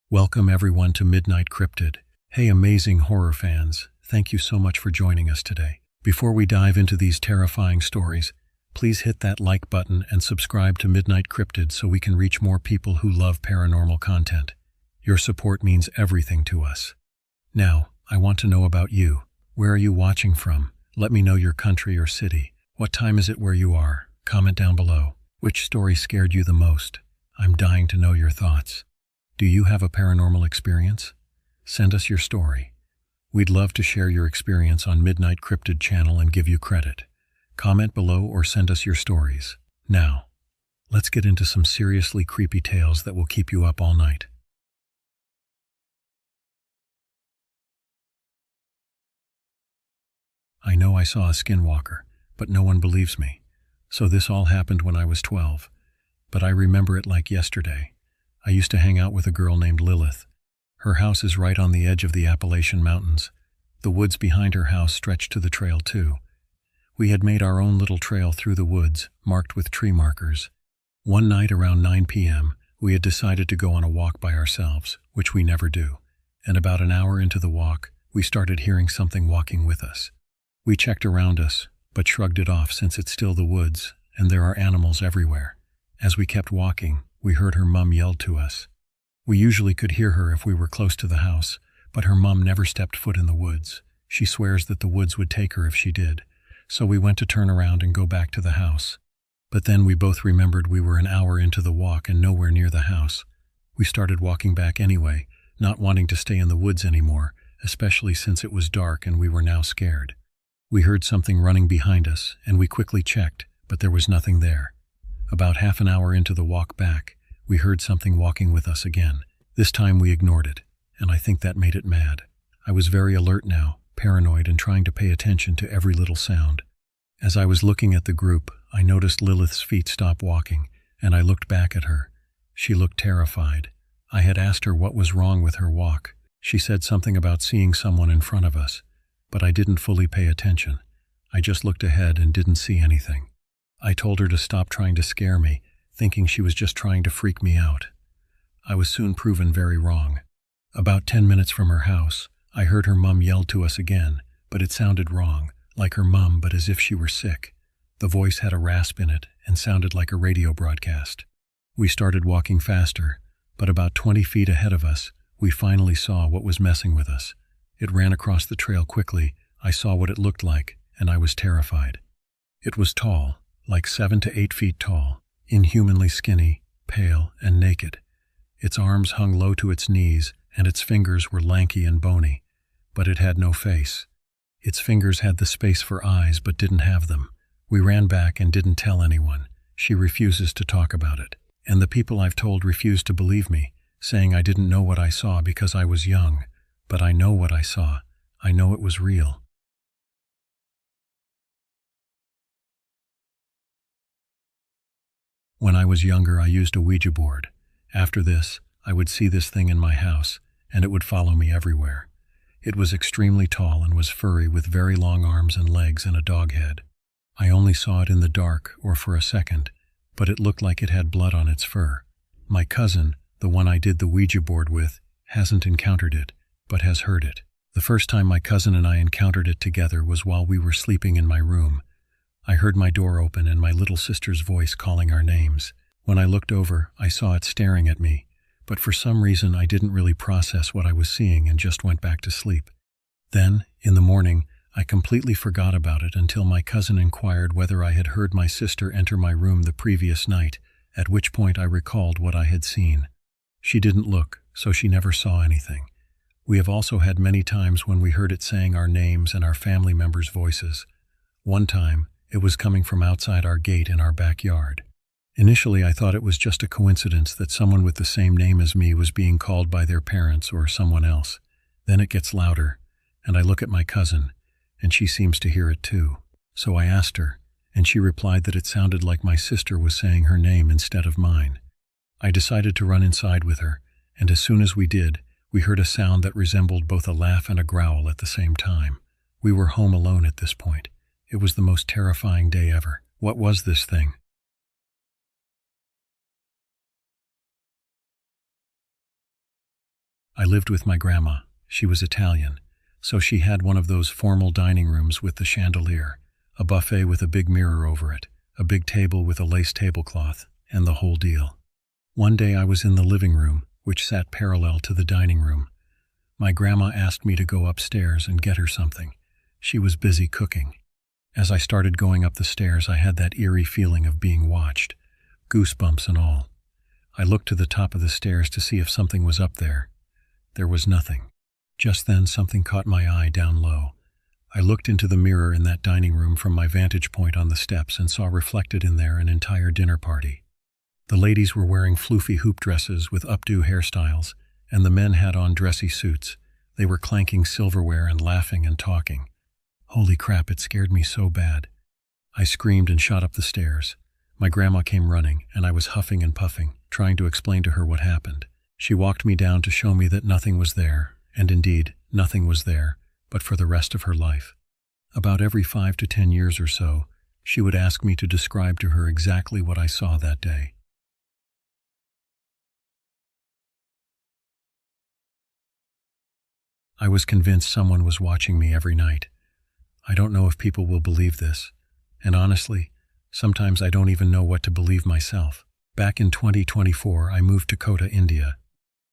Welcome everyone to Midnight Cryptid. Hey amazing horror fans, thank you so much for joining us today. Before we dive into these terrifying stories, please hit that like button and subscribe to Midnight Cryptid so we can reach more people who love paranormal content. Your support means everything to us. Now, I want to know about you. Where are you watching from? Let me know your country or city. What time is it where you are? Comment down below. Which story scared you the most? I'm dying to know your thoughts. Do you have a paranormal experience? Send us your story. We'd love to share your experience on Midnight Cryptid channel and give you credit. Comment below or send us your stories. Now, let's get into some seriously creepy tales that will keep you up all night. I know I saw a skinwalker, but no one believes me. So this all happened when I was 12. But I remember it like yesterday. I used to hang out with a girl named Lilith. Her house is right on the edge of the Appalachian Mountains. The woods behind her house stretch to the trail too. We had made our own little trail through the woods, marked with tree markers. One night around 9 p.m., we had decided to go on a walk by ourselves, which we never do. And about an hour into the walk, we started hearing something walking with us. We checked around us, but shrugged it off since it's still the woods, and there are animals everywhere. As we kept walking, we heard her mum yell to us. We usually could hear her if we were close to the house, but her mum never stepped foot in the woods. She swears that the woods would take her if she did. So we went to turn around and go back to the house. But then we both remembered we were an hour into the walk and nowhere near the house. We started walking back anyway, not wanting to stay in the woods anymore, especially since it was dark and we were now scared. We heard something running behind us, and we quickly checked, but there was nothing there. About half an hour into the walk back, we heard something walking with us again. This time we ignored it, and I think that made it mad. I was very alert now, paranoid and trying to pay attention to every little sound. As I was looking at the group, I noticed Lilith's feet stop walking, and I looked back at her. She looked terrified. I had asked her what was wrong with her walk. She said something about seeing someone in front of us, but I didn't fully pay attention. I just looked ahead and didn't see anything. I told her to stop trying to scare me, thinking she was just trying to freak me out. I was soon proven very wrong. About 10 minutes from her house, I heard her mum yell to us again, but it sounded wrong, like her mum but as if she were sick. The voice had a rasp in it and sounded like a radio broadcast. We started walking faster, but about 20 feet ahead of us, we finally saw what was messing with us. It ran across the trail quickly. I saw what it looked like, and I was terrified. It was tall, like 7 to 8 feet tall, inhumanly skinny, pale, and naked. Its arms hung low to its knees, and its fingers were lanky and bony, but it had no face. Its fingers had the space for eyes but didn't have them. We ran back and didn't tell anyone. She refuses to talk about it, and the people I've told refuse to believe me, saying I didn't know what I saw because I was young. But I know what I saw. I know it was real. When I was younger, I used a Ouija board. After this, I would see this thing in my house, and it would follow me everywhere. It was extremely tall and was furry with very long arms and legs and a dog head. I only saw it in the dark or for a second, but it looked like it had blood on its fur. My cousin, the one I did the Ouija board with, hasn't encountered it, but has heard it. The first time my cousin and I encountered it together was while we were sleeping in my room. I heard my door open and my little sister's voice calling our names. When I looked over, I saw it staring at me, but for some reason I didn't really process what I was seeing and just went back to sleep. Then, in the morning, I completely forgot about it until my cousin inquired whether I had heard my sister enter my room the previous night, at which point I recalled what I had seen. She didn't look, so she never saw anything. We have also had many times when we heard it saying our names and our family members' voices. One time, it was coming from outside our gate in our backyard. Initially, I thought it was just a coincidence that someone with the same name as me was being called by their parents or someone else. Then it gets louder, and I look at my cousin, and she seems to hear it too. So I asked her, and she replied that it sounded like my sister was saying her name instead of mine. I decided to run inside with her, and as soon as we did, we heard a sound that resembled both a laugh and a growl at the same time. We were home alone at this point. It was the most terrifying day ever. What was this thing? I lived with my grandma. She was Italian, so she had one of those formal dining rooms with the chandelier, a buffet with a big mirror over it, a big table with a lace tablecloth, and the whole deal. One day I was in the living room, which sat parallel to the dining room. My grandma asked me to go upstairs and get her something. She was busy cooking. As I started going up the stairs, I had that eerie feeling of being watched, goosebumps and all. I looked to the top of the stairs to see if something was up there. There was nothing. Just then something caught my eye down low. I looked into the mirror in that dining room from my vantage point on the steps and saw reflected in there an entire dinner party. The ladies were wearing floofy hoop dresses with updo hairstyles, and the men had on dressy suits. They were clanking silverware and laughing and talking. Holy crap, it scared me so bad. I screamed and shot up the stairs. My grandma came running, and I was huffing and puffing, trying to explain to her what happened. She walked me down to show me that nothing was there, and indeed, nothing was there, but for the rest of her life. About every 5 to 10 years or so, she would ask me to describe to her exactly what I saw that day. I was convinced someone was watching me every night. I don't know if people will believe this, and honestly, sometimes I don't even know what to believe myself. Back in 2024, I moved to Kota, India.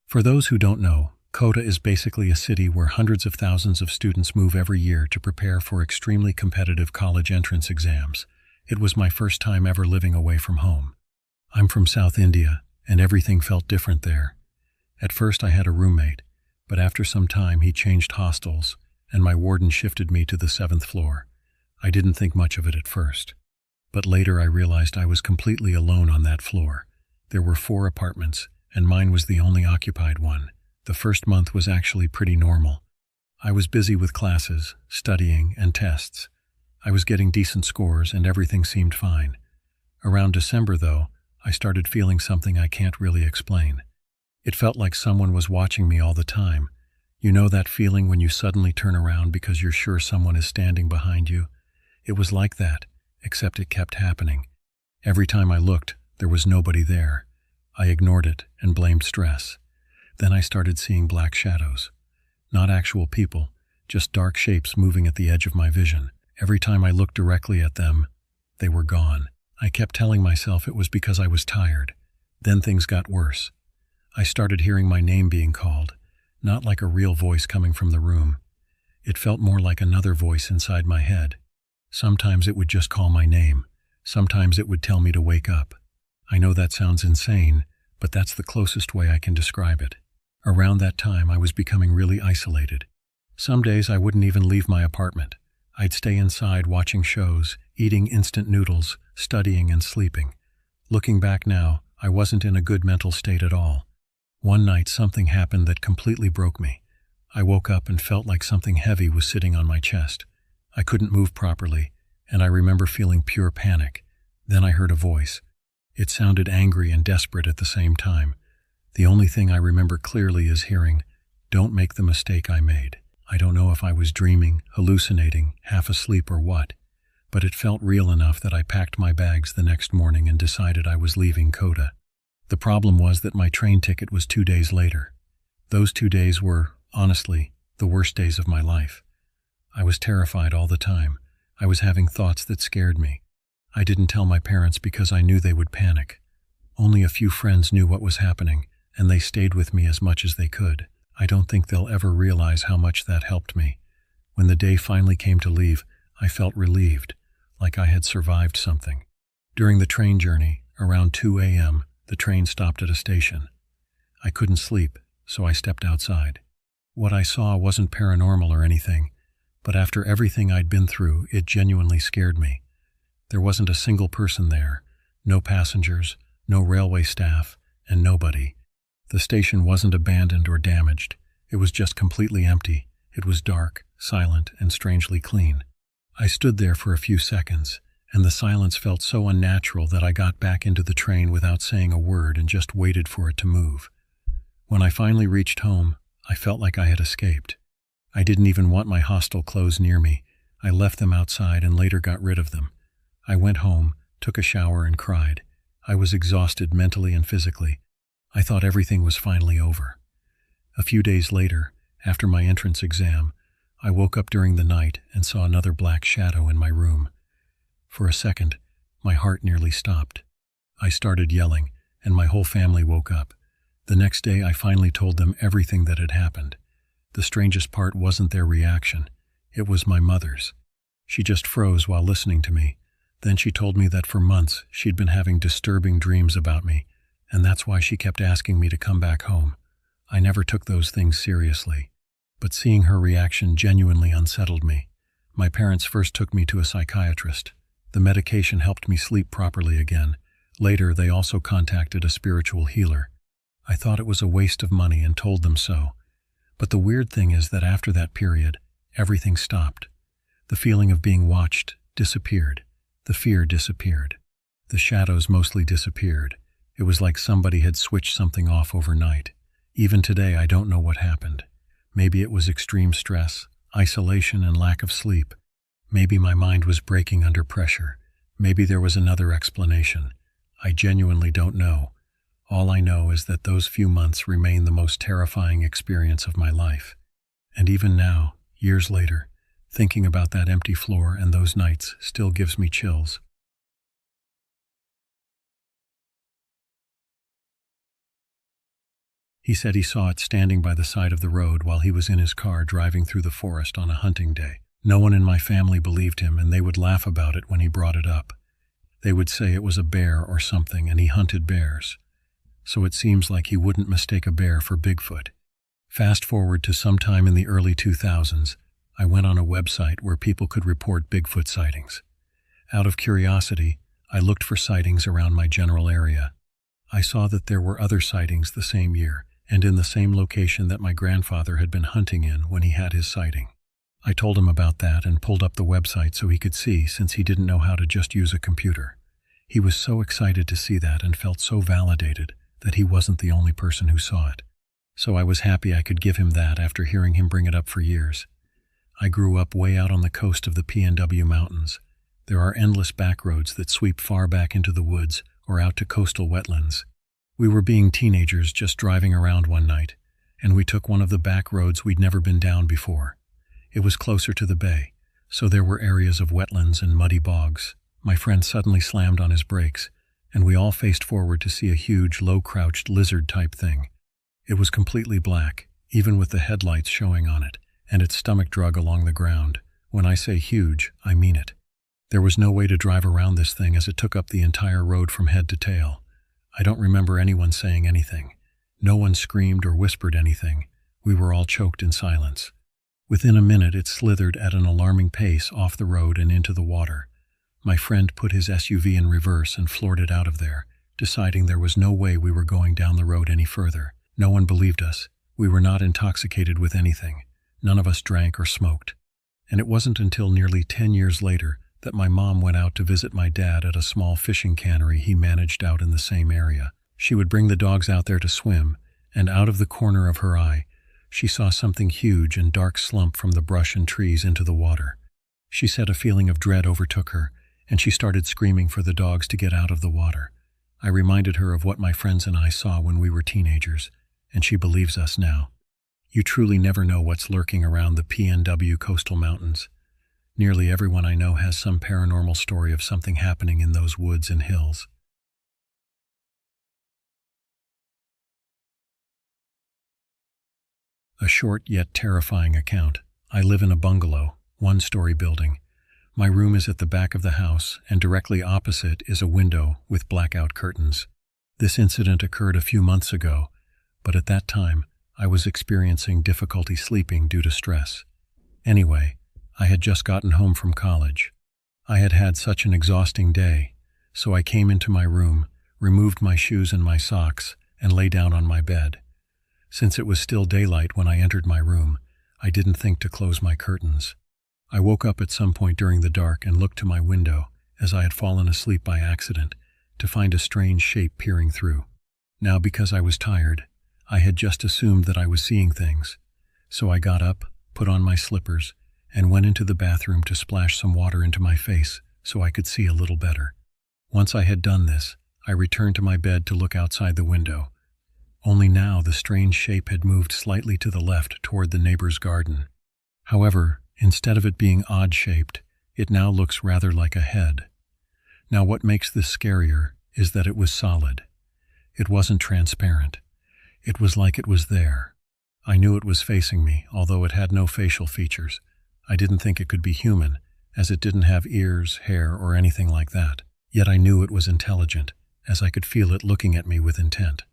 For those who don't know, Kota is basically a city where hundreds of thousands of students move every year to prepare for extremely competitive college entrance exams. It was my first time ever living away from home. I'm from South India, and everything felt different there. At first I had a roommate, but after some time he changed hostels, and my warden shifted me to the 7th floor. I didn't think much of it at first. But later I realized I was completely alone on that floor. There were 4 apartments, and mine was the only occupied one. The first month was actually pretty normal. I was busy with classes, studying, and tests. I was getting decent scores, and everything seemed fine. Around December, though, I started feeling something I can't really explain. It felt like someone was watching me all the time. You know that feeling when you suddenly turn around because you're sure someone is standing behind you? It was like that, except it kept happening. Every time I looked, there was nobody there. I ignored it and blamed stress. Then I started seeing black shadows. Not actual people, just dark shapes moving at the edge of my vision. Every time I looked directly at them, they were gone. I kept telling myself it was because I was tired. Then things got worse. I started hearing my name being called, not like a real voice coming from the room. It felt more like another voice inside my head. Sometimes it would just call my name. Sometimes it would tell me to wake up. I know that sounds insane, but that's the closest way I can describe it. Around that time, I was becoming really isolated. Some days I wouldn't even leave my apartment. I'd stay inside watching shows, eating instant noodles, studying and sleeping. Looking back now, I wasn't in a good mental state at all. One night something happened that completely broke me. I woke up and felt like something heavy was sitting on my chest. I couldn't move properly, and I remember feeling pure panic. Then I heard a voice. It sounded angry and desperate at the same time. The only thing I remember clearly is hearing, "Don't make the mistake I made." I don't know if I was dreaming, hallucinating, half asleep or what, but it felt real enough that I packed my bags the next morning and decided I was leaving Kota. The problem was that my train ticket was 2 days later. Those 2 days were, honestly, the worst days of my life. I was terrified all the time. I was having thoughts that scared me. I didn't tell my parents because I knew they would panic. Only a few friends knew what was happening, and they stayed with me as much as they could. I don't think they'll ever realize how much that helped me. When the day finally came to leave, I felt relieved, like I had survived something. During the train journey, around 2 a.m., the train stopped at a station. I couldn't sleep, so I stepped outside. What I saw wasn't paranormal or anything, but after everything I'd been through, it genuinely scared me. There wasn't a single person there, no passengers, no railway staff, and nobody. The station wasn't abandoned or damaged. It was just completely empty. It was dark, silent, and strangely clean. I stood there for a few seconds, and the silence felt so unnatural that I got back into the train without saying a word and just waited for it to move. When I finally reached home, I felt like I had escaped. I didn't even want my hostel clothes near me. I left them outside and later got rid of them. I went home, took a shower, and cried. I was exhausted mentally and physically. I thought everything was finally over. A few days later, after my entrance exam, I woke up during the night and saw another black shadow in my room. For a second, my heart nearly stopped. I started yelling, and my whole family woke up. The next day, I finally told them everything that had happened. The strangest part wasn't their reaction. It was my mother's. She just froze while listening to me. Then she told me that for months she'd been having disturbing dreams about me, and that's why she kept asking me to come back home. I never took those things seriously, but seeing her reaction genuinely unsettled me. My parents first took me to a psychiatrist. The medication helped me sleep properly again. Later, they also contacted a spiritual healer. I thought it was a waste of money and told them so. But the weird thing is that after that period, everything stopped. The feeling of being watched disappeared. The fear disappeared. The shadows mostly disappeared. It was like somebody had switched something off overnight. Even today, I don't know what happened. Maybe it was extreme stress, isolation, and lack of sleep. Maybe my mind was breaking under pressure. Maybe there was another explanation. I genuinely don't know. All I know is that those few months remain the most terrifying experience of my life. And even now, years later, thinking about that empty floor and those nights still gives me chills. He said he saw it standing by the side of the road while he was in his car driving through the forest on a hunting day. No one in my family believed him, and they would laugh about it when he brought it up. They would say it was a bear or something, and he hunted bears. So it seems like he wouldn't mistake a bear for Bigfoot. Fast forward to sometime in the early 2000s, I went on a website where people could report Bigfoot sightings. Out of curiosity, I looked for sightings around my general area. I saw that there were other sightings the same year, and in the same location that my grandfather had been hunting in when he had his sighting. I told him about that and pulled up the website so he could see, since he didn't know how to just use a computer. He was so excited to see that and felt so validated that he wasn't the only person who saw it. So I was happy I could give him that after hearing him bring it up for years. I grew up way out on the coast of the PNW Mountains. There are endless back roads that sweep far back into the woods or out to coastal wetlands. We were being teenagers just driving around one night, and we took one of the back roads we'd never been down before. It was closer to the bay, so there were areas of wetlands and muddy bogs. My friend suddenly slammed on his brakes, and we all faced forward to see a huge, low-crouched lizard-type thing. It was completely black, even with the headlights showing on it, and its stomach drug along the ground. When I say huge, I mean it. There was no way to drive around this thing as it took up the entire road from head to tail. I don't remember anyone saying anything. No one screamed or whispered anything. We were all choked in silence. Within a minute, it slithered at an alarming pace off the road and into the water. My friend put his SUV in reverse and floored it out of there, deciding there was no way we were going down the road any further. No one believed us. We were not intoxicated with anything. None of us drank or smoked. And it wasn't until nearly 10 years later that my mom went out to visit my dad at a small fishing cannery he managed out in the same area. She would bring the dogs out there to swim, and out of the corner of her eye, she saw something huge and dark slump from the brush and trees into the water. She said a feeling of dread overtook her, and she started screaming for the dogs to get out of the water. I reminded her of what my friends and I saw when we were teenagers, and she believes us now. You truly never know what's lurking around the PNW coastal mountains. Nearly everyone I know has some paranormal story of something happening in those woods and hills. A short yet terrifying account. I live in a bungalow, one-story building. My room is at the back of the house, and directly opposite is a window with blackout curtains. This incident occurred a few months ago, but at that time, I was experiencing difficulty sleeping due to stress. Anyway, I had just gotten home from college. I had had such an exhausting day, so I came into my room, removed my shoes and my socks, and lay down on my bed. Since it was still daylight when I entered my room, I didn't think to close my curtains. I woke up at some point during the dark and looked to my window, as I had fallen asleep by accident, to find a strange shape peering through. Now, because I was tired, I had just assumed that I was seeing things, so I got up, put on my slippers, and went into the bathroom to splash some water into my face so I could see a little better. Once I had done this, I returned to my bed to look outside the window. only now the strange shape had moved slightly to the left toward the neighbor's garden. However, instead of it being odd-shaped, it now looks rather like a head. Now what makes this scarier is that it was solid. It wasn't transparent. It was like it was there. I knew it was facing me, although it had no facial features. I didn't think it could be human, as it didn't have ears, hair, or anything like that. Yet I knew it was intelligent, as I could feel it looking at me with intent.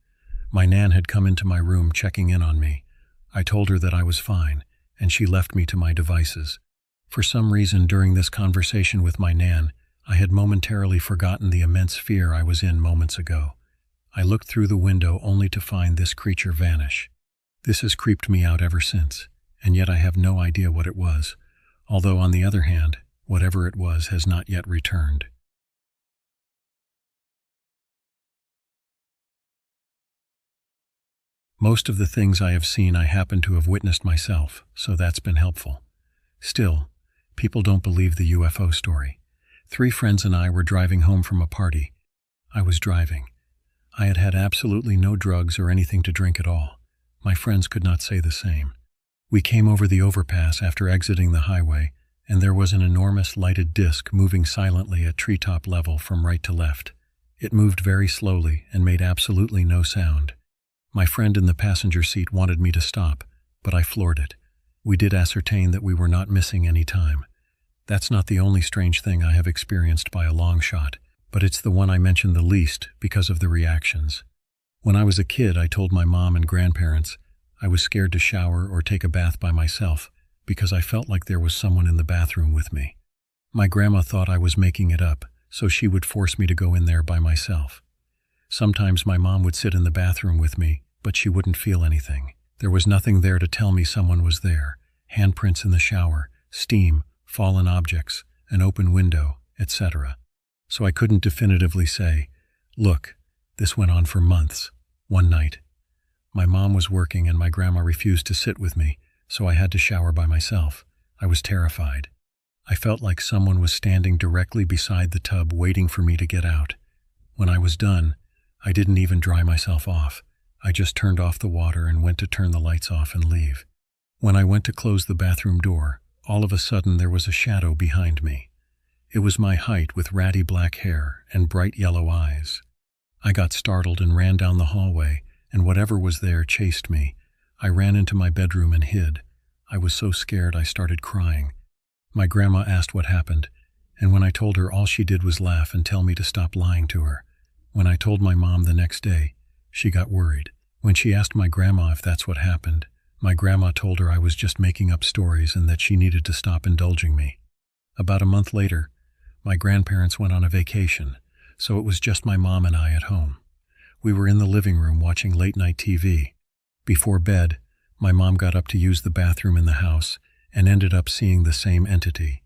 My Nan had come into my room checking in on me. I told her that I was fine, and she left me to my devices. For some reason during this conversation with my Nan, I had momentarily forgotten the immense fear I was in moments ago. I looked through the window only to find this creature vanish. This has creeped me out ever since, and yet I have no idea what it was, although on the other hand, whatever it was has not yet returned. Most of the things I have seen I happen to have witnessed myself, so that's been helpful. Still, people don't believe the UFO story. 3 friends and I were driving home from a party. I was driving. I had had absolutely no drugs or anything to drink at all. My friends could not say the same. We came over the overpass after exiting the highway, and there was an enormous lighted disc moving silently at treetop level from right to left. It moved very slowly and made absolutely no sound. My friend in the passenger seat wanted me to stop, but I floored it. We did ascertain that we were not missing any time. That's not the only strange thing I have experienced by a long shot, but it's the one I mention the least because of the reactions. When I was a kid, I told my mom and grandparents I was scared to shower or take a bath by myself because I felt like there was someone in the bathroom with me. My grandma thought I was making it up, so she would force me to go in there by myself. Sometimes my mom would sit in the bathroom with me, but she wouldn't feel anything. There was nothing there to tell me someone was there. Handprints in the shower, steam, fallen objects, an open window, etc. So I couldn't definitively say, look, this went on for months. One night, my mom was working and my grandma refused to sit with me, so I had to shower by myself. I was terrified. I felt like someone was standing directly beside the tub waiting for me to get out. When I was done, I didn't even dry myself off. I just turned off the water and went to turn the lights off and leave. When I went to close the bathroom door, all of a sudden there was a shadow behind me. It was my height with ratty black hair and bright yellow eyes. I got startled and ran down the hallway, and whatever was there chased me. I ran into my bedroom and hid. I was so scared I started crying. My grandma asked what happened, and when I told her, all she did was laugh and tell me to stop lying to her. When I told my mom the next day, she got worried. When she asked my grandma if that's what happened, my grandma told her I was just making up stories and that she needed to stop indulging me. About a month later, my grandparents went on a vacation, so it was just my mom and I at home. We were in the living room watching late-night TV. Before bed, my mom got up to use the bathroom in the house and ended up seeing the same entity.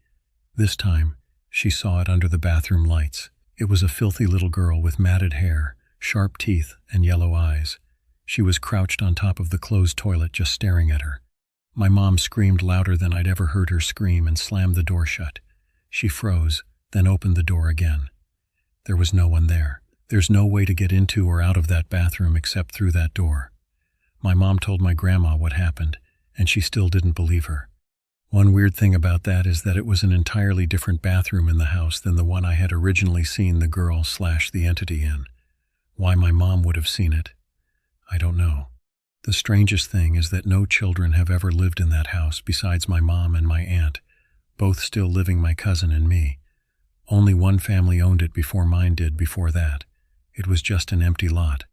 This time, she saw it under the bathroom lights. It was a filthy little girl with matted hair, sharp teeth, and yellow eyes. She was crouched on top of the closed toilet just staring at her. My mom screamed louder than I'd ever heard her scream and slammed the door shut. She froze, then opened the door again. There was no one there. There's no way to get into or out of that bathroom except through that door. My mom told my grandma what happened, and she still didn't believe her. One weird thing about that is that it was an entirely different bathroom in the house than the one I had originally seen the girl/the entity in. Why my mom would have seen it, I don't know. The strangest thing is that no children have ever lived in that house besides my mom and my aunt, both still living my cousin and me. Only one family owned it before mine did before that. It was just an empty lot.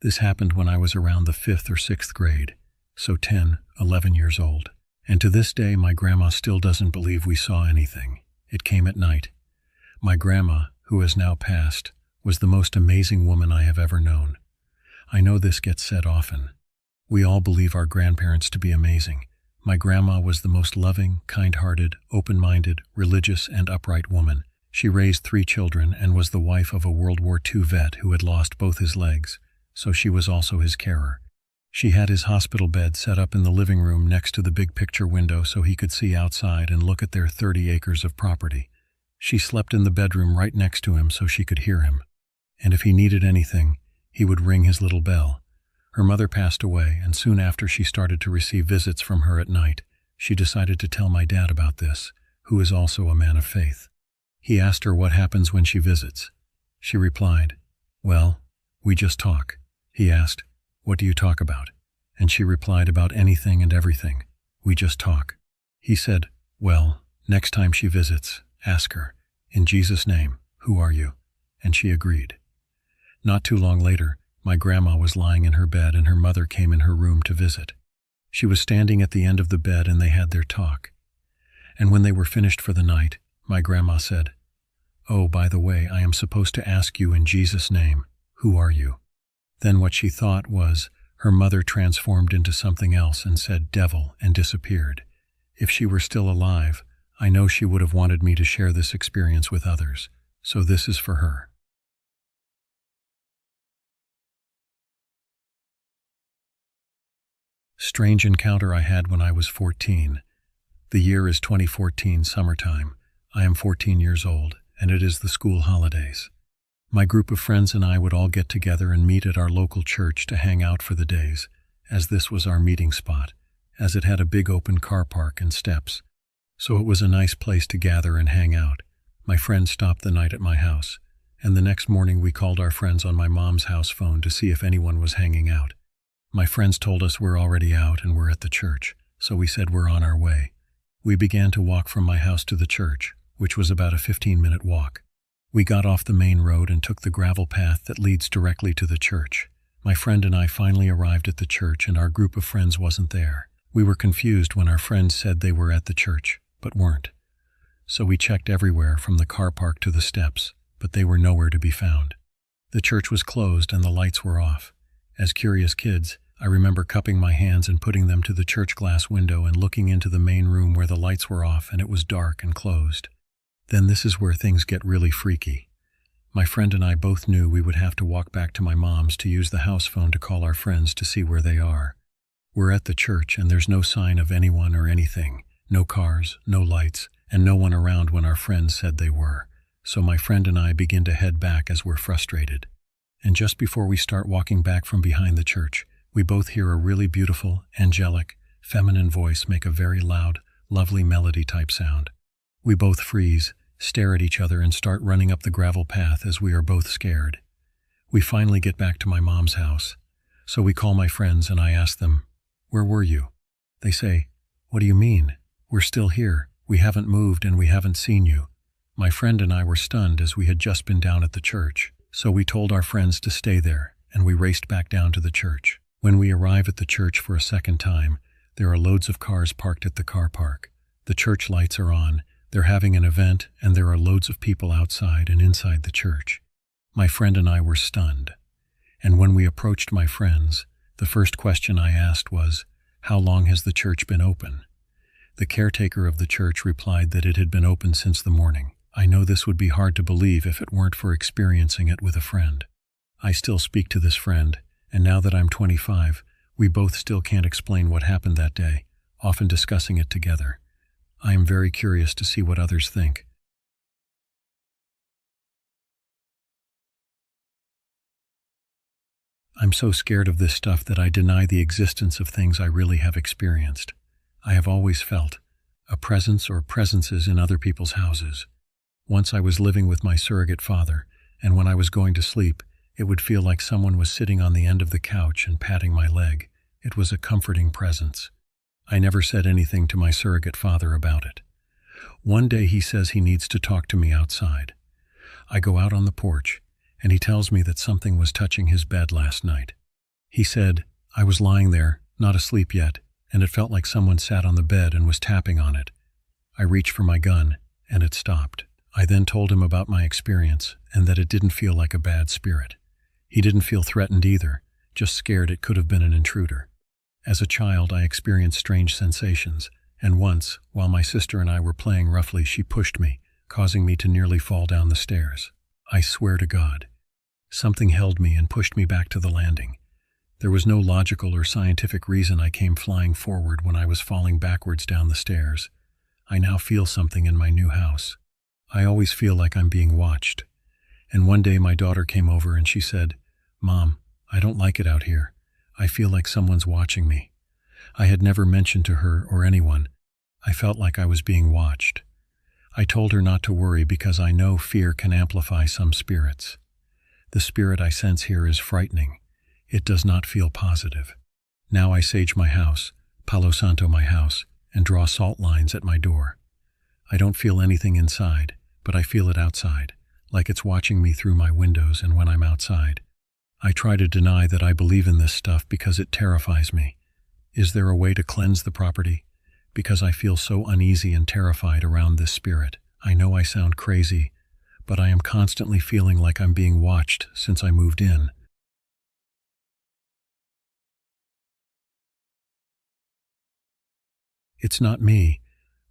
This happened when I was around the 5th or 6th grade, so 10, 11 years old. And to this day, my grandma still doesn't believe we saw anything. It came at night. My grandma, who has now passed, was the most amazing woman I have ever known. I know this gets said often. We all believe our grandparents to be amazing. My grandma was the most loving, kind-hearted, open-minded, religious, and upright woman. She raised 3 children and was the wife of a World War II vet who had lost both his legs, so she was also his carer. She had his hospital bed set up in the living room next to the big picture window so he could see outside and look at their 30 acres of property. She slept in the bedroom right next to him so she could hear him. And if he needed anything, he would ring his little bell. Her mother passed away, and soon after she started to receive visits from her at night. She decided to tell my dad about this, who is also a man of faith. He asked her what happens when she visits. She replied, "Well, we just talk." He asked, "What do you talk about?" And she replied, "About anything and everything. We just talk." He said, "Well, next time she visits, ask her, 'In Jesus' name, who are you?'" And she agreed. Not too long later, my grandma was lying in her bed and her mother came in her room to visit. She was standing at the end of the bed and they had their talk. And when they were finished for the night, my grandma said, "Oh, by the way, I am supposed to ask you in Jesus' name, who are you?" Then what she thought was, her mother transformed into something else and said devil and disappeared. If she were still alive, I know she would have wanted me to share this experience with others, so this is for her. Strange encounter I had when I was 14. The year is 2014, summertime. I am 14 years old, and it is the school holidays. My group of friends and I would all get together and meet at our local church to hang out for the days, as this was our meeting spot, as it had a big open car park and steps. So it was a nice place to gather and hang out. My friends stopped the night at my house, and the next morning we called our friends on my mom's house phone to see if anyone was hanging out. My friends told us we're already out and we're at the church, so we said we're on our way. We began to walk from my house to the church, which was about a 15-minute walk. We got off the main road and took the gravel path that leads directly to the church. My friend and I finally arrived at the church and our group of friends wasn't there. We were confused when our friends said they were at the church, but weren't. So we checked everywhere from the car park to the steps, but they were nowhere to be found. The church was closed and the lights were off. As curious kids, I remember cupping my hands and putting them to the church glass window and looking into the main room where the lights were off and it was dark and closed. Then this is where things get really freaky. My friend and I both knew we would have to walk back to my mom's to use the house phone to call our friends to see where they are. We're at the church and there's no sign of anyone or anything, no cars, no lights, and no one around when our friends said they were. So my friend and I begin to head back as we're frustrated. And just before we start walking back from behind the church, we both hear a really beautiful, angelic, feminine voice make a very loud, lovely melody-type sound. We both freeze, stare at each other, and start running up the gravel path as we are both scared. We finally get back to my mom's house. So we call my friends and I ask them, "Where were you?" They say, "What do you mean? We're still here. We haven't moved and we haven't seen you." My friend and I were stunned as we had just been down at the church. So we told our friends to stay there, and we raced back down to the church. When we arrive at the church for a second time, there are loads of cars parked at the car park. The church lights are on, they're having an event, and there are loads of people outside and inside the church. My friend and I were stunned. And when we approached my friends, the first question I asked was, "How long has the church been open?" The caretaker of the church replied that it had been open since the morning. I know this would be hard to believe if it weren't for experiencing it with a friend. I still speak to this friend, and now that I'm 25, we both still can't explain what happened that day, often discussing it together. I am very curious to see what others think. I'm so scared of this stuff that I deny the existence of things I really have experienced. I have always felt a presence or presences in other people's houses. Once I was living with my surrogate father, and when I was going to sleep, it would feel like someone was sitting on the end of the couch and patting my leg. It was a comforting presence. I never said anything to my surrogate father about it. One day he says he needs to talk to me outside. I go out on the porch, and he tells me that something was touching his bed last night. He said, I was lying there, not asleep yet, and it felt like someone sat on the bed and was tapping on it. I reached for my gun, and it stopped. I then told him about my experience, and that it didn't feel like a bad spirit. He didn't feel threatened either, just scared it could have been an intruder. As a child, I experienced strange sensations, and once, while my sister and I were playing roughly, she pushed me, causing me to nearly fall down the stairs. I swear to God. Something held me and pushed me back to the landing. There was no logical or scientific reason I came flying forward when I was falling backwards down the stairs. I now feel something in my new house. I always feel like I'm being watched. And one day my daughter came over and she said, Mom, I don't like it out here. I feel like someone's watching me. I had never mentioned to her or anyone. I felt like I was being watched. I told her not to worry because I know fear can amplify some spirits. The spirit I sense here is frightening. It does not feel positive. Now I sage my house, Palo Santo my house, and draw salt lines at my door. I don't feel anything inside, but I feel it outside, like it's watching me through my windows and when I'm outside. I try to deny that I believe in this stuff because it terrifies me. Is there a way to cleanse the property? Because I feel so uneasy and terrified around this spirit. I know I sound crazy, but I am constantly feeling like I'm being watched since I moved in. It's not me,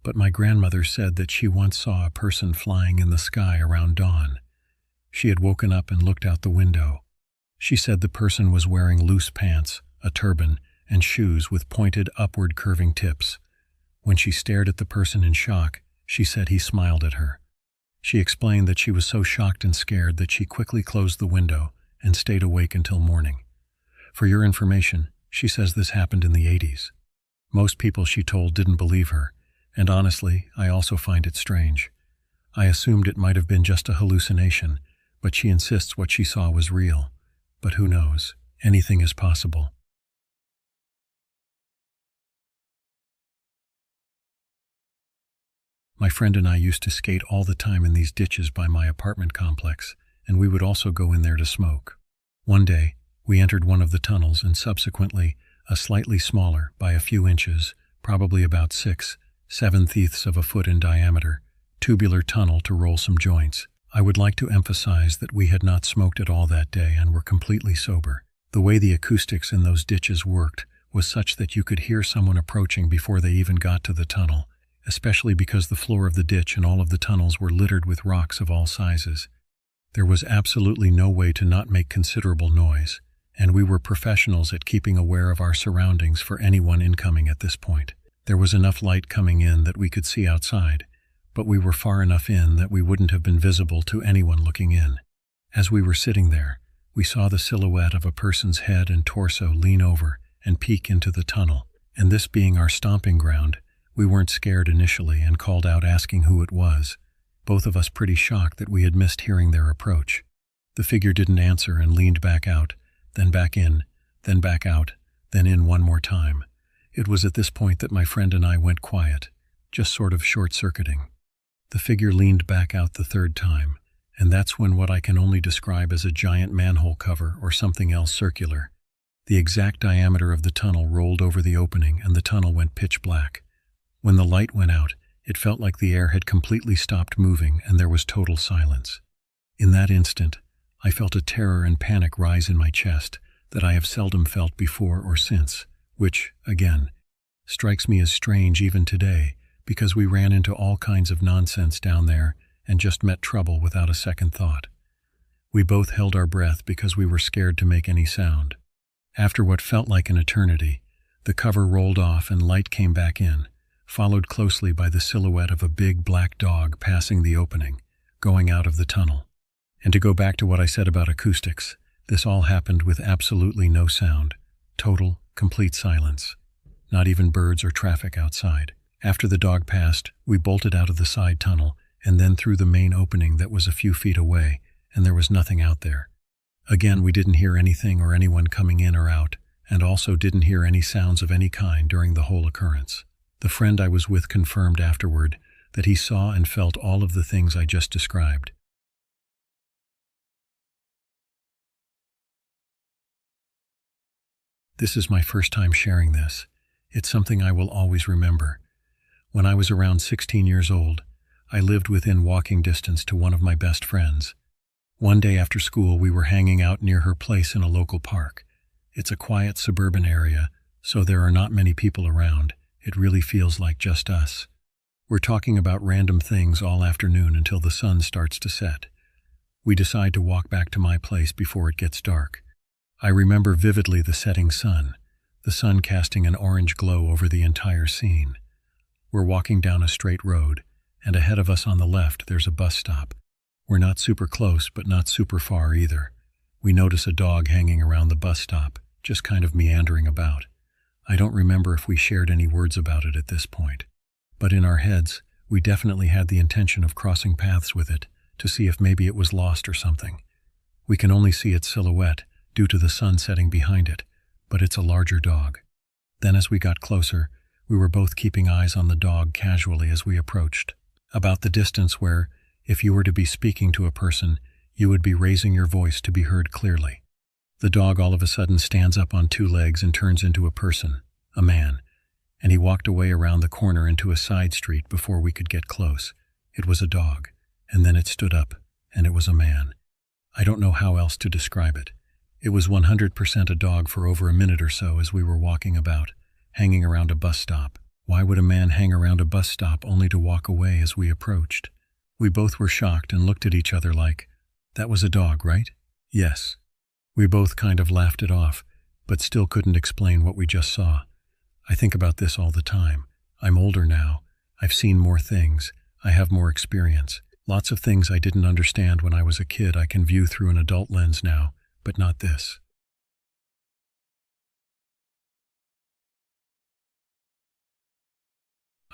but my grandmother said that she once saw a person flying in the sky around dawn. She had woken up and looked out the window. She said the person was wearing loose pants, a turban, and shoes with pointed upward curving tips. When she stared at the person in shock, she said he smiled at her. She explained that she was so shocked and scared that she quickly closed the window and stayed awake until morning. For your information, she says this happened in the 80s. Most people, she told, didn't believe her, and honestly, I also find it strange. I assumed it might have been just a hallucination, but she insists what she saw was real. But who knows? Anything is possible. My friend and I used to skate all the time in these ditches by my apartment complex, and we would also go in there to smoke. One day, we entered one of the tunnels and subsequently a slightly smaller, by a few inches, probably about 6/7 of a foot in diameter, tubular tunnel to roll some joints. I would like to emphasize that we had not smoked at all that day and were completely sober. The way the acoustics in those ditches worked was such that you could hear someone approaching before they even got to the tunnel, especially because the floor of the ditch and all of the tunnels were littered with rocks of all sizes. There was absolutely no way to not make considerable noise, and we were professionals at keeping aware of our surroundings for anyone incoming at this point. There was enough light coming in that we could see outside, but we were far enough in that we wouldn't have been visible to anyone looking in. As we were sitting there, we saw the silhouette of a person's head and torso lean over and peek into the tunnel, and this being our stomping ground, we weren't scared initially and called out asking who it was, both of us pretty shocked that we had missed hearing their approach. The figure didn't answer and leaned back out, then back in, then back out, then in one more time. It was at this point that my friend and I went quiet, just sort of short-circuiting. The figure leaned back out the third time, and that's when what I can only describe as a giant manhole cover or something else circular. The exact diameter of the tunnel rolled over the opening and the tunnel went pitch black. When the light went out, it felt like the air had completely stopped moving and there was total silence. In that instant, I felt a terror and panic rise in my chest that I have seldom felt before or since, which, again, strikes me as strange even today because we ran into all kinds of nonsense down there and just met trouble without a second thought. We both held our breath because we were scared to make any sound. After what felt like an eternity, the cover rolled off and light came back in, followed closely by the silhouette of a big black dog passing the opening, going out of the tunnel. And to go back to what I said about acoustics, this all happened with absolutely no sound, total, complete silence. Not even birds or traffic outside. After the dog passed, we bolted out of the side tunnel and then through the main opening that was a few feet away, and there was nothing out there. Again, we didn't hear anything or anyone coming in or out, and also didn't hear any sounds of any kind during the whole occurrence. The friend I was with confirmed afterward that he saw and felt all of the things I just described. This is my first time sharing this. It's something I will always remember. When I was around 16 years old, I lived within walking distance to one of my best friends. One day after school, we were hanging out near her place in a local park. It's a quiet suburban area, so there are not many people around. It really feels like just us. We're talking about random things all afternoon until the sun starts to set. We decide to walk back to my place before it gets dark. I remember vividly the setting sun, the sun casting an orange glow over the entire scene. We're walking down a straight road, and ahead of us on the left there's a bus stop. We're not super close, but not super far either. We notice a dog hanging around the bus stop, just kind of meandering about. I don't remember if we shared any words about it at this point. But in our heads, we definitely had the intention of crossing paths with it to see if maybe it was lost or something. We can only see its silhouette due to the sun setting behind it, but it's a larger dog. Then as we got closer, we were both keeping eyes on the dog casually as we approached, about the distance where, if you were to be speaking to a person, you would be raising your voice to be heard clearly. The dog all of a sudden stands up on two legs and turns into a person, a man, and he walked away around the corner into a side street before we could get close. It was a dog, and then it stood up, and it was a man. I don't know how else to describe it. It was 100% a dog for over a minute or so as we were walking about, hanging around a bus stop. Why would a man hang around a bus stop only to walk away as we approached? We both were shocked and looked at each other like, that was a dog, right? Yes. We both kind of laughed it off, but still couldn't explain what we just saw. I think about this all the time. I'm older now. I've seen more things. I have more experience. Lots of things I didn't understand when I was a kid I can view through an adult lens now, but not this.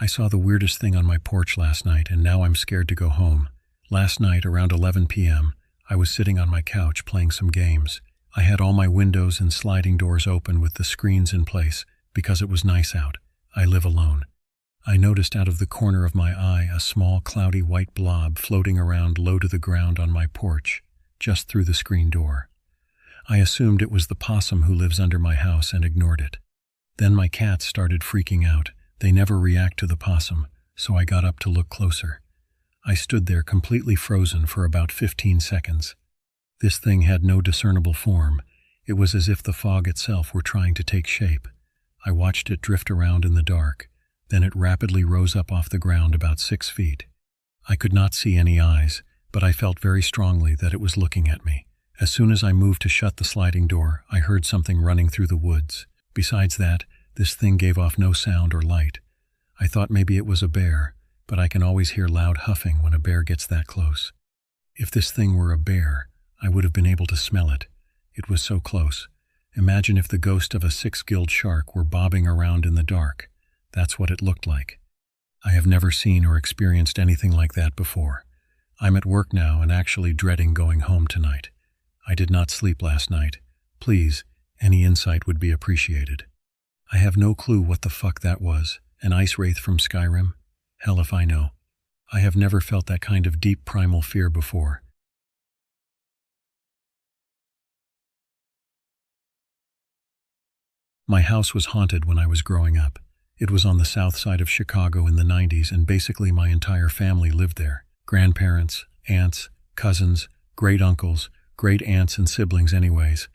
I saw the weirdest thing on my porch last night, and now I'm scared to go home. Last night, around 11 p.m., I was sitting on my couch playing some games. I had all my windows and sliding doors open with the screens in place because it was nice out. I live alone. I noticed out of the corner of my eye a small cloudy white blob floating around low to the ground on my porch, just through the screen door. I assumed it was the possum who lives under my house and ignored it. Then my cats started freaking out. They never react to the possum, so I got up to look closer. I stood there completely frozen for about 15 seconds. This thing had no discernible form. It was as if the fog itself were trying to take shape. I watched it drift around in the dark. Then it rapidly rose up off the ground about 6 feet. I could not see any eyes, but I felt very strongly that it was looking at me. As soon as I moved to shut the sliding door, I heard something running through the woods. Besides that, this thing gave off no sound or light. I thought maybe it was a bear, but I can always hear loud huffing when a bear gets that close. If this thing were a bear, I would have been able to smell it. It was so close. Imagine if the ghost of a six-gilled shark were bobbing around in the dark. That's what it looked like. I have never seen or experienced anything like that before. I'm at work now and actually dreading going home tonight. I did not sleep last night. Please, any insight would be appreciated. I have no clue what the fuck that was. An ice wraith from Skyrim? Hell if I know. I have never felt that kind of deep primal fear before. My house was haunted when I was growing up. It was on the south side of Chicago in the 90s, and basically my entire family lived there. Grandparents, aunts, cousins, great-uncles, great-aunts and siblings anyways.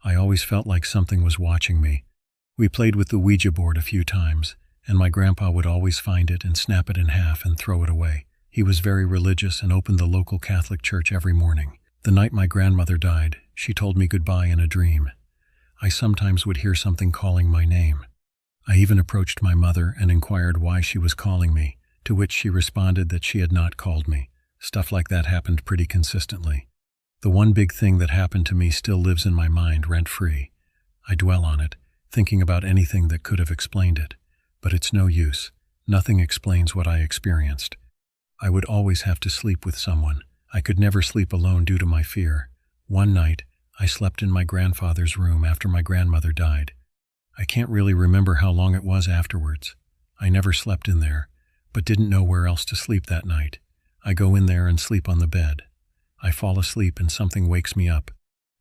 I always felt like something was watching me. We played with the Ouija board a few times, and my grandpa would always find it and snap it in half and throw it away. He was very religious and opened the local Catholic church every morning. The night my grandmother died, she told me goodbye in a dream. I sometimes would hear something calling my name. I even approached my mother and inquired why she was calling me, to which she responded that she had not called me. Stuff like that happened pretty consistently. The one big thing that happened to me still lives in my mind rent-free. I dwell on it, thinking about anything that could have explained it. But it's no use. Nothing explains what I experienced. I would always have to sleep with someone. I could never sleep alone due to my fear. One night, I slept in my grandfather's room after my grandmother died. I can't really remember how long it was afterwards. I never slept in there, but didn't know where else to sleep that night. I go in there and sleep on the bed. I fall asleep and something wakes me up.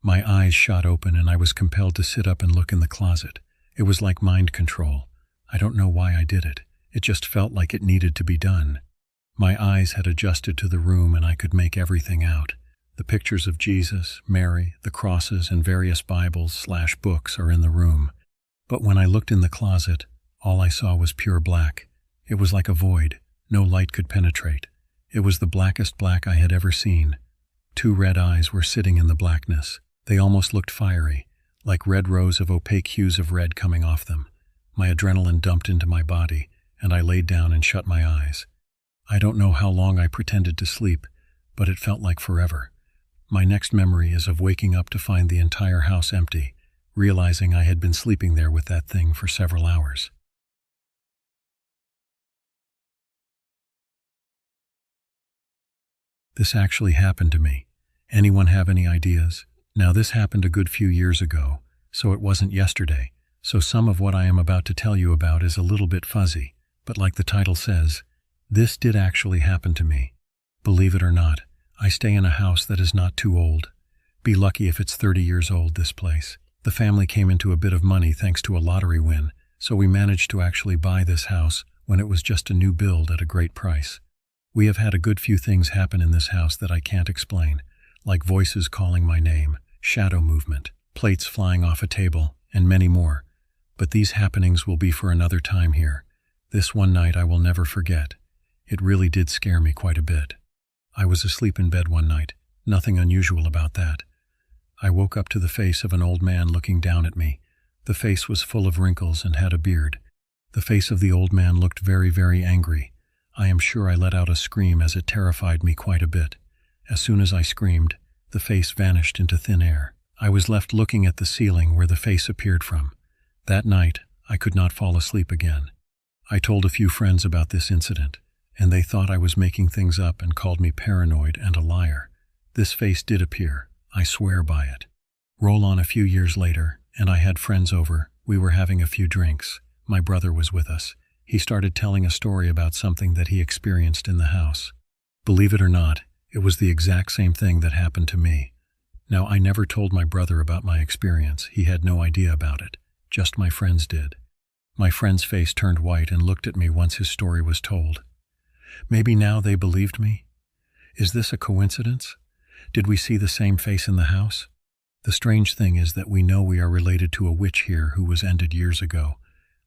My eyes shot open and I was compelled to sit up and look in the closet. It was like mind control. I don't know why I did it. It just felt like it needed to be done. My eyes had adjusted to the room and I could make everything out. The pictures of Jesus, Mary, the crosses, and various Bibles/books are in the room. But when I looked in the closet, all I saw was pure black. It was like a void. No light could penetrate. It was the blackest black I had ever seen. 2 red eyes were sitting in the blackness. They almost looked fiery, like red rows of opaque hues of red coming off them. My adrenaline dumped into my body, and I laid down and shut my eyes. I don't know how long I pretended to sleep, but it felt like forever. My next memory is of waking up to find the entire house empty, realizing I had been sleeping there with that thing for several hours. This actually happened to me. Anyone have any ideas? Now this happened a good few years ago, so it wasn't yesterday, so some of what I am about to tell you about is a little bit fuzzy, but like the title says, this did actually happen to me. Believe it or not, I stay in a house that is not too old. Be lucky if it's 30 years old, this place. The family came into a bit of money thanks to a lottery win, so we managed to actually buy this house when it was just a new build at a great price. We have had a good few things happen in this house that I can't explain, like voices calling my name, shadow movement, plates flying off a table, and many more. But these happenings will be for another time here. This one night I will never forget. It really did scare me quite a bit. I was asleep in bed one night, nothing unusual about that. I woke up to the face of an old man looking down at me. The face was full of wrinkles and had a beard. The face of the old man looked very, very angry. I am sure I let out a scream as it terrified me quite a bit. As soon as I screamed, the face vanished into thin air. I was left looking at the ceiling where the face appeared from. That night, I could not fall asleep again. I told a few friends about this incident, and they thought I was making things up and called me paranoid and a liar. This face did appear. I swear by it. Roll on a few years later, and I had friends over. We were having a few drinks. My brother was with us. He started telling a story about something that he experienced in the house. Believe it or not, it was the exact same thing that happened to me. Now, I never told my brother about my experience. He had no idea about it. Just my friends did. My friend's face turned white and looked at me once his story was told. Maybe now they believed me? Is this a coincidence? Did we see the same face in the house? The strange thing is that we know we are related to a witch here who was ended years ago.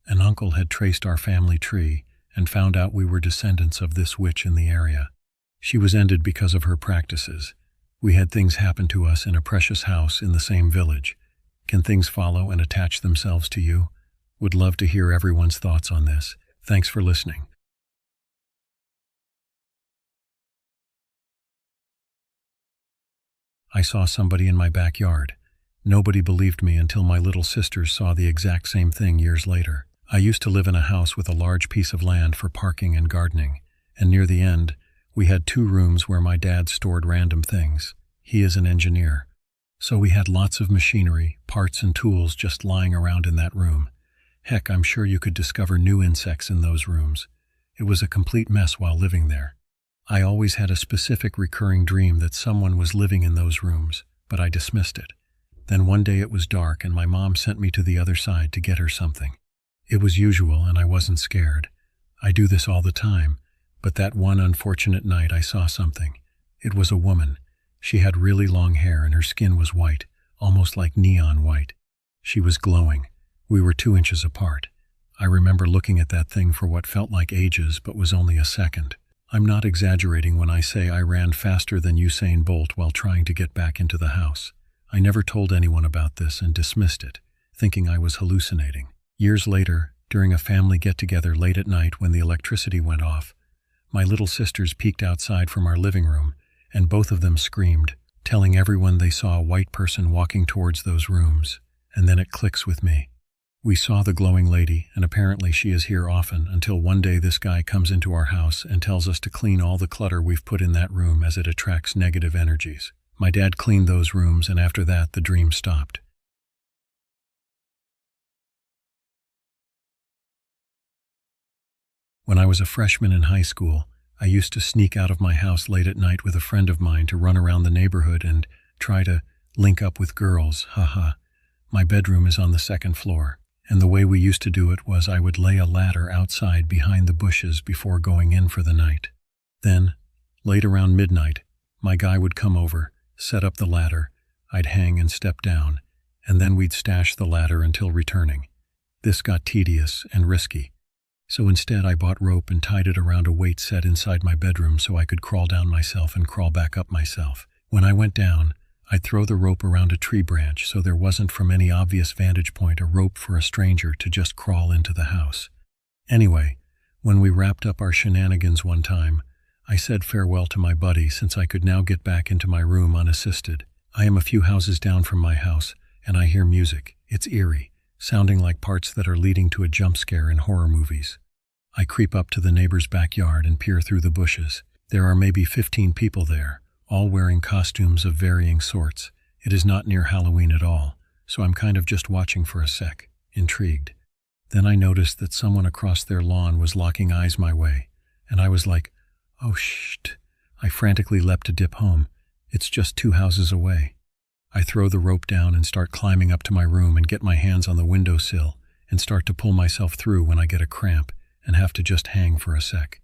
An uncle had traced our family tree and found out we were descendants of this witch in the area. She was ended because of her practices. We had things happen to us in a precious house in the same village. Can things follow and attach themselves to you? Would love to hear everyone's thoughts on this. Thanks for listening. I saw somebody in my backyard. Nobody believed me until my little sisters saw the exact same thing years later. I used to live in a house with a large piece of land for parking and gardening, and near the end, we had 2 rooms where my dad stored random things. He is an engineer. So we had lots of machinery, parts and tools just lying around in that room. Heck, I'm sure you could discover new insects in those rooms. It was a complete mess while living there. I always had a specific recurring dream that someone was living in those rooms, but I dismissed it. Then one day it was dark and my mom sent me to the other side to get her something. It was usual and I wasn't scared. I do this all the time, but that one unfortunate night I saw something. It was a woman. She had really long hair and her skin was white, almost like neon white. She was glowing. We were 2 inches apart. I remember looking at that thing for what felt like ages but was only a second. I'm not exaggerating when I say I ran faster than Usain Bolt while trying to get back into the house. I never told anyone about this and dismissed it, thinking I was hallucinating. Years later, during a family get-together late at night when the electricity went off, my little sisters peeked outside from our living room, and both of them screamed, telling everyone they saw a white person walking towards those rooms, and then it clicks with me. We saw the glowing lady, and apparently she is here often, until one day this guy comes into our house and tells us to clean all the clutter we've put in that room as it attracts negative energies. My dad cleaned those rooms, and after that the dream stopped. When I was a freshman in high school, I used to sneak out of my house late at night with a friend of mine to run around the neighborhood and try to link up with girls, haha. My bedroom is on the 2nd floor, and the way we used to do it was I would lay a ladder outside behind the bushes before going in for the night. Then, late around midnight, my guy would come over, set up the ladder, I'd hang and step down, and then we'd stash the ladder until returning. This got tedious and risky. So instead I bought rope and tied it around a weight set inside my bedroom so I could crawl down myself and crawl back up myself. When I went down, I'd throw the rope around a tree branch so there wasn't from any obvious vantage point a rope for a stranger to just crawl into the house. Anyway, when we wrapped up our shenanigans one time, I said farewell to my buddy since I could now get back into my room unassisted. I am a few houses down from my house, and I hear music. It's eerie, sounding like parts that are leading to a jump scare in horror movies. I creep up to the neighbor's backyard and peer through the bushes. There are maybe 15 people there, all wearing costumes of varying sorts. It is not near Halloween at all, so I'm kind of just watching for a sec, intrigued. Then I noticed that someone across their lawn was locking eyes my way, and I was like, oh shh. I frantically leapt to dip home. It's just 2 houses away. I throw the rope down and start climbing up to my room and get my hands on the windowsill and start to pull myself through when I get a cramp and have to just hang for a sec.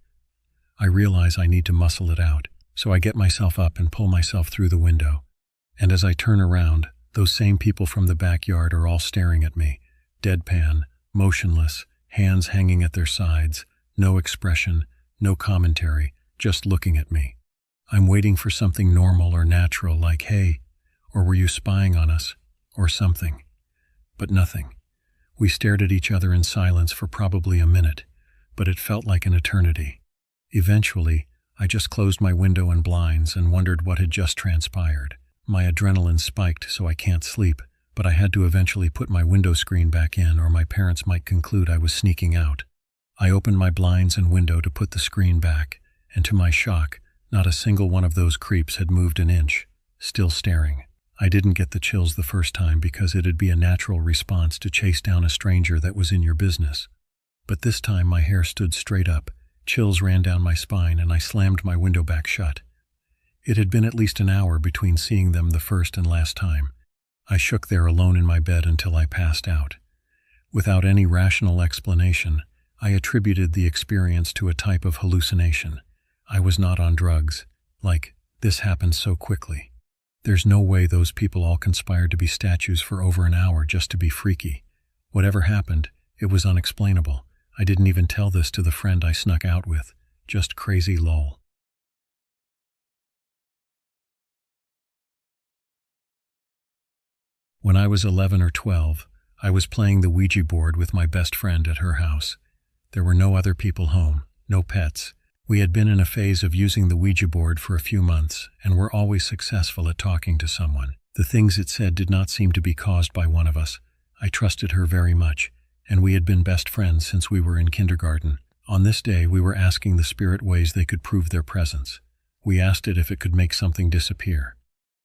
I realize I need to muscle it out, so I get myself up and pull myself through the window. And as I turn around, those same people from the backyard are all staring at me, deadpan, motionless, hands hanging at their sides, no expression, no commentary, just looking at me. I'm waiting for something normal or natural like, hey, or were you spying on us, or something. But nothing. We stared at each other in silence for probably a minute, but it felt like an eternity. Eventually, I just closed my window and blinds and wondered what had just transpired. My adrenaline spiked so I can't sleep, but I had to eventually put my window screen back in or my parents might conclude I was sneaking out. I opened my blinds and window to put the screen back, and to my shock, not a single one of those creeps had moved an inch, still staring. I didn't get the chills the first time because it'd be a natural response to chase down a stranger that was in your business. But this time my hair stood straight up, chills ran down my spine, and I slammed my window back shut. It had been at least an hour between seeing them the first and last time. I shook there alone in my bed until I passed out. Without any rational explanation, I attributed the experience to a type of hallucination. I was not on drugs. Like, this happened so quickly. There's no way those people all conspired to be statues for over an hour just to be freaky. Whatever happened, it was unexplainable. I didn't even tell this to the friend I snuck out with. Just crazy lol. When I was 11 or 12, I was playing the Ouija board with my best friend at her house. There were no other people home, no pets. We had been in a phase of using the Ouija board for a few months and were always successful at talking to someone. The things it said did not seem to be caused by one of us. I trusted her very much, and we had been best friends since we were in kindergarten. On this day, we were asking the spirit ways they could prove their presence. We asked it if it could make something disappear.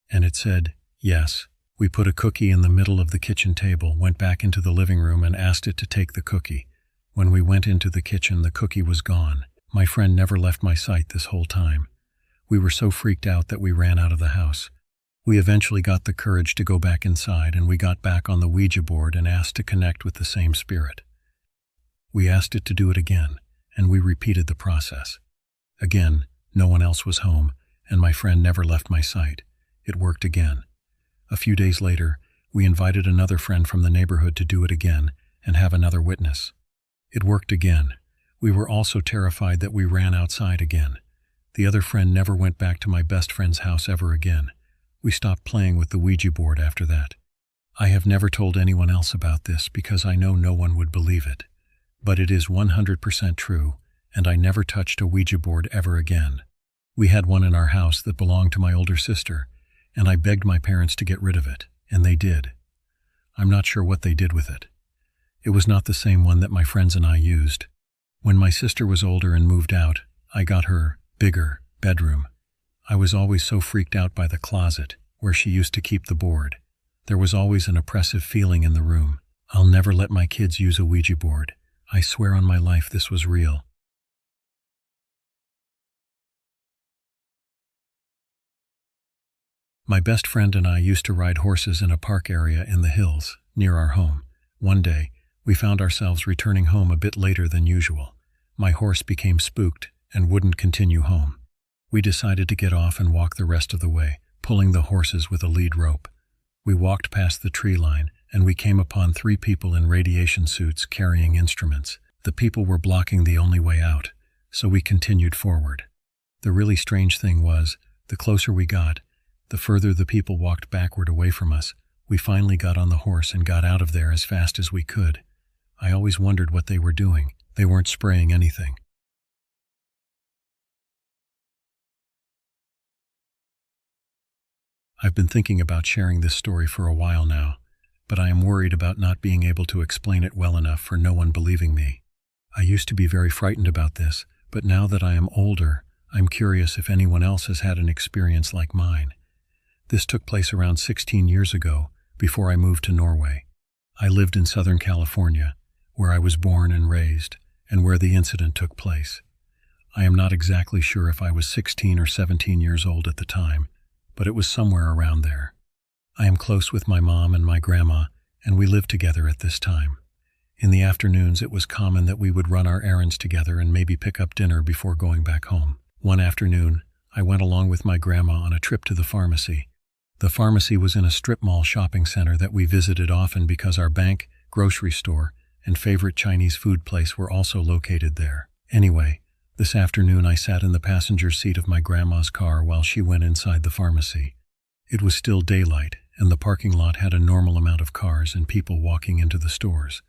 And it said, yes. We put a cookie in the middle of the kitchen table, went back into the living room and asked it to take the cookie. When we went into the kitchen, the cookie was gone. My friend never left my sight this whole time. We were so freaked out that we ran out of the house. We eventually got the courage to go back inside, and we got back on the Ouija board and asked to connect with the same spirit. We asked it to do it again, and we repeated the process. Again, no one else was home, and my friend never left my sight. It worked again. A few days later, we invited another friend from the neighborhood to do it again and have another witness. It worked again. We were all so terrified that we ran outside again. The other friend never went back to my best friend's house ever again. We stopped playing with the Ouija board after that. I have never told anyone else about this because I know no one would believe it. But it is 100% true, and I never touched a Ouija board ever again. We had one in our house that belonged to my older sister, and I begged my parents to get rid of it, and they did. I'm not sure what they did with it. It was not the same one that my friends and I used. When my sister was older and moved out, I got her bigger bedroom. I was always so freaked out by the closet, where she used to keep the board. There was always an oppressive feeling in the room. I'll never let my kids use a Ouija board. I swear on my life this was real. My best friend and I used to ride horses in a park area in the hills, near our home. One day, we found ourselves returning home a bit later than usual. My horse became spooked and wouldn't continue home. We decided to get off and walk the rest of the way, pulling the horses with a lead rope. We walked past the tree line, and we came upon 3 people in radiation suits carrying instruments. The people were blocking the only way out, so we continued forward. The really strange thing was, the closer we got, the further the people walked backward away from us. We finally got on the horse and got out of there as fast as we could. I always wondered what they were doing. They weren't spraying anything. I've been thinking about sharing this story for a while now, but I am worried about not being able to explain it well enough for no one believing me. I used to be very frightened about this, but now that I am older, I'm curious if anyone else has had an experience like mine. This took place around 16 years ago, before I moved to Norway. I lived in Southern California, where I was born and raised, and where the incident took place. I am not exactly sure if I was 16 or 17 years old at the time, but it was somewhere around there. I am close with my mom and my grandma, and we lived together at this time. In the afternoons, it was common that we would run our errands together and maybe pick up dinner before going back home. One afternoon, I went along with my grandma on a trip to the pharmacy. The pharmacy was in a strip mall shopping center that we visited often because our bank, grocery store, and favorite Chinese food place were also located there. Anyway, this afternoon I sat in the passenger seat of my grandma's car while she went inside the pharmacy. It was still daylight, and the parking lot had a normal amount of cars and people walking into the stores.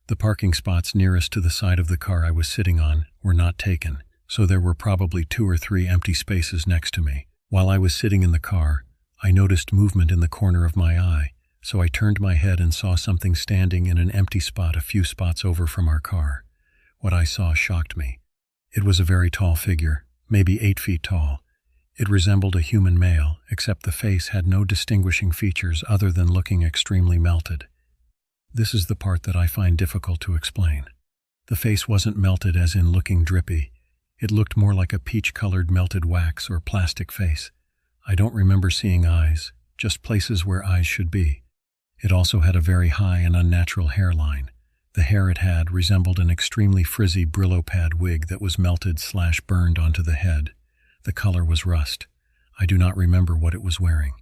The parking spots nearest to the side of the car I was sitting on were not taken, so there were probably 2 or 3 empty spaces next to me. While I was sitting in the car, I noticed movement in the corner of my eye, so I turned my head and saw something standing in an empty spot a few spots over from our car. What I saw shocked me. It was a very tall figure, maybe 8 feet tall. It resembled a human male, except the face had no distinguishing features other than looking extremely melted. This is the part that I find difficult to explain. The face wasn't melted as in looking drippy. It looked more like a peach-colored melted wax or plastic face. I don't remember seeing eyes, just places where eyes should be. It also had a very high and unnatural hairline. The hair it had resembled an extremely frizzy Brillo pad wig that was melted/burned onto the head. The color was rust. I do not remember what it was wearing.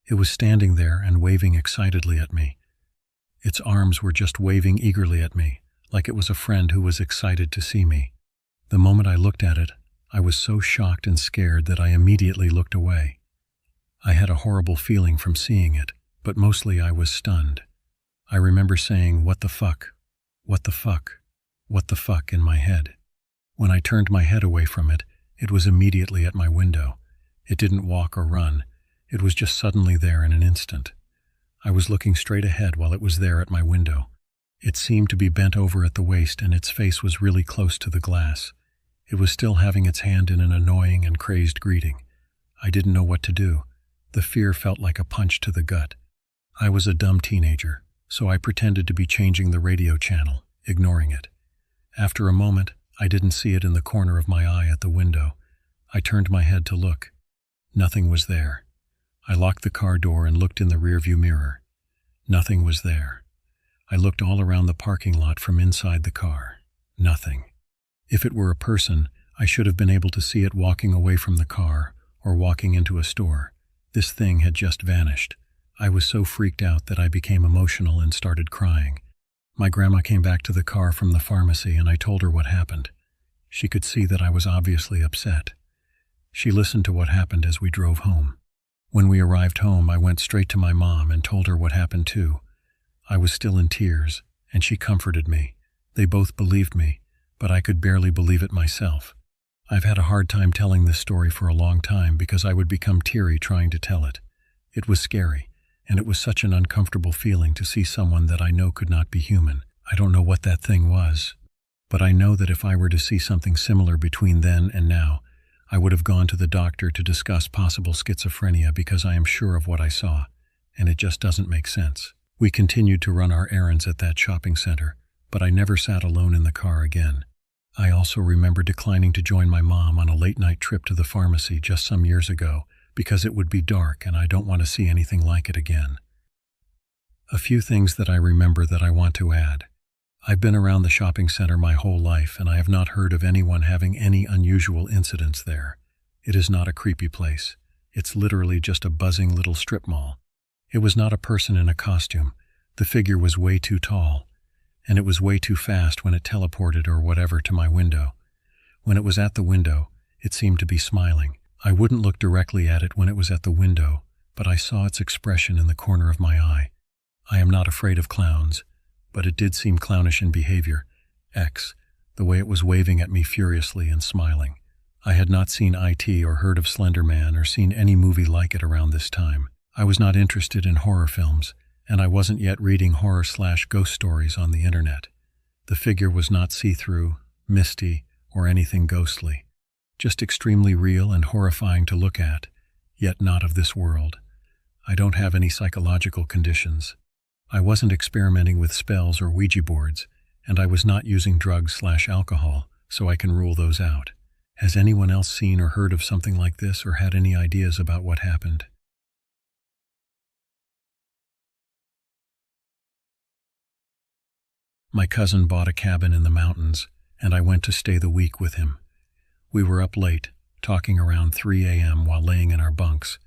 It was standing there and waving excitedly at me. Its arms were just waving eagerly at me, like it was a friend who was excited to see me. The moment I looked at it, I was so shocked and scared that I immediately looked away. I had a horrible feeling from seeing it, but mostly I was stunned. I remember saying, "What the fuck? What the fuck? What the fuck?" in my head. When I turned my head away from it, it was immediately at my window. It didn't walk or run. It was just suddenly there in an instant. I was looking straight ahead while it was there at my window. It seemed to be bent over at the waist and its face was really close to the glass. It was still having its hand in an annoying and crazed greeting. I didn't know what to do. The fear felt like a punch to the gut. I was a dumb teenager, so I pretended to be changing the radio channel, ignoring it. After a moment, I didn't see it in the corner of my eye at the window. I turned my head to look. Nothing was there. I locked the car door and looked in the rearview mirror. Nothing was there. I looked all around the parking lot from inside the car. Nothing. If it were a person, I should have been able to see it walking away from the car or walking into a store. This thing had just vanished. I was so freaked out that I became emotional and started crying. My grandma came back to the car from the pharmacy and I told her what happened. She could see that I was obviously upset. She listened to what happened as we drove home. When we arrived home, I went straight to my mom and told her what happened too. I was still in tears, and she comforted me. They both believed me, but I could barely believe it myself. I've had a hard time telling this story for a long time because I would become teary trying to tell it. It was scary, and it was such an uncomfortable feeling to see someone that I know could not be human. I don't know what that thing was, but I know that if I were to see something similar between then and now, I would have gone to the doctor to discuss possible schizophrenia because I am sure of what I saw, and it just doesn't make sense. We continued to run our errands at that shopping center, but I never sat alone in the car again. I also remember declining to join my mom on a late-night trip to the pharmacy just some years ago because it would be dark and I don't want to see anything like it again. A few things that I remember that I want to add. I've been around the shopping center my whole life and I have not heard of anyone having any unusual incidents there. It is not a creepy place. It's literally just a buzzing little strip mall. It was not a person in a costume. The figure was way too tall, and it was way too fast when it teleported or whatever to my window. When it was at the window, it seemed to be smiling. I wouldn't look directly at it when it was at the window, but I saw its expression in the corner of my eye. I am not afraid of clowns, but it did seem clownish in behavior. The way it was waving at me furiously and smiling. I had not seen IT or heard of Slender Man or seen any movie like it around this time. I was not interested in horror films, And I wasn't yet reading horror/ghost stories on the internet. The figure was not see-through, misty, or anything ghostly. Just extremely real and horrifying to look at, yet not of this world. I don't have any psychological conditions. I wasn't experimenting with spells or Ouija boards, and I was not using drugs/alcohol, so I can rule those out. Has anyone else seen or heard of something like this or had any ideas about what happened? My cousin bought a cabin in the mountains, and I went to stay the week with him. We were up late, talking around 3 a.m. while laying in our bunks.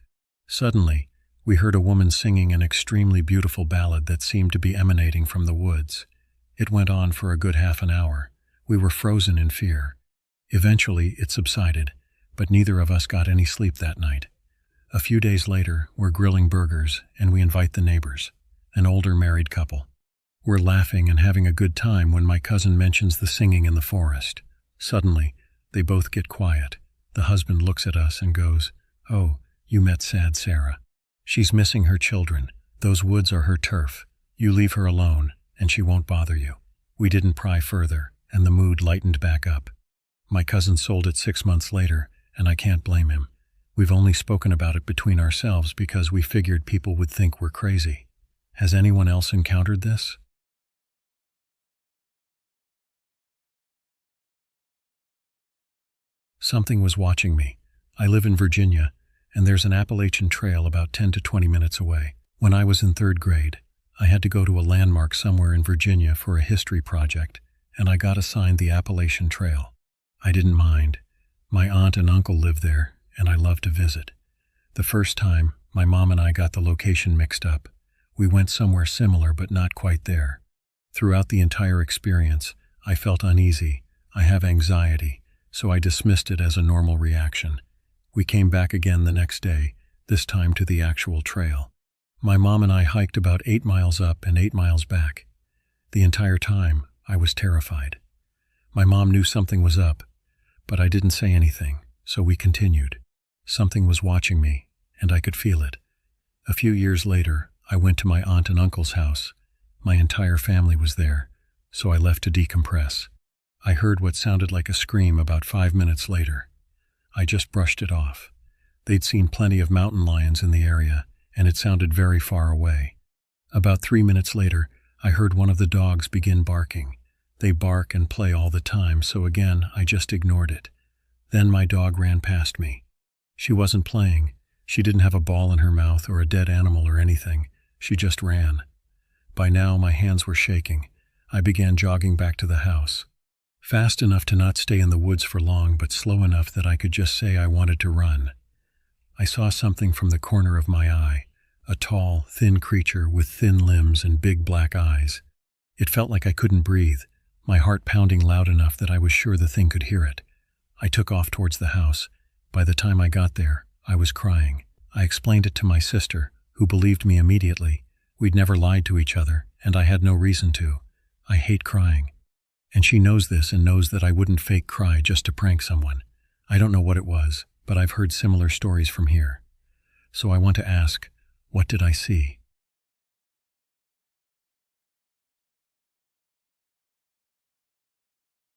Suddenly, we heard a woman singing an extremely beautiful ballad that seemed to be emanating from the woods. It went on for a good half an hour. We were frozen in fear. Eventually, it subsided, but neither of us got any sleep that night. A few days later, we're grilling burgers, and we invite the neighbors, an older married couple. We're laughing and having a good time when my cousin mentions the singing in the forest. Suddenly, they both get quiet. The husband looks at us and goes, "Oh, you met sad Sarah. She's missing her children. Those woods are her turf. You leave her alone, and she won't bother you." We didn't pry further, and the mood lightened back up. My cousin sold it 6 months later, and I can't blame him. We've only spoken about it between ourselves because we figured people would think we're crazy. Has anyone else encountered this? Something was watching me. I live in Virginia, and there's an Appalachian Trail about 10 to 20 minutes away. When I was in 3rd grade, I had to go to a landmark somewhere in Virginia for a history project, and I got assigned the Appalachian Trail. I didn't mind. My aunt and uncle lived there, and I loved to visit. The first time, my mom and I got the location mixed up. We went somewhere similar but not quite there. Throughout the entire experience, I felt uneasy. I have anxiety, so I dismissed it as a normal reaction. We came back again the next day, this time to the actual trail. My mom and I hiked about 8 miles up and 8 miles back. The entire time, I was terrified. My mom knew something was up, but I didn't say anything, so we continued. Something was watching me, and I could feel it. A few years later, I went to my aunt and uncle's house. My entire family was there, so I left to decompress. I heard what sounded like a scream about 5 minutes later. I just brushed it off. They'd seen plenty of mountain lions in the area, and it sounded very far away. About 3 minutes later, I heard one of the dogs begin barking. They bark and play all the time, so again, I just ignored it. Then my dog ran past me. She wasn't playing. She didn't have a ball in her mouth or a dead animal or anything. She just ran. By now, my hands were shaking. I began jogging back to the house. Fast enough to not stay in the woods for long, but slow enough that I could just say I wanted to run. I saw something from the corner of my eye, a tall, thin creature with thin limbs and big black eyes. It felt like I couldn't breathe, my heart pounding loud enough that I was sure the thing could hear it. I took off towards the house. By the time I got there, I was crying. I explained it to my sister, who believed me immediately. We'd never lied to each other, and I had no reason to. I hate crying. And she knows this and knows that I wouldn't fake cry just to prank someone. I don't know what it was, but I've heard similar stories from here. So I want to ask, what did I see?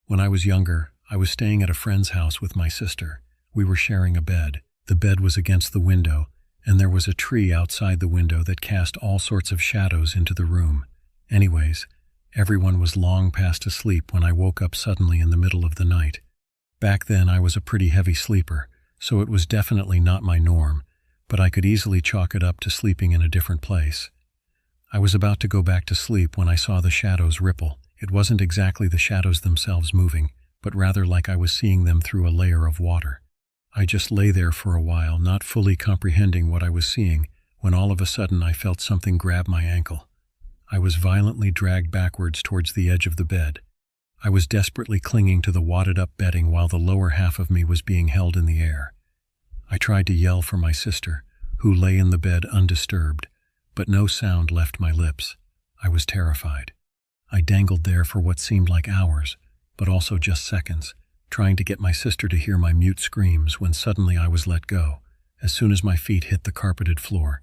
When I was younger, I was staying at a friend's house with my sister. We were sharing a bed. The bed was against the window, and there was a tree outside the window that cast all sorts of shadows into the room. Anyways, everyone was long past asleep when I woke up suddenly in the middle of the night. Back then I was a pretty heavy sleeper, so it was definitely not my norm, but I could easily chalk it up to sleeping in a different place. I was about to go back to sleep when I saw the shadows ripple. It wasn't exactly the shadows themselves moving, but rather like I was seeing them through a layer of water. I just lay there for a while, not fully comprehending what I was seeing, when all of a sudden I felt something grab my ankle. I was violently dragged backwards towards the edge of the bed. I was desperately clinging to the wadded-up bedding while the lower half of me was being held in the air. I tried to yell for my sister, who lay in the bed undisturbed, but no sound left my lips. I was terrified. I dangled there for what seemed like hours, but also just seconds, trying to get my sister to hear my mute screams when suddenly I was let go. As soon as my feet hit the carpeted floor,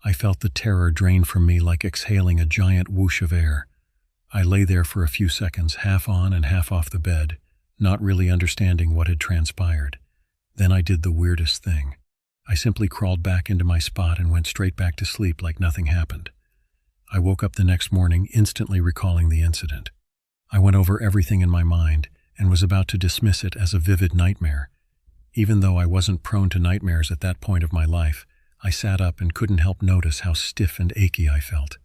I felt the terror drain from me like exhaling a giant whoosh of air. I lay there for a few seconds, half on and half off the bed, not really understanding what had transpired. Then I did the weirdest thing. I simply crawled back into my spot and went straight back to sleep like nothing happened. I woke up the next morning, instantly recalling the incident. I went over everything in my mind and was about to dismiss it as a vivid nightmare. Even though I wasn't prone to nightmares at that point of my life, I sat up and couldn't help notice how stiff and achy I felt.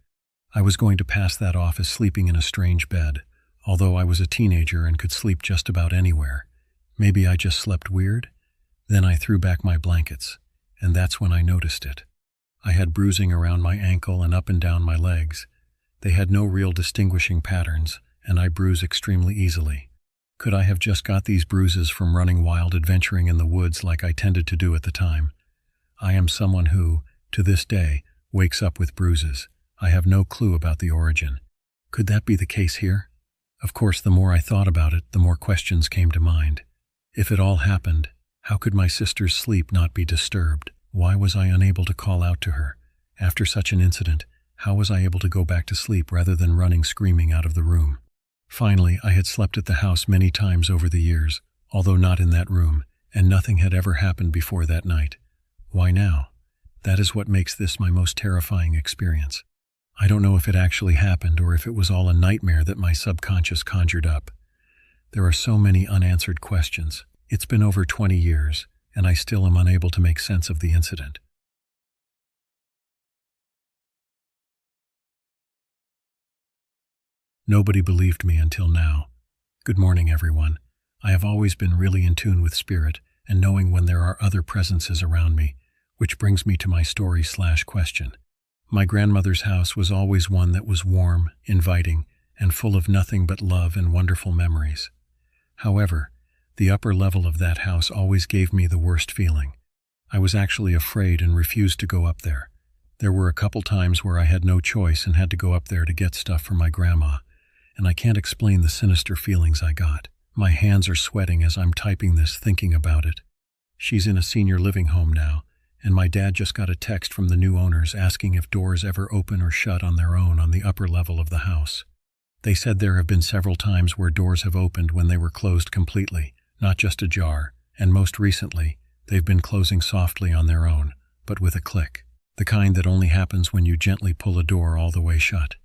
I was going to pass that off as sleeping in a strange bed, although I was a teenager and could sleep just about anywhere. Maybe I just slept weird? Then I threw back my blankets, and that's when I noticed it. I had bruising around my ankle and up and down my legs. They had no real distinguishing patterns, and I bruise extremely easily. Could I have just got these bruises from running wild adventuring in the woods like I tended to do at the time? I am someone who, to this day, wakes up with bruises. I have no clue about the origin. Could that be the case here? Of course, the more I thought about it, the more questions came to mind. If it all happened, how could my sister's sleep not be disturbed? Why was I unable to call out to her? After such an incident, how was I able to go back to sleep rather than running screaming out of the room? Finally, I had slept at the house many times over the years, although not in that room, and nothing had ever happened before that night. Why now? That is what makes this my most terrifying experience. I don't know if it actually happened or if it was all a nightmare that my subconscious conjured up. There are so many unanswered questions. It's been over 20 years, and I still am unable to make sense of the incident. Nobody believed me until now. Good morning, everyone. I have always been really in tune with spirit and knowing when there are other presences around me, which brings me to my story/question. My grandmother's house was always one that was warm, inviting, and full of nothing but love and wonderful memories. However, the upper level of that house always gave me the worst feeling. I was actually afraid and refused to go up there. There were a couple times where I had no choice and had to go up there to get stuff for my grandma, and I can't explain the sinister feelings I got. My hands are sweating as I'm typing this, thinking about it. She's in a senior living home now, and my dad just got a text from the new owners asking if doors ever open or shut on their own on the upper level of the house. They said there have been several times where doors have opened when they were closed completely, not just ajar, and most recently, they've been closing softly on their own, but with a click. The kind that only happens when you gently pull a door all the way shut.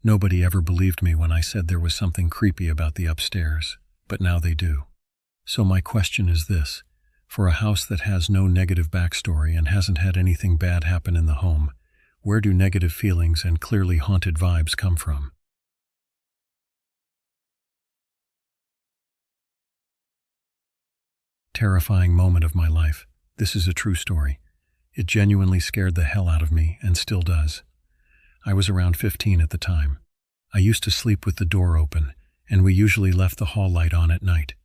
Nobody ever believed me when I said there was something creepy about the upstairs, but now they do. So my question is this. For a house that has no negative backstory and hasn't had anything bad happen in the home, where do negative feelings and clearly haunted vibes come from? Terrifying moment of my life. This is a true story. It genuinely scared the hell out of me and still does. I was around 15 at the time. I used to sleep with the door open, and we usually left the hall light on at night.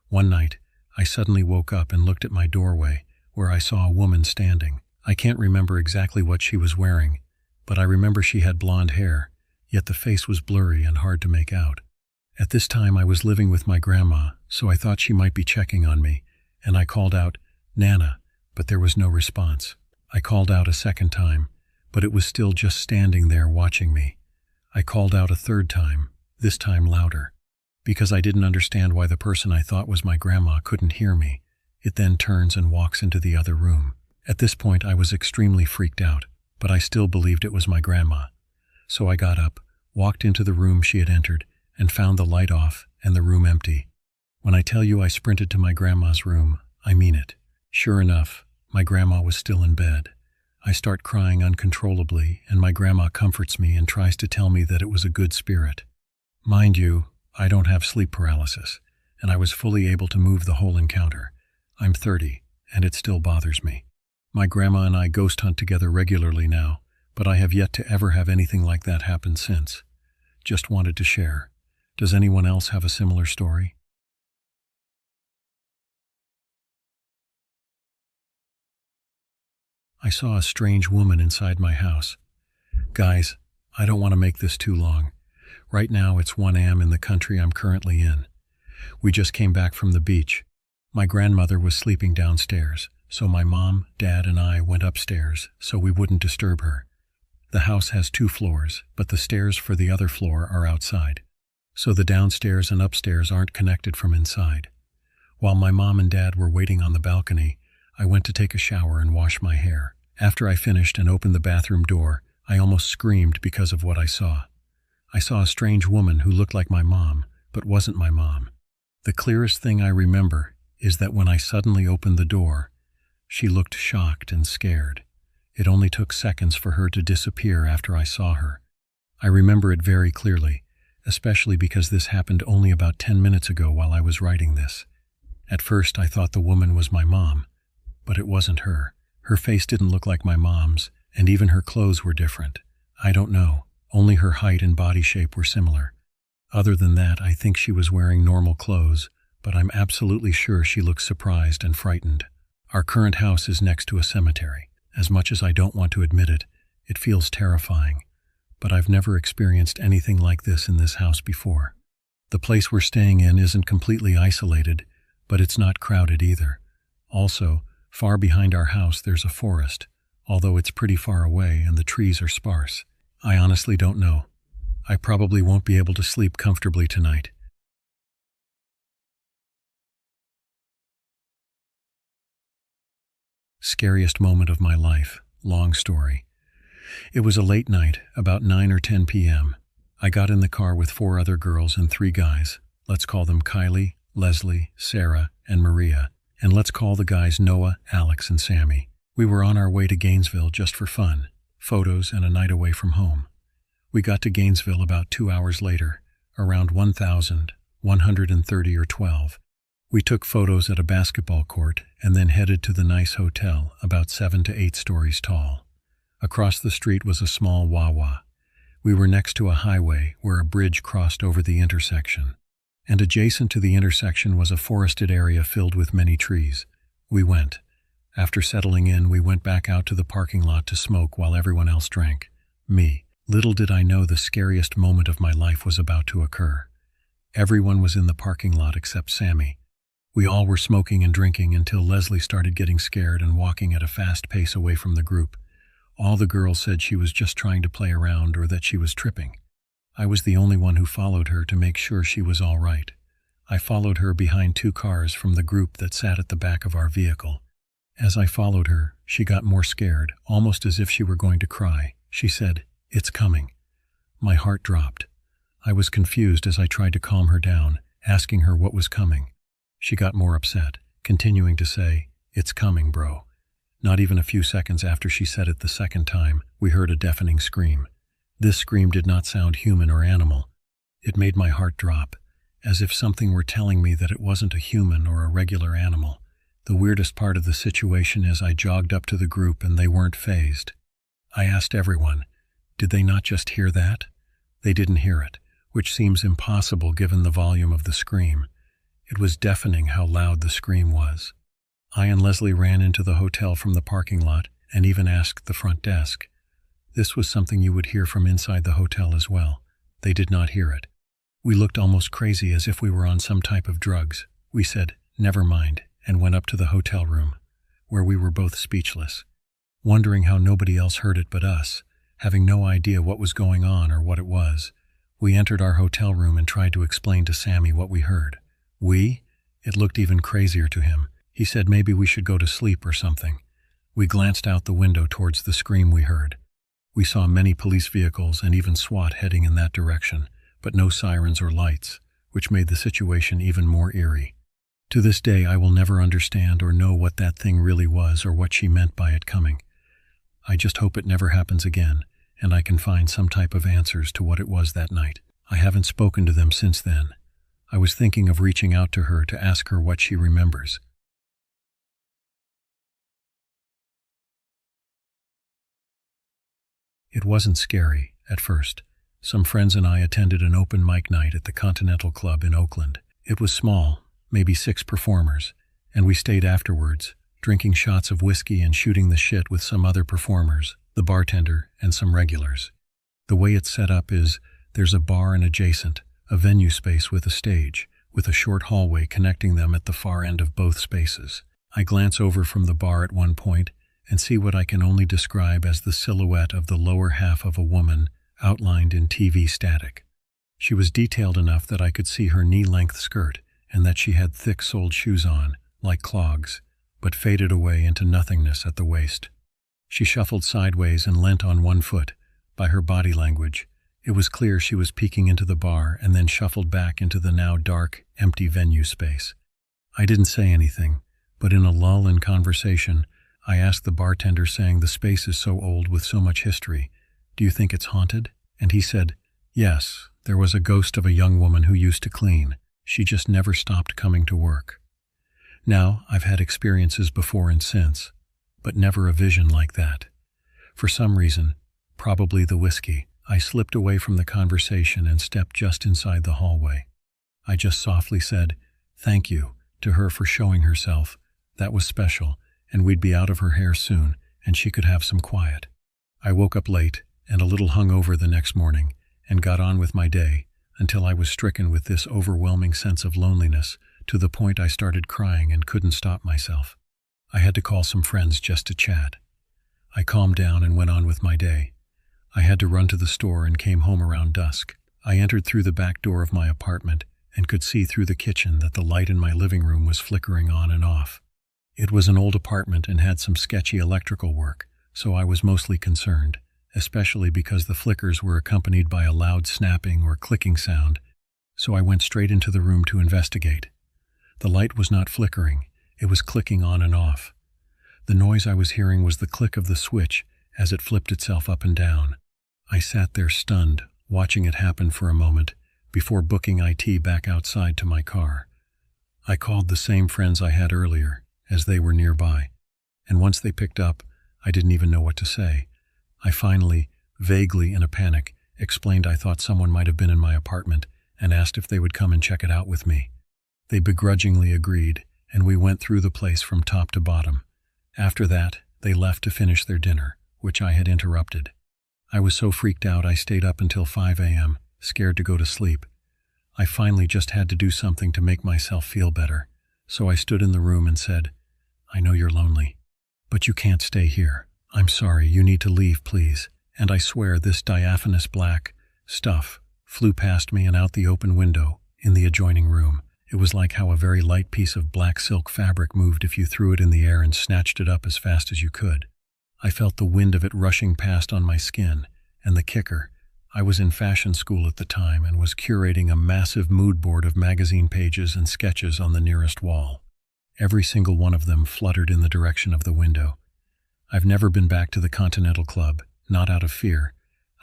One night, I suddenly woke up and looked at my doorway, where I saw a woman standing. I can't remember exactly what she was wearing, but I remember she had blonde hair, yet the face was blurry and hard to make out. At this time I was living with my grandma, so I thought she might be checking on me, and I called out, "Nana," but there was no response. I called out a second time, but it was still just standing there watching me. I called out a third time, this time louder. Because I didn't understand why the person I thought was my grandma couldn't hear me, it then turns and walks into the other room. At this point I was extremely freaked out, but I still believed it was my grandma. So I got up, walked into the room she had entered, and found the light off and the room empty. When I tell you I sprinted to my grandma's room, I mean it. Sure enough, my grandma was still in bed. I start crying uncontrollably, and my grandma comforts me and tries to tell me that it was a good spirit. Mind you, I don't have sleep paralysis, and I was fully able to move the whole encounter. I'm 30, and it still bothers me. My grandma and I ghost hunt together regularly now, but I have yet to ever have anything like that happen since. Just wanted to share. Does anyone else have a similar story? I saw a strange woman inside my house. Guys, I don't want to make this too long. Right now it's 1 a.m. in the country I'm currently in. We just came back from the beach. My grandmother was sleeping downstairs, so my mom, dad, and I went upstairs so we wouldn't disturb her. The house has 2 floors, but the stairs for the other floor are outside, so the downstairs and upstairs aren't connected from inside. While my mom and dad were waiting on the balcony, I went to take a shower and wash my hair. After I finished and opened the bathroom door, I almost screamed because of what I saw. I saw a strange woman who looked like my mom, but wasn't my mom. The clearest thing I remember is that when I suddenly opened the door, she looked shocked and scared. It only took seconds for her to disappear after I saw her. I remember it very clearly, especially because this happened only about 10 minutes ago while I was writing this. At first I thought the woman was my mom, but it wasn't her. Her face didn't look like my mom's, and even her clothes were different. I don't know, only her height and body shape were similar. Other than that, I think she was wearing normal clothes, but I'm absolutely sure she looked surprised and frightened. Our current house is next to a cemetery. As much as I don't want to admit it, it feels terrifying. But I've never experienced anything like this in this house before. The place we're staying in isn't completely isolated, but it's not crowded either. Also, far behind our house there's a forest, although it's pretty far away and the trees are sparse. I honestly don't know. I probably won't be able to sleep comfortably tonight. Scariest moment of my life. Long story. It was a late night, about 9 or 10 p.m. I got in the car with 4 other girls and 3 guys. Let's call them Kylie, Leslie, Sarah, and Maria. And let's call the guys Noah, Alex, and Sammy. We were on our way to Gainesville just for fun, photos, and a night away from home. We got to Gainesville about 2 hours later, around 1,130 or 12. We took photos at a basketball court and then headed to the nice hotel about 7 to 8 stories tall. Across the street was a small Wawa. We were next to a highway where a bridge crossed over the intersection. And adjacent to the intersection was a forested area filled with many trees. We went. After settling in, we went back out to the parking lot to smoke while everyone else drank. Me. Little did I know the scariest moment of my life was about to occur. Everyone was in the parking lot except Sammy. We all were smoking and drinking until Leslie started getting scared and walking at a fast pace away from the group. All the girls said she was just trying to play around or that she was tripping. I was the only one who followed her to make sure she was all right. I followed her behind 2 cars from the group that sat at the back of our vehicle. As I followed her, she got more scared, almost as if she were going to cry. She said, "It's coming." My heart dropped. I was confused as I tried to calm her down, asking her what was coming. She got more upset, continuing to say, "It's coming, bro." Not even a few seconds after she said it the second time, we heard a deafening scream. This scream did not sound human or animal. It made my heart drop, as if something were telling me that it wasn't a human or a regular animal. The weirdest part of the situation is I jogged up to the group and they weren't fazed. I asked everyone, did they not just hear that? They didn't hear it, which seems impossible given the volume of the scream. It was deafening how loud the scream was. I and Leslie ran into the hotel from the parking lot and even asked the front desk. This was something you would hear from inside the hotel as well. They did not hear it. We looked almost crazy as if we were on some type of drugs. We said, "Never mind," and went up to the hotel room, where we were both speechless, wondering how nobody else heard it but us, having no idea what was going on or what it was. We entered our hotel room and tried to explain to Sammy what we heard. It looked even crazier to him. He said maybe we should go to sleep or something. We glanced out the window towards the scream we heard. We saw many police vehicles and even SWAT heading in that direction, but no sirens or lights, which made the situation even more eerie. To this day, I will never understand or know what that thing really was or what she meant by it coming. I just hope it never happens again, and I can find some type of answers to what it was that night. I haven't spoken to them since then. I was thinking of reaching out to her to ask her what she remembers. It wasn't scary, at first. Some friends and I attended an open mic night at the Continental Club in Oakland. It was small, maybe 6 performers, and we stayed afterwards, drinking shots of whiskey and shooting the shit with some other performers, the bartender, and some regulars. The way it's set up is, there's a bar and adjacent, a venue space with a stage, with a short hallway connecting them at the far end of both spaces. I glance over from the bar at one point and see what I can only describe as the silhouette of the lower half of a woman outlined in TV static. She was detailed enough that I could see her knee-length skirt and that she had thick-soled shoes on, like clogs, but faded away into nothingness at the waist. She shuffled sideways and leant on one foot. By her body language, it was clear she was peeking into the bar and then shuffled back into the now dark, empty venue space. I didn't say anything, but in a lull in conversation, I asked the bartender, saying the space is so old with so much history, "Do you think it's haunted?" And he said, "Yes, there was a ghost of a young woman who used to clean. She just never stopped coming to work." Now, I've had experiences before and since, but never a vision like that. For some reason, probably the whiskey, I slipped away from the conversation and stepped just inside the hallway. I just softly said, "Thank you," to her for showing herself. That was special, and we'd be out of her hair soon, and she could have some quiet. I woke up late and a little hungover the next morning, and got on with my day, until I was stricken with this overwhelming sense of loneliness, to the point I started crying and couldn't stop myself. I had to call some friends just to chat. I calmed down and went on with my day. I had to run to the store and came home around dusk. I entered through the back door of my apartment and could see through the kitchen that the light in my living room was flickering on and off. It was an old apartment and had some sketchy electrical work, so I was mostly concerned, especially because the flickers were accompanied by a loud snapping or clicking sound, so I went straight into the room to investigate. The light was not flickering, it was clicking on and off. The noise I was hearing was the click of the switch as it flipped itself up and down. I sat there stunned, watching it happen for a moment, before booking IT back outside to my car. I called the same friends I had earlier, as they were nearby, and once they picked up, I didn't even know what to say. I finally, vaguely in a panic, explained I thought someone might have been in my apartment and asked if they would come and check it out with me. They begrudgingly agreed, and we went through the place from top to bottom. After that, they left to finish their dinner, which I had interrupted. I was so freaked out I stayed up until 5 a.m., scared to go to sleep. I finally just had to do something to make myself feel better, so I stood in the room and said, "I know you're lonely, but you can't stay here. I'm sorry, you need to leave, please." And I swear this diaphanous black stuff flew past me and out the open window in the adjoining room. It was like how a very light piece of black silk fabric moved if you threw it in the air and snatched it up as fast as you could. I felt the wind of it rushing past on my skin, and the kicker, I was in fashion school at the time and was curating a massive mood board of magazine pages and sketches on the nearest wall. Every single one of them fluttered in the direction of the window. I've never been back to the Continental Club, not out of fear.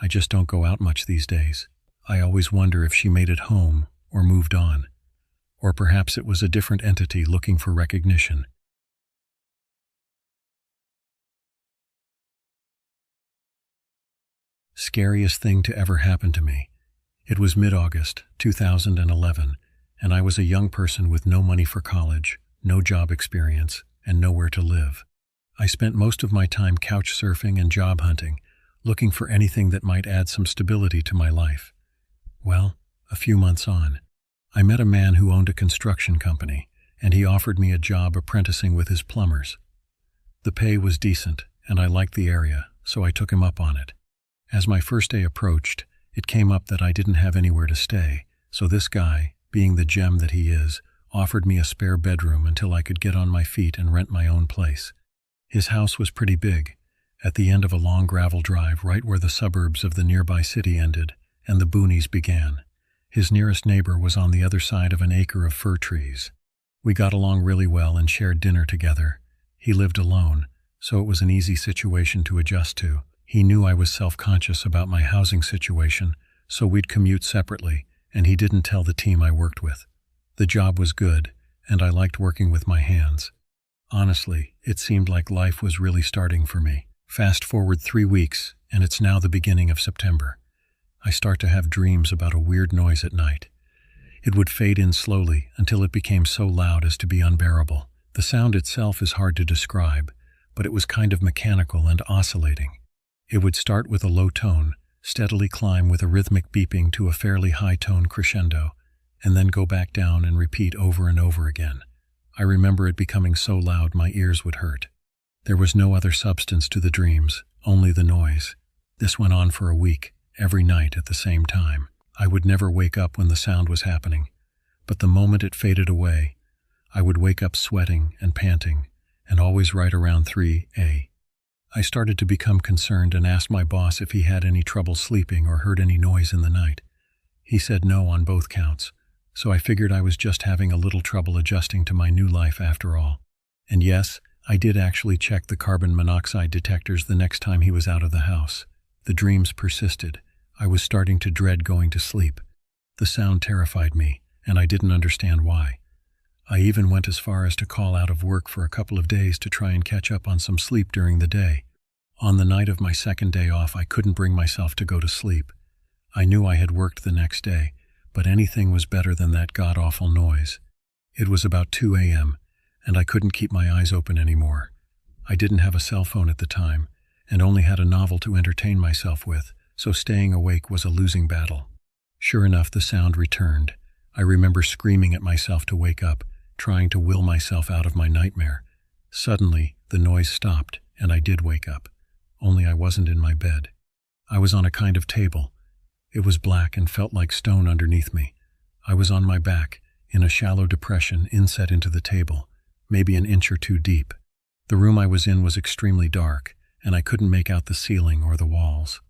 I just don't go out much these days. I always wonder if she made it home or moved on. Or perhaps it was a different entity looking for recognition. Scariest thing to ever happen to me. It was mid-August, 2011, and I was a young person with no money for college, no job experience, and nowhere to live. I spent most of my time couch surfing and job hunting, looking for anything that might add some stability to my life. Well, a few months on, I met a man who owned a construction company, and he offered me a job apprenticing with his plumbers. The pay was decent, and I liked the area, so I took him up on it. As my first day approached, it came up that I didn't have anywhere to stay, so this guy, being the gem that he is, offered me a spare bedroom until I could get on my feet and rent my own place. His house was pretty big, at the end of a long gravel drive right where the suburbs of the nearby city ended and the boonies began. His nearest neighbor was on the other side of an acre of fir trees. We got along really well and shared dinner together. He lived alone, so it was an easy situation to adjust to. He knew I was self-conscious about my housing situation, so we'd commute separately, and he didn't tell the team I worked with. The job was good, and I liked working with my hands. Honestly, it seemed like life was really starting for me. Fast forward 3 weeks, and it's now the beginning of September. I start to have dreams about a weird noise at night. It would fade in slowly until it became so loud as to be unbearable. The sound itself is hard to describe, but it was kind of mechanical and oscillating. It would start with a low tone, steadily climb with a rhythmic beeping to a fairly high tone crescendo, and then go back down and repeat over and over again. I remember it becoming so loud my ears would hurt. There was no other substance to the dreams, only the noise. This went on for a week, every night at the same time. I would never wake up when the sound was happening, but the moment it faded away, I would wake up sweating and panting, and always right around 3 a.m. I started to become concerned and asked my boss if he had any trouble sleeping or heard any noise in the night. He said no on both counts, so I figured I was just having a little trouble adjusting to my new life after all. And yes, I did actually check the carbon monoxide detectors the next time he was out of the house. The dreams persisted. I was starting to dread going to sleep. The sound terrified me, and I didn't understand why. I even went as far as to call out of work for a couple of days to try and catch up on some sleep during the day. On the night of my second day off, I couldn't bring myself to go to sleep. I knew I had worked the next day, but anything was better than that god-awful noise. It was about 2 a.m., and I couldn't keep my eyes open anymore. I didn't have a cell phone at the time, and only had a novel to entertain myself with, so staying awake was a losing battle. Sure enough, the sound returned. I remember screaming at myself to wake up, trying to will myself out of my nightmare. Suddenly, the noise stopped, and I did wake up. Only I wasn't in my bed. I was on a kind of table. It was black and felt like stone underneath me. I was on my back, in a shallow depression inset into the table, maybe an inch or two deep. The room I was in was extremely dark, and I couldn't make out the ceiling or the walls.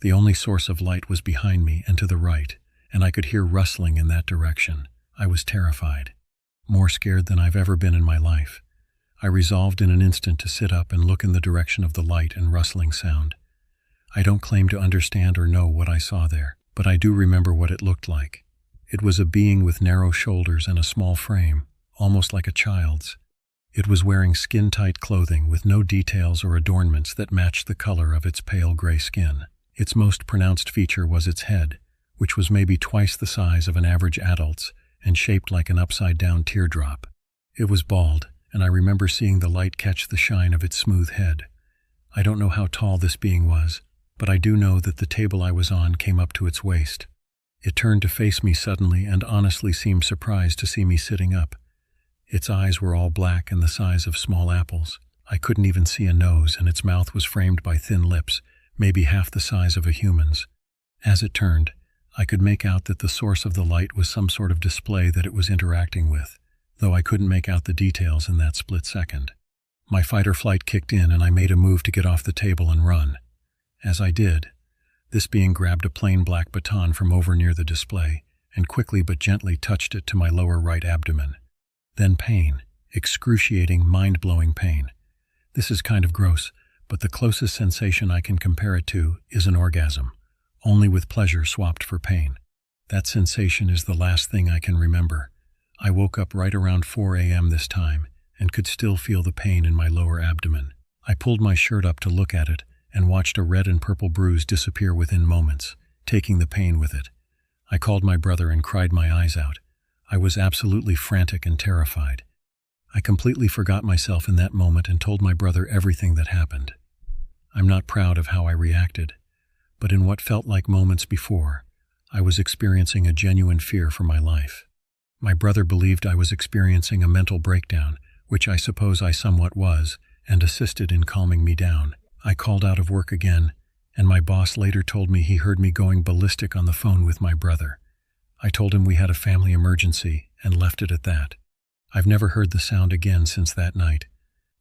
The only source of light was behind me and to the right, and I could hear rustling in that direction. I was terrified. More scared than I've ever been in my life. I resolved in an instant to sit up and look in the direction of the light and rustling sound. I don't claim to understand or know what I saw there, but I do remember what it looked like. It was a being with narrow shoulders and a small frame, almost like a child's. It was wearing skin-tight clothing with no details or adornments that matched the color of its pale gray skin. Its most pronounced feature was its head, which was maybe twice the size of an average adult's, and shaped like an upside-down teardrop. It was bald, and I remember seeing the light catch the shine of its smooth head. I don't know how tall this being was, but I do know that the table I was on came up to its waist. It turned to face me suddenly and honestly seemed surprised to see me sitting up. Its eyes were all black and the size of small apples. I couldn't even see a nose, and its mouth was framed by thin lips, maybe half the size of a human's. As it turned, I could make out that the source of the light was some sort of display that it was interacting with, though I couldn't make out the details in that split second. My fight or flight kicked in, and I made a move to get off the table and run. As I did, this being grabbed a plain black baton from over near the display and quickly but gently touched it to my lower right abdomen. Then pain, excruciating, mind-blowing pain. This is kind of gross, but the closest sensation I can compare it to is an orgasm, only with pleasure swapped for pain. That sensation is the last thing I can remember. I woke up right around 4 a.m. this time and could still feel the pain in my lower abdomen. I pulled my shirt up to look at it and watched a red and purple bruise disappear within moments, taking the pain with it. I called my brother and cried my eyes out. I was absolutely frantic and terrified. I completely forgot myself in that moment and told my brother everything that happened. I'm not proud of how I reacted, but in what felt like moments before, I was experiencing a genuine fear for my life. My brother believed I was experiencing a mental breakdown, which I suppose I somewhat was, and assisted in calming me down. I called out of work again, and my boss later told me he heard me going ballistic on the phone with my brother. I told him we had a family emergency and left it at that. I've never heard the sound again since that night.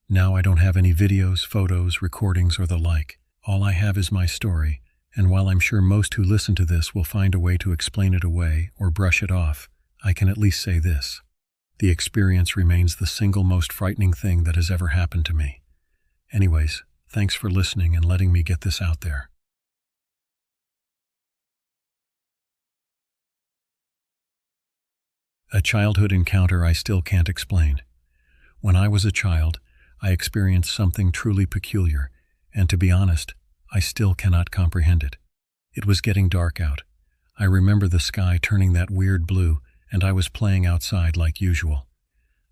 Now I don't have any videos, photos, recordings, or the like. All I have is my story, and while I'm sure most who listen to this will find a way to explain it away or brush it off, I can at least say this. The experience remains the single most frightening thing that has ever happened to me. Anyways, thanks for listening and letting me get this out there. A childhood encounter I still can't explain. When I was a child, I experienced something truly peculiar, and to be honest, I still cannot comprehend it. It was getting dark out. I remember the sky turning that weird blue, and I was playing outside like usual.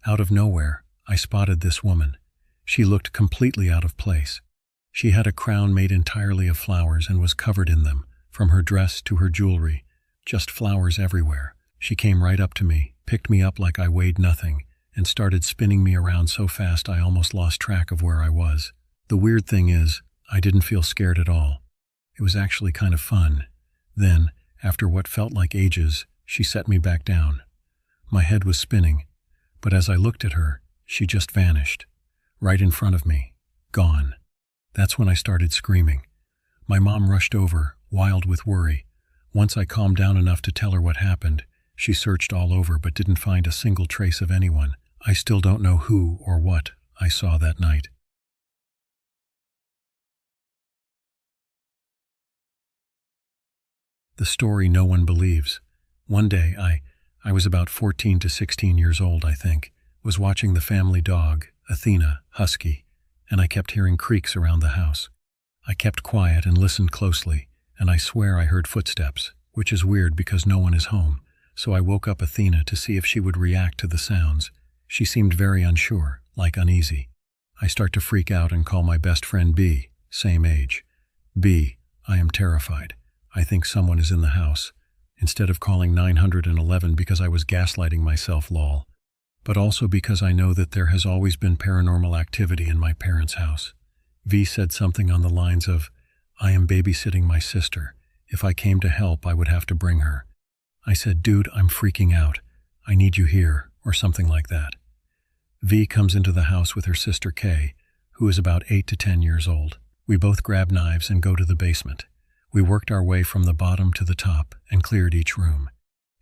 Out of nowhere, I spotted this woman. She looked completely out of place. She had a crown made entirely of flowers and was covered in them, from her dress to her jewelry, just flowers everywhere. She came right up to me, picked me up like I weighed nothing, and started spinning me around so fast I almost lost track of where I was. The weird thing is, I didn't feel scared at all. It was actually kind of fun. Then, after what felt like ages, she set me back down. My head was spinning, but as I looked at her, she just vanished. Right in front of me. Gone. That's when I started screaming. My mom rushed over, wild with worry. Once I calmed down enough to tell her what happened, she searched all over but didn't find a single trace of anyone. I still don't know who or what I saw that night. The story no one believes. One day, I was about 14 to 16 years old, I think, was watching the family dog, Athena, husky, and I kept hearing creaks around the house. I kept quiet and listened closely, and I swear I heard footsteps, which is weird because no one is home, so I woke up Athena to see if she would react to the sounds. She seemed very unsure, like uneasy. I start to freak out and call my best friend B, same age. B, I am terrified. I think someone is in the house. Instead of calling 911 because I was gaslighting myself, lol. But also because I know that there has always been paranormal activity in my parents' house. V said something on the lines of, I am babysitting my sister. If I came to help, I would have to bring her. I said, dude, I'm freaking out. I need you here, or something like that. V comes into the house with her sister K, who is about 8 to 10 years old. We both grab knives and go to the basement. We worked our way from the bottom to the top and cleared each room.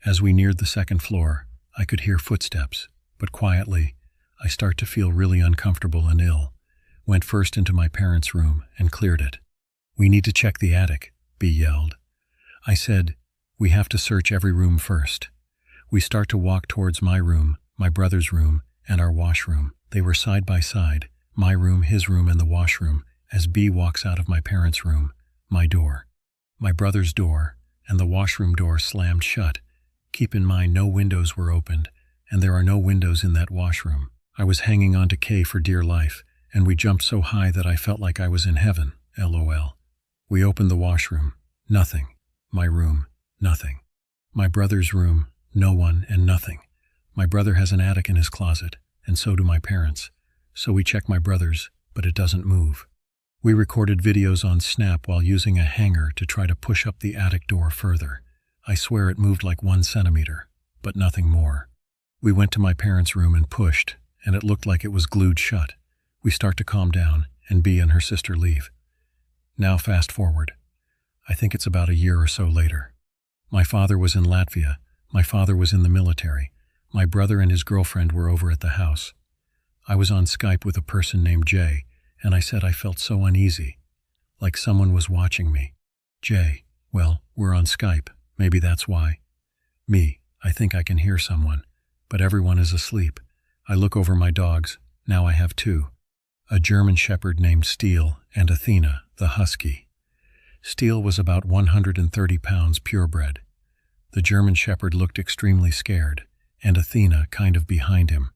As we neared the second floor, I could hear footsteps, but quietly, I start to feel really uncomfortable and ill. Went first into my parents' room and cleared it. We need to check the attic, B yelled. I said, we have to search every room first. We start to walk towards my room, my brother's room, and our washroom. They were side by side, my room, his room, and the washroom, as B walks out of my parents' room, my door. My brother's door, and the washroom door slammed shut. Keep in mind no windows were opened, and there are no windows in that washroom. I was hanging on to K for dear life, and we jumped so high that I felt like I was in heaven, LOL. We opened the washroom. Nothing. My room. Nothing. My brother's room. No one and nothing. My brother has an attic in his closet, and so do my parents. So we check my brother's, but it doesn't move. We recorded videos on Snap while using a hanger to try to push up the attic door further. I swear it moved like 1 centimeter, but nothing more. We went to my parents' room and pushed, and it looked like it was glued shut. We start to calm down, and B and her sister leave. Now fast forward. I think it's about a year or so later. My father was in Latvia. My father was in the military. My brother and his girlfriend were over at the house. I was on Skype with a person named Jay, and I said I felt so uneasy, like someone was watching me. Jay, well, we're on Skype. Maybe that's why. Me, I think I can hear someone, but everyone is asleep. I look over my dogs. Now I have 2. A German Shepherd named Steel and Athena, the husky. Steel was about 130 pounds purebred. The German Shepherd looked extremely scared, and Athena kind of behind him.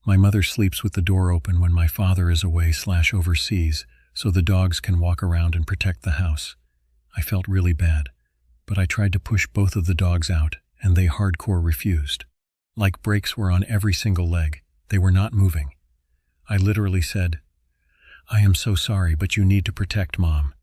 My mother sleeps with the door open when my father is away/overseas, so the dogs can walk around and protect the house. I felt really bad, but I tried to push both of the dogs out, and they hardcore refused. Like brakes were on every single leg. They were not moving. I literally said, I am so sorry, but you need to protect Mom.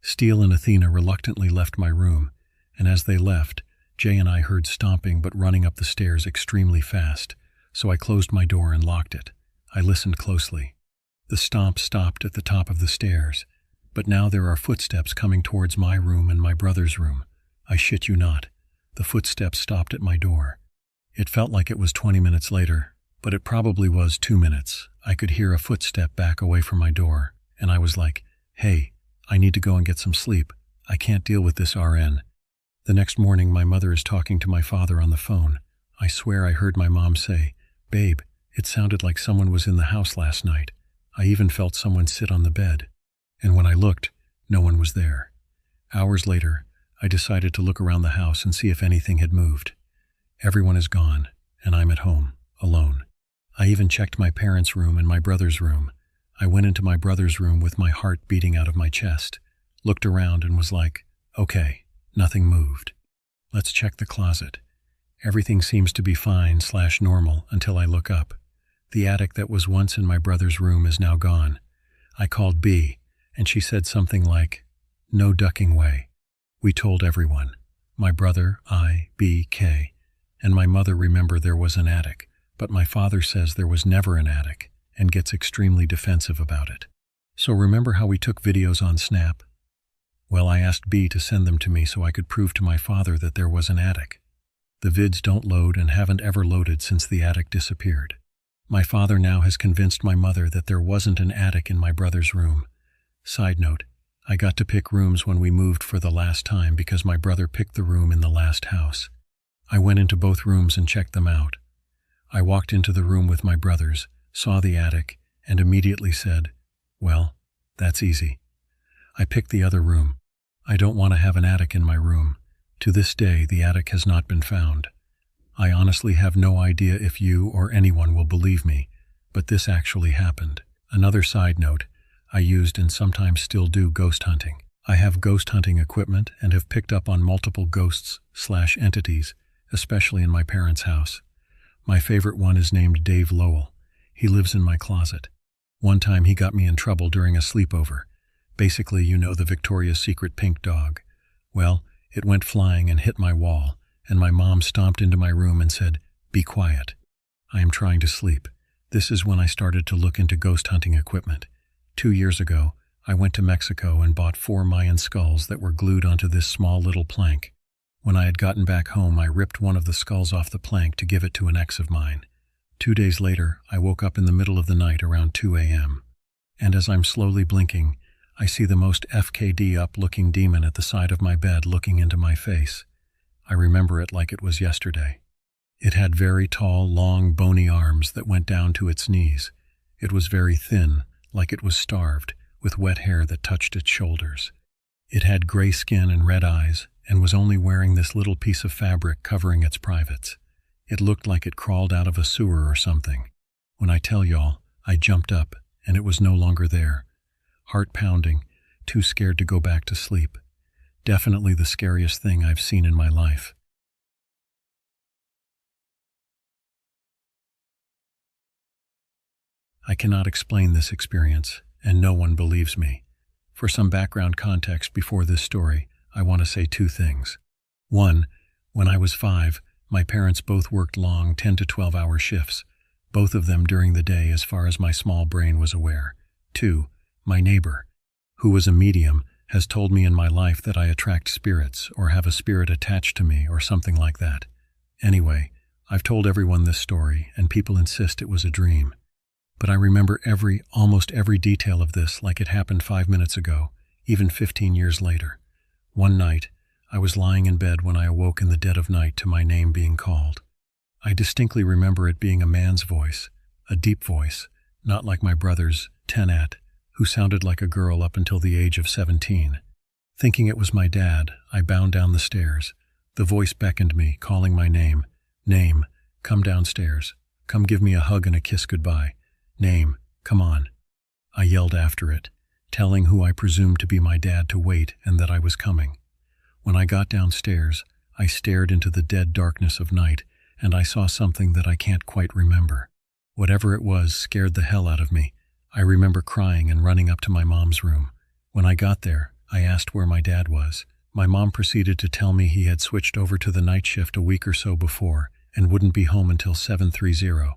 Steel and Athena reluctantly left my room, and as they left, Jay and I heard stomping but running up the stairs extremely fast, so I closed my door and locked it. I listened closely. The stomp stopped at the top of the stairs, but now there are footsteps coming towards my room and my brother's room. I shit you not. The footsteps stopped at my door. It felt like it was 20 minutes later, but it probably was 2 minutes. I could hear a footstep back away from my door, and I was like, hey, I need to go and get some sleep. I can't deal with this RN. The next morning, my mother is talking to my father on the phone. I swear I heard my mom say, babe, it sounded like someone was in the house last night. I even felt someone sit on the bed. And when I looked, no one was there. Hours later, I decided to look around the house and see if anything had moved. Everyone is gone, and I'm at home, alone. I even checked my parents' room and my brother's room. I went into my brother's room with my heart beating out of my chest, looked around and was like, okay, nothing moved. Let's check the closet. Everything seems to be fine/normal until I look up. The attic that was once in my brother's room is now gone. I called B, and she said something like, "No ducking way." We told everyone. My brother, I, B, K, and my mother remember there was an attic, but my father says there was never an attic and gets extremely defensive about it. So remember how we took videos on Snap? Well, I asked B to send them to me so I could prove to my father that there was an attic. The vids don't load and haven't ever loaded since the attic disappeared. My father now has convinced my mother that there wasn't an attic in my brother's room. Side note, I got to pick rooms when we moved for the last time because my brother picked the room in the last house. I went into both rooms and checked them out. I walked into the room with my brothers, saw the attic, and immediately said, "Well, that's easy." I picked the other room. I don't want to have an attic in my room. To this day, the attic has not been found. I honestly have no idea if you or anyone will believe me, but this actually happened. Another side note, I used and sometimes still do ghost hunting. I have ghost hunting equipment and have picked up on multiple ghosts/entities, especially in my parents' house. My favorite one is named Dave Lowell. He lives in my closet. One time he got me in trouble during a sleepover. Basically, you know the Victoria's Secret pink dog. Well, it went flying and hit my wall, and my mom stomped into my room and said, "Be quiet. I am trying to sleep." This is when I started to look into ghost hunting equipment. 2 years ago, I went to Mexico and bought 4 Mayan skulls that were glued onto this small little plank. When I had gotten back home, I ripped one of the skulls off the plank to give it to an ex of mine. 2 days later, I woke up in the middle of the night around 2 a.m. And as I'm slowly blinking, I see the most FKD up-looking demon at the side of my bed looking into my face. I remember it like it was yesterday. It had very tall, long, bony arms that went down to its knees. It was very thin, like it was starved, with wet hair that touched its shoulders. It had gray skin and red eyes, and was only wearing this little piece of fabric covering its privates. It looked like it crawled out of a sewer or something. When I tell y'all, I jumped up, and it was no longer there. Heart pounding, too scared to go back to sleep. Definitely the scariest thing I've seen in my life. I cannot explain this experience, and no one believes me. For some background context before this story, I want to say 2 things. 1, when I was 5, my parents both worked long 10 to 12-hour shifts, both of them during the day as far as my small brain was aware. 2, my neighbor, who was a medium, has told me in my life that I attract spirits or have a spirit attached to me or something like that. Anyway, I've told everyone this story, and people insist it was a dream. But I remember almost every detail of this like it happened 5 minutes ago, even 15 years later. One night, I was lying in bed when I awoke in the dead of night to my name being called. I distinctly remember it being a man's voice, a deep voice, not like my brother's, Tenat, who sounded like a girl up until the age of 17. Thinking it was my dad, I bounded down the stairs. The voice beckoned me, calling my name. "Name, come downstairs. Come give me a hug and a kiss goodbye. Name, come on." I yelled after it, telling who I presumed to be my dad to wait and that I was coming. When I got downstairs, I stared into the dead darkness of night, and I saw something that I can't quite remember. Whatever it was scared the hell out of me. I remember crying and running up to my mom's room. When I got there, I asked where my dad was. My mom proceeded to tell me he had switched over to the night shift a week or so before and wouldn't be home until 7:30.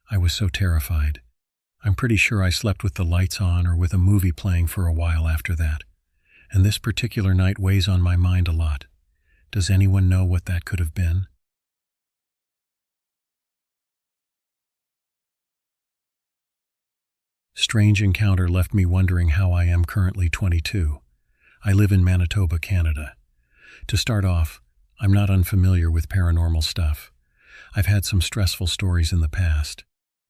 I was so terrified. I'm pretty sure I slept with the lights on or with a movie playing for a while after that. And this particular night weighs on my mind a lot. Does anyone know what that could have been? Strange encounter left me wondering how I am currently 22. I live in Manitoba, Canada. To start off, I'm not unfamiliar with paranormal stuff. I've had some stressful stories in the past.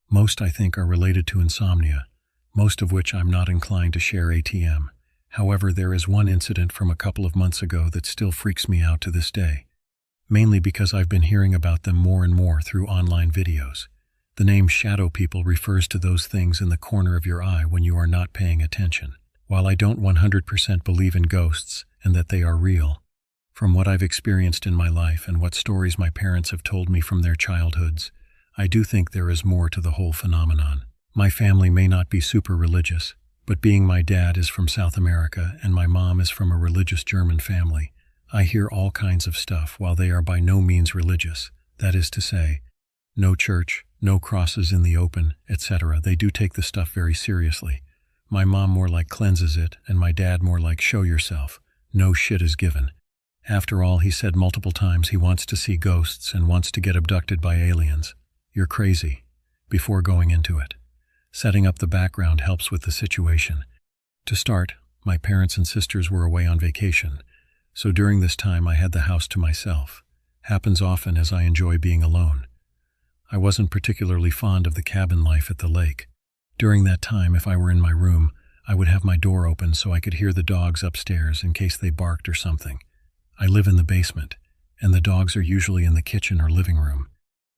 Most, I think, are related to insomnia, most of which I'm not inclined to share ATM. However, there is one incident from a couple of months ago that still freaks me out to this day, mainly because I've been hearing about them more and more through online videos. The name shadow people refers to those things in the corner of your eye when you are not paying attention. While I don't 100% believe in ghosts and that they are real, from what I've experienced in my life and what stories my parents have told me from their childhoods, I do think there is more to the whole phenomenon. My family may not be super religious, but being my dad is from South America and my mom is from a religious German family, I hear all kinds of stuff while they are by no means religious. That is to say, no church, no crosses in the open, etc. They do take the stuff very seriously. My mom more like cleanses it, and my dad more like show yourself. No shit is given. After all, he said multiple times he wants to see ghosts and wants to get abducted by aliens. You're crazy. Before going into it. Setting up the background helps with the situation. To start, my parents and sisters were away on vacation, so during this time I had the house to myself. Happens often as I enjoy being alone. I wasn't particularly fond of the cabin life at the lake. During that time, if I were in my room, I would have my door open so I could hear the dogs upstairs in case they barked or something. I live in the basement, and the dogs are usually in the kitchen or living room.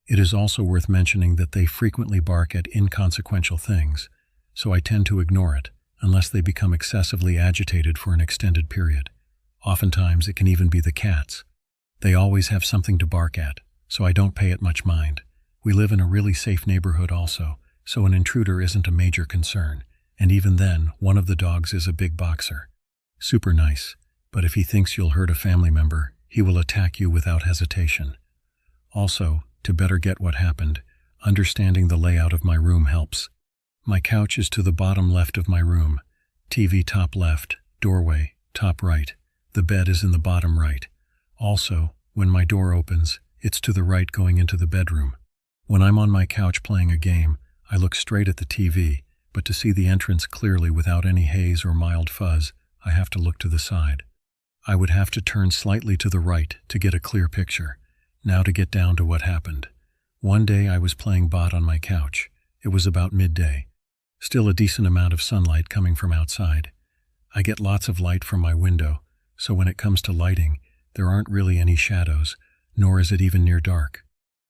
It is also worth mentioning that they frequently bark at inconsequential things, so I tend to ignore it, unless they become excessively agitated for an extended period. Oftentimes, it can even be the cats. They always have something to bark at, so I don't pay it much mind. We live in a really safe neighborhood also, so an intruder isn't a major concern, and even then, one of the dogs is a big boxer. Super nice, but if he thinks you'll hurt a family member, he will attack you without hesitation. Also, to better get what happened, understanding the layout of my room helps. My couch is to the bottom left of my room, TV top left, doorway, top right. The bed is in the bottom right. Also, when my door opens, it's to the right going into the bedroom. When I'm on my couch playing a game, I look straight at the TV, but to see the entrance clearly without any haze or mild fuzz, I have to look to the side. I would have to turn slightly to the right to get a clear picture. Now to get down to what happened. One day I was playing bot on my couch. It was about midday. Still a decent amount of sunlight coming from outside. I get lots of light from my window, so when it comes to lighting, there aren't really any shadows, nor is it even near dark.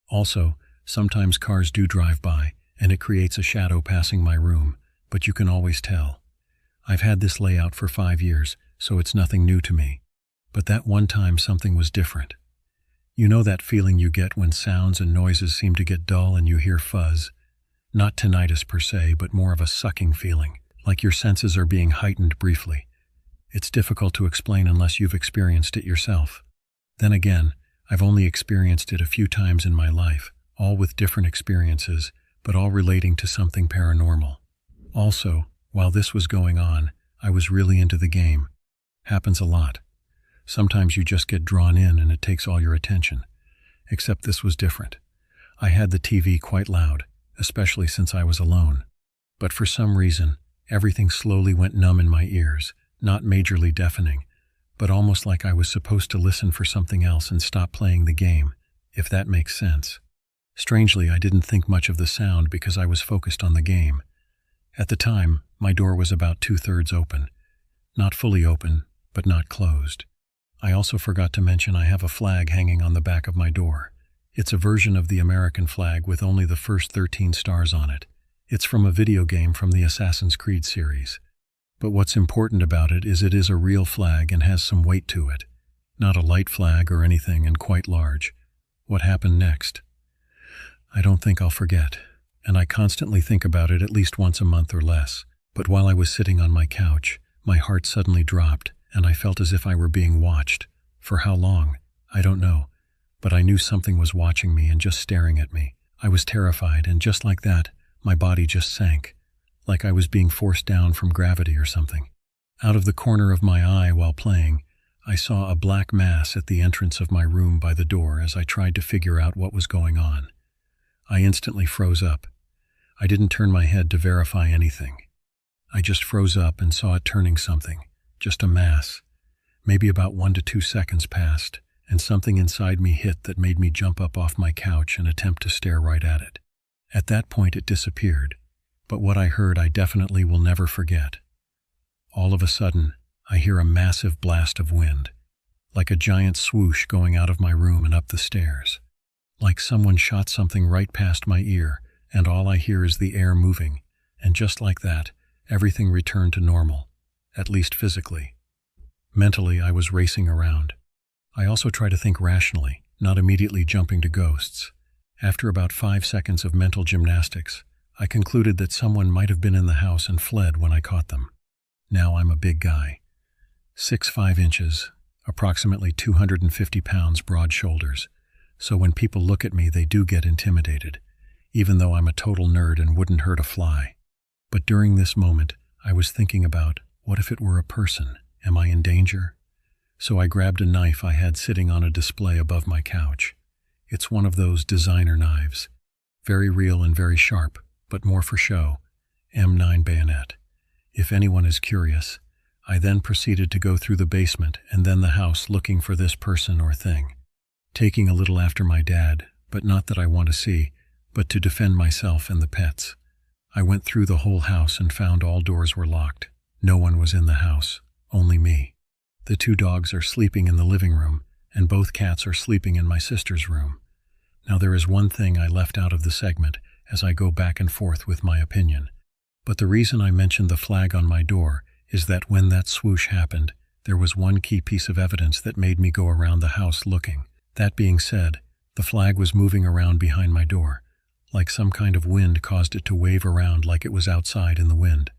Also, sometimes cars do drive by, and it creates a shadow passing my room, but you can always tell. I've had this layout for 5 years, so it's nothing new to me. But that one time something was different. You know that feeling you get when sounds and noises seem to get dull and you hear fuzz? Not tinnitus per se, but more of a sucking feeling, like your senses are being heightened briefly. It's difficult to explain unless you've experienced it yourself. Then again, I've only experienced it a few times in my life, all with different experiences, but all relating to something paranormal. Also, while this was going on, I was really into the game. Happens a lot. Sometimes you just get drawn in and it takes all your attention. Except this was different. I had the TV quite loud, especially since I was alone. But for some reason, everything slowly went numb in my ears, not majorly deafening, but almost like I was supposed to listen for something else and stop playing the game, if that makes sense. Strangely, I didn't think much of the sound because I was focused on the game. At the time, my door was about 2/3 open. Not fully open, but not closed. I also forgot to mention I have a flag hanging on the back of my door. It's a version of the American flag with only the first 13 stars on it. It's from a video game from the Assassin's Creed series. But what's important about it is a real flag and has some weight to it. Not a light flag or anything, and quite large. What happened next? I don't think I'll forget, and I constantly think about it at least once a month or less. But while I was sitting on my couch, my heart suddenly dropped, and I felt as if I were being watched. For how long? I don't know. But I knew something was watching me and just staring at me. I was terrified, and just like that, my body just sank, like I was being forced down from gravity or something. Out of the corner of my eye while playing, I saw a black mass at the entrance of my room by the door as I tried to figure out what was going on. I instantly froze up. I didn't turn my head to verify anything. I just froze up and saw it turning something. Just a mass. Maybe about 1 to 2 seconds passed, and something inside me hit that made me jump up off my couch and attempt to stare right at it. At that point it disappeared, but what I heard I definitely will never forget. All of a sudden, I hear a massive blast of wind, like a giant swoosh going out of my room and up the stairs. Like someone shot something right past my ear, and all I hear is the air moving, and just like that, everything returned to normal. At least physically. Mentally, I was racing around. I also try to think rationally, not immediately jumping to ghosts. After about 5 seconds of mental gymnastics, I concluded that someone might have been in the house and fled when I caught them. Now I'm a big guy. 6'5" inches, approximately 250 pounds, broad shoulders. So when people look at me, they do get intimidated, even though I'm a total nerd and wouldn't hurt a fly. But during this moment, I was thinking about, what if it were a person? Am I in danger? So I grabbed a knife I had sitting on a display above my couch. It's one of those designer knives. Very real and very sharp, but more for show. M9 bayonet. If anyone is curious, I then proceeded to go through the basement and then the house looking for this person or thing. Taking a little after my dad, but not that I want to see, but to defend myself and the pets. I went through the whole house and found all doors were locked. No one was in the house, only me. The 2 dogs are sleeping in the living room, and both cats are sleeping in my sister's room. Now there is one thing I left out of the segment as I go back and forth with my opinion. But the reason I mentioned the flag on my door is that when that swoosh happened, there was one key piece of evidence that made me go around the house looking. That being said, the flag was moving around behind my door, like some kind of wind caused it to wave around like it was outside in the wind.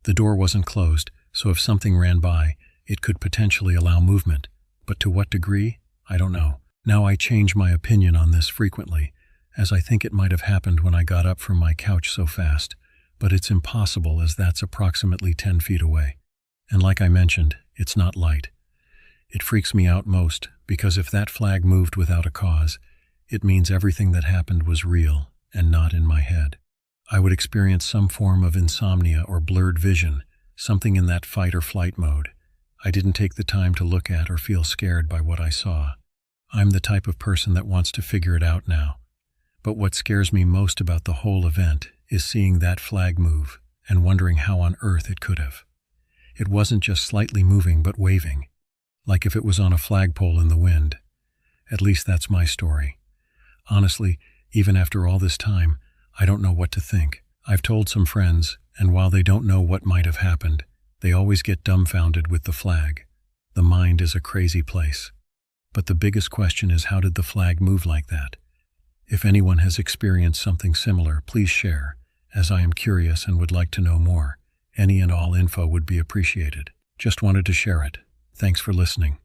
The door wasn't closed, so if something ran by, it could potentially allow movement, but to what degree? I don't know. Now I change my opinion on this frequently, as I think it might have happened when I got up from my couch so fast, but it's impossible as that's approximately 10 feet away. And like I mentioned, it's not light. It freaks me out most because if that flag moved without a cause, it means everything that happened was real and not in my head. I would experience some form of insomnia or blurred vision, something in that fight or flight mode. I didn't take the time to look at or feel scared by what I saw. I'm the type of person that wants to figure it out now. But what scares me most about the whole event is seeing that flag move and wondering how on earth it could have. It wasn't just slightly moving but waving, like if it was on a flagpole in the wind. At least that's my story. Honestly, even after all this time, I don't know what to think. I've told some friends, and while they don't know what might have happened, they always get dumbfounded with the flag. The mind is a crazy place. But the biggest question is, how did the flag move like that? If anyone has experienced something similar, please share, as I am curious and would like to know more. Any and all info would be appreciated. Just wanted to share it. Thanks for listening.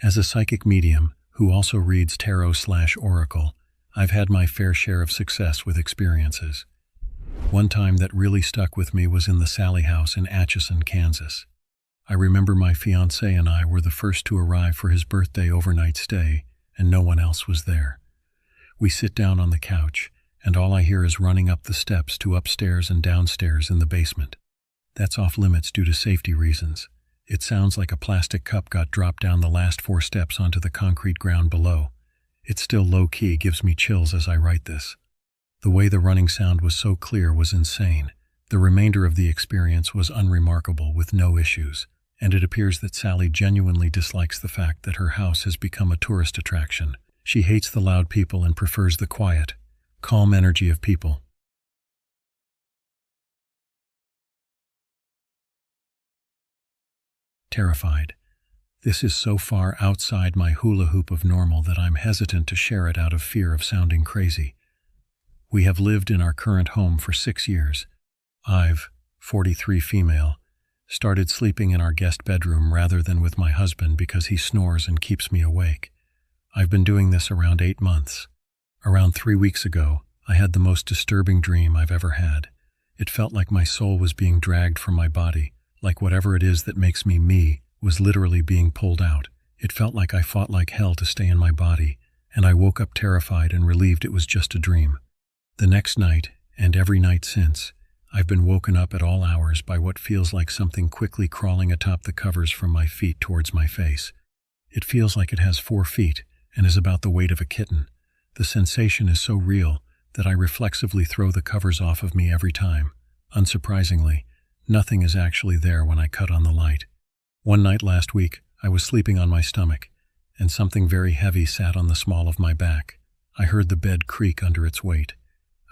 As a psychic medium who also reads tarot/oracle, I've had my fair share of success with experiences. One time that really stuck with me was in the Sally house in Atchison, Kansas. I remember my fiancé and I were the first to arrive for his birthday overnight stay, and no one else was there. We sit down on the couch, and all I hear is running up the steps to upstairs and downstairs in the basement. That's off limits due to safety reasons. It sounds like a plastic cup got dropped down the last 4 steps onto the concrete ground below. It's still low-key, gives me chills as I write this. The way the running sound was so clear was insane. The remainder of the experience was unremarkable with no issues, and it appears that Sally genuinely dislikes the fact that her house has become a tourist attraction. She hates the loud people and prefers the quiet, calm energy of people. Terrified. This is so far outside my hula hoop of normal that I'm hesitant to share it out of fear of sounding crazy. We have lived in our current home for 6 years. I've, 43 female, started sleeping in our guest bedroom rather than with my husband because he snores and keeps me awake. I've been doing this around 8 months. Around 3 weeks ago, I had the most disturbing dream I've ever had. It felt like my soul was being dragged from my body, like whatever it is that makes me me was literally being pulled out. It felt like I fought like hell to stay in my body, and I woke up terrified and relieved it was just a dream. The next night, and every night since, I've been woken up at all hours by what feels like something quickly crawling atop the covers from my feet towards my face. It feels like it has 4 feet and is about the weight of a kitten. The sensation is so real that I reflexively throw the covers off of me every time. Unsurprisingly, nothing is actually there when I cut on the light. One night last week, I was sleeping on my stomach, and something very heavy sat on the small of my back. I heard the bed creak under its weight.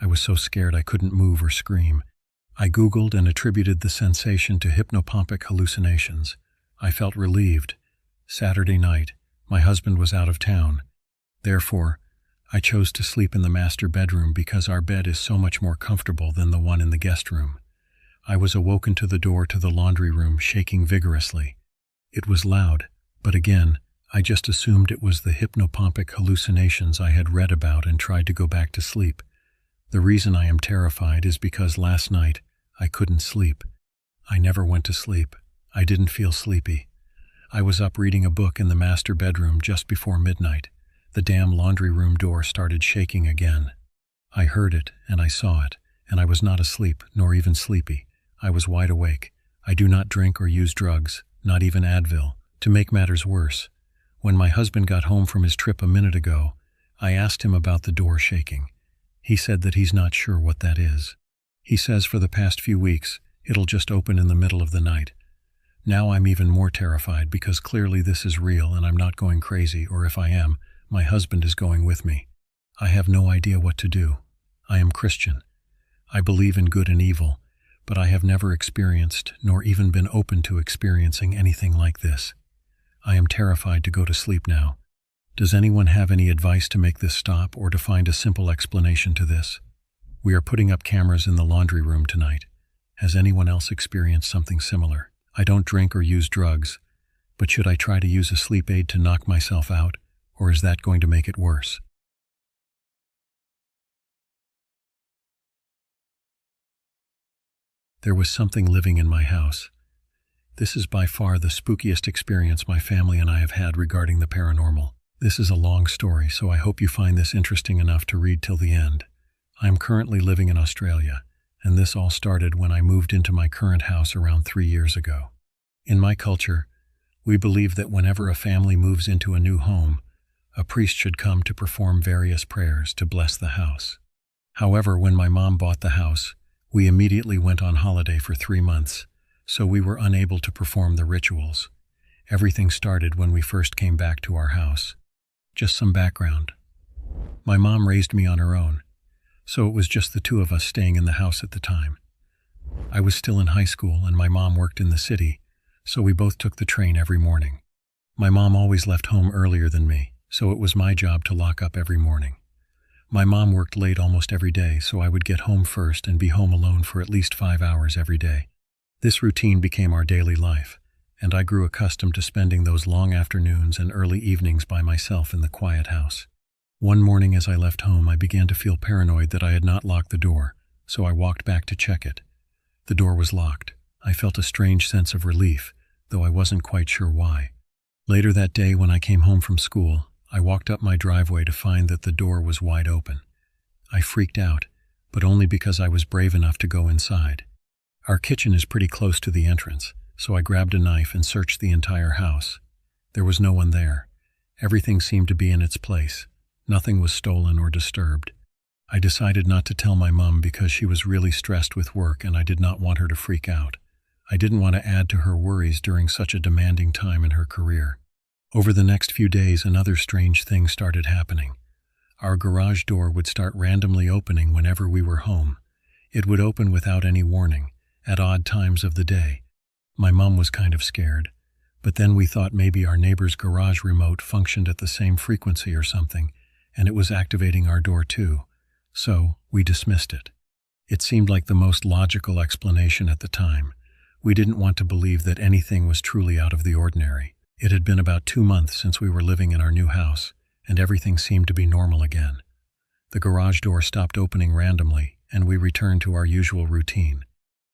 I was so scared I couldn't move or scream. I Googled and attributed the sensation to hypnopompic hallucinations. I felt relieved, Saturday night, my husband was out of town. Therefore, I chose to sleep in the master bedroom because our bed is so much more comfortable than the one in the guest room. I was awoken to the door to the laundry room shaking vigorously. It was loud, but again, I just assumed it was the hypnopompic hallucinations I had read about and tried to go back to sleep. The reason I am terrified is because last night I couldn't sleep. I never went to sleep. I didn't feel sleepy. I was up reading a book in the master bedroom just before midnight. The damn laundry room door started shaking again. I heard it and I saw it, and I was not asleep, nor even sleepy. I was wide awake. I do not drink or use drugs, not even Advil. To make matters worse, when my husband got home from his trip a minute ago, I asked him about the door shaking. He said that he's not sure what that is. He says for the past few weeks, it'll just open in the middle of the night. Now I'm even more terrified because clearly this is real and I'm not going crazy, or if I am, my husband is going with me. I have no idea what to do. I am Christian. I believe in good and evil, but I have never experienced nor even been open to experiencing anything like this. I am terrified to go to sleep now. Does anyone have any advice to make this stop or to find a simple explanation to this? We are putting up cameras in the laundry room tonight. Has anyone else experienced something similar? I don't drink or use drugs, but should I try to use a sleep aid to knock myself out, or is that going to make it worse? There was something living in my house. This is by far the spookiest experience my family and I have had regarding the paranormal. This is a long story, so I hope you find this interesting enough to read till the end. I am currently living in Australia, and this all started when I moved into my current house around 3 years ago. In my culture, we believe that whenever a family moves into a new home, a priest should come to perform various prayers to bless the house. However, when my mom bought the house, we immediately went on holiday for 3 months, so we were unable to perform the rituals. Everything started when we first came back to our house. Just some background. My mom raised me on her own, so it was just the two of us staying in the house at the time. I was still in high school and my mom worked in the city, so we both took the train every morning. My mom always left home earlier than me, so it was my job to lock up every morning. My mom worked late almost every day, so I would get home first and be home alone for at least 5 hours every day. This routine became our daily life, and I grew accustomed to spending those long afternoons and early evenings by myself in the quiet house. One morning as I left home, I began to feel paranoid that I had not locked the door, so I walked back to check it. The door was locked. I felt a strange sense of relief, though I wasn't quite sure why. Later that day when I came home from school, I walked up my driveway to find that the door was wide open. I freaked out, but only because I was brave enough to go inside. Our kitchen is pretty close to the entrance, so I grabbed a knife and searched the entire house. There was no one there. Everything seemed to be in its place. Nothing was stolen or disturbed. I decided not to tell my mom because she was really stressed with work and I did not want her to freak out. I didn't want to add to her worries during such a demanding time in her career. Over the next few days, another strange thing started happening. Our garage door would start randomly opening whenever we were home. It would open without any warning, at odd times of the day. My mom was kind of scared, but then we thought maybe our neighbor's garage remote functioned at the same frequency or something, and it was activating our door too, so we dismissed it. It seemed like the most logical explanation at the time. We didn't want to believe that anything was truly out of the ordinary. It had been about 2 months since we were living in our new house, and everything seemed to be normal again. The garage door stopped opening randomly, and we returned to our usual routine.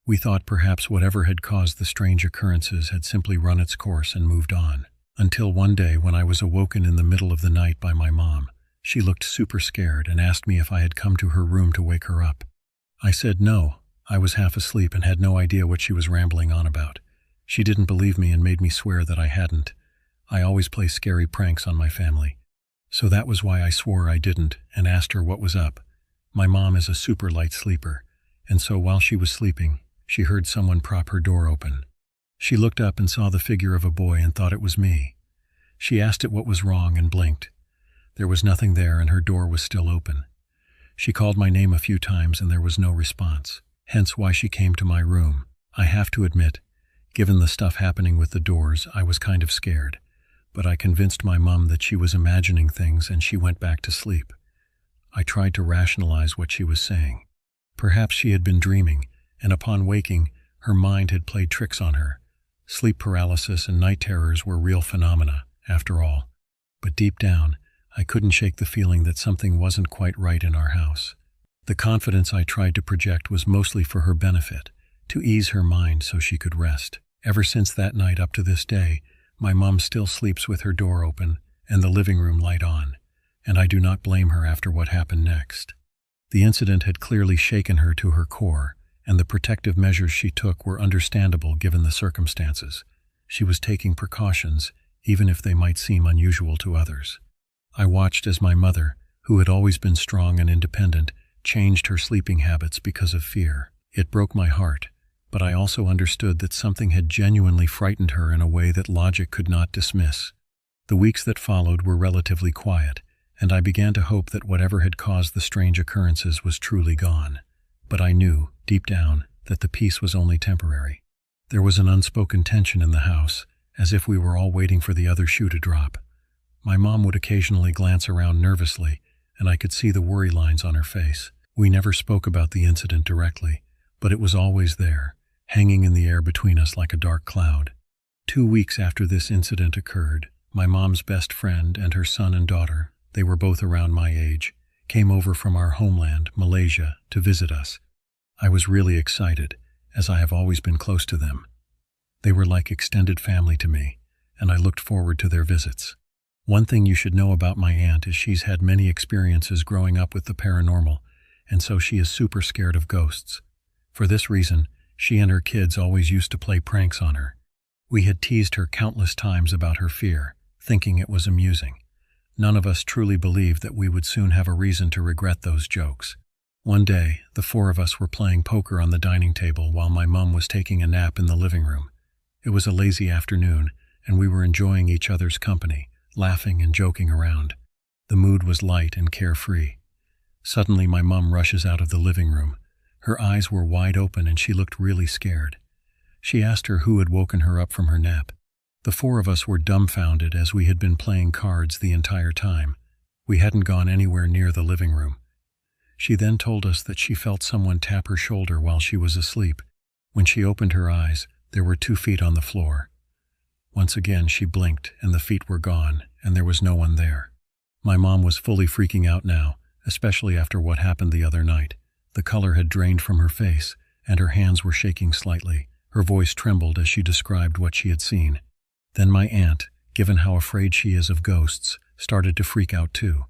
We thought perhaps whatever had caused the strange occurrences had simply run its course and moved on. Until one day when I was awoken in the middle of the night by my mom. She looked super scared and asked me if I had come to her room to wake her up. I said no. I was half asleep and had no idea what she was rambling on about. She didn't believe me and made me swear that I hadn't. I always play scary pranks on my family. So that was why I swore I didn't and asked her what was up. My mom is a super light sleeper, and so while she was sleeping, she heard someone prop her door open. She looked up and saw the figure of a boy and thought it was me. She asked it what was wrong and blinked. There was nothing there and her door was still open. She called my name a few times and there was no response, hence why she came to my room. I have to admit, given the stuff happening with the doors, I was kind of scared. but I convinced my mom that she was imagining things and she went back to sleep. I tried to rationalize what she was saying. Perhaps she had been dreaming, and upon waking, her mind had played tricks on her. Sleep paralysis and night terrors were real phenomena, after all. But deep down, I couldn't shake the feeling that something wasn't quite right in our house. The confidence I tried to project was mostly for her benefit, to ease her mind so she could rest. Ever since that night up to this day, my mom still sleeps with her door open and the living room light on, and I do not blame her after what happened next. The incident had clearly shaken her to her core, and the protective measures she took were understandable given the circumstances. She was taking precautions, even if they might seem unusual to others. I watched as my mother, who had always been strong and independent, changed her sleeping habits because of fear. It broke my heart, but I also understood that something had genuinely frightened her in a way that logic could not dismiss. The weeks that followed were relatively quiet, and I began to hope that whatever had caused the strange occurrences was truly gone. But I knew, deep down, that the peace was only temporary. There was an unspoken tension in the house, as if we were all waiting for the other shoe to drop. My mom would occasionally glance around nervously, and I could see the worry lines on her face. We never spoke about the incident directly, but it was always there, hanging in the air between us like a dark cloud. 2 weeks after this incident occurred, my mom's best friend and her son and daughter, they were both around my age, came over from our homeland, Malaysia, to visit us. I was really excited, as I have always been close to them. They were like extended family to me, and I looked forward to their visits. One thing you should know about my aunt is she's had many experiences growing up with the paranormal, and so she is super scared of ghosts. For this reason, she and her kids always used to play pranks on her. We had teased her countless times about her fear, thinking it was amusing. None of us truly believed that we would soon have a reason to regret those jokes. One day, the 4 of us were playing poker on the dining table while my mom was taking a nap in the living room. It was a lazy afternoon, and we were enjoying each other's company, laughing and joking around. The mood was light and carefree. Suddenly my mom rushes out of the living room. Her eyes were wide open and she looked really scared. She asked her who had woken her up from her nap. The 4 of us were dumbfounded as we had been playing cards the entire time. We hadn't gone anywhere near the living room. She then told us that she felt someone tap her shoulder while she was asleep. When she opened her eyes, there were 2 feet on the floor. Once again she blinked and the feet were gone, and there was no one there. My mom was fully freaking out now, especially after what happened the other night. The color had drained from her face, and her hands were shaking slightly. Her voice trembled as she described what she had seen. Then my aunt, given how afraid she is of ghosts, started to freak out too.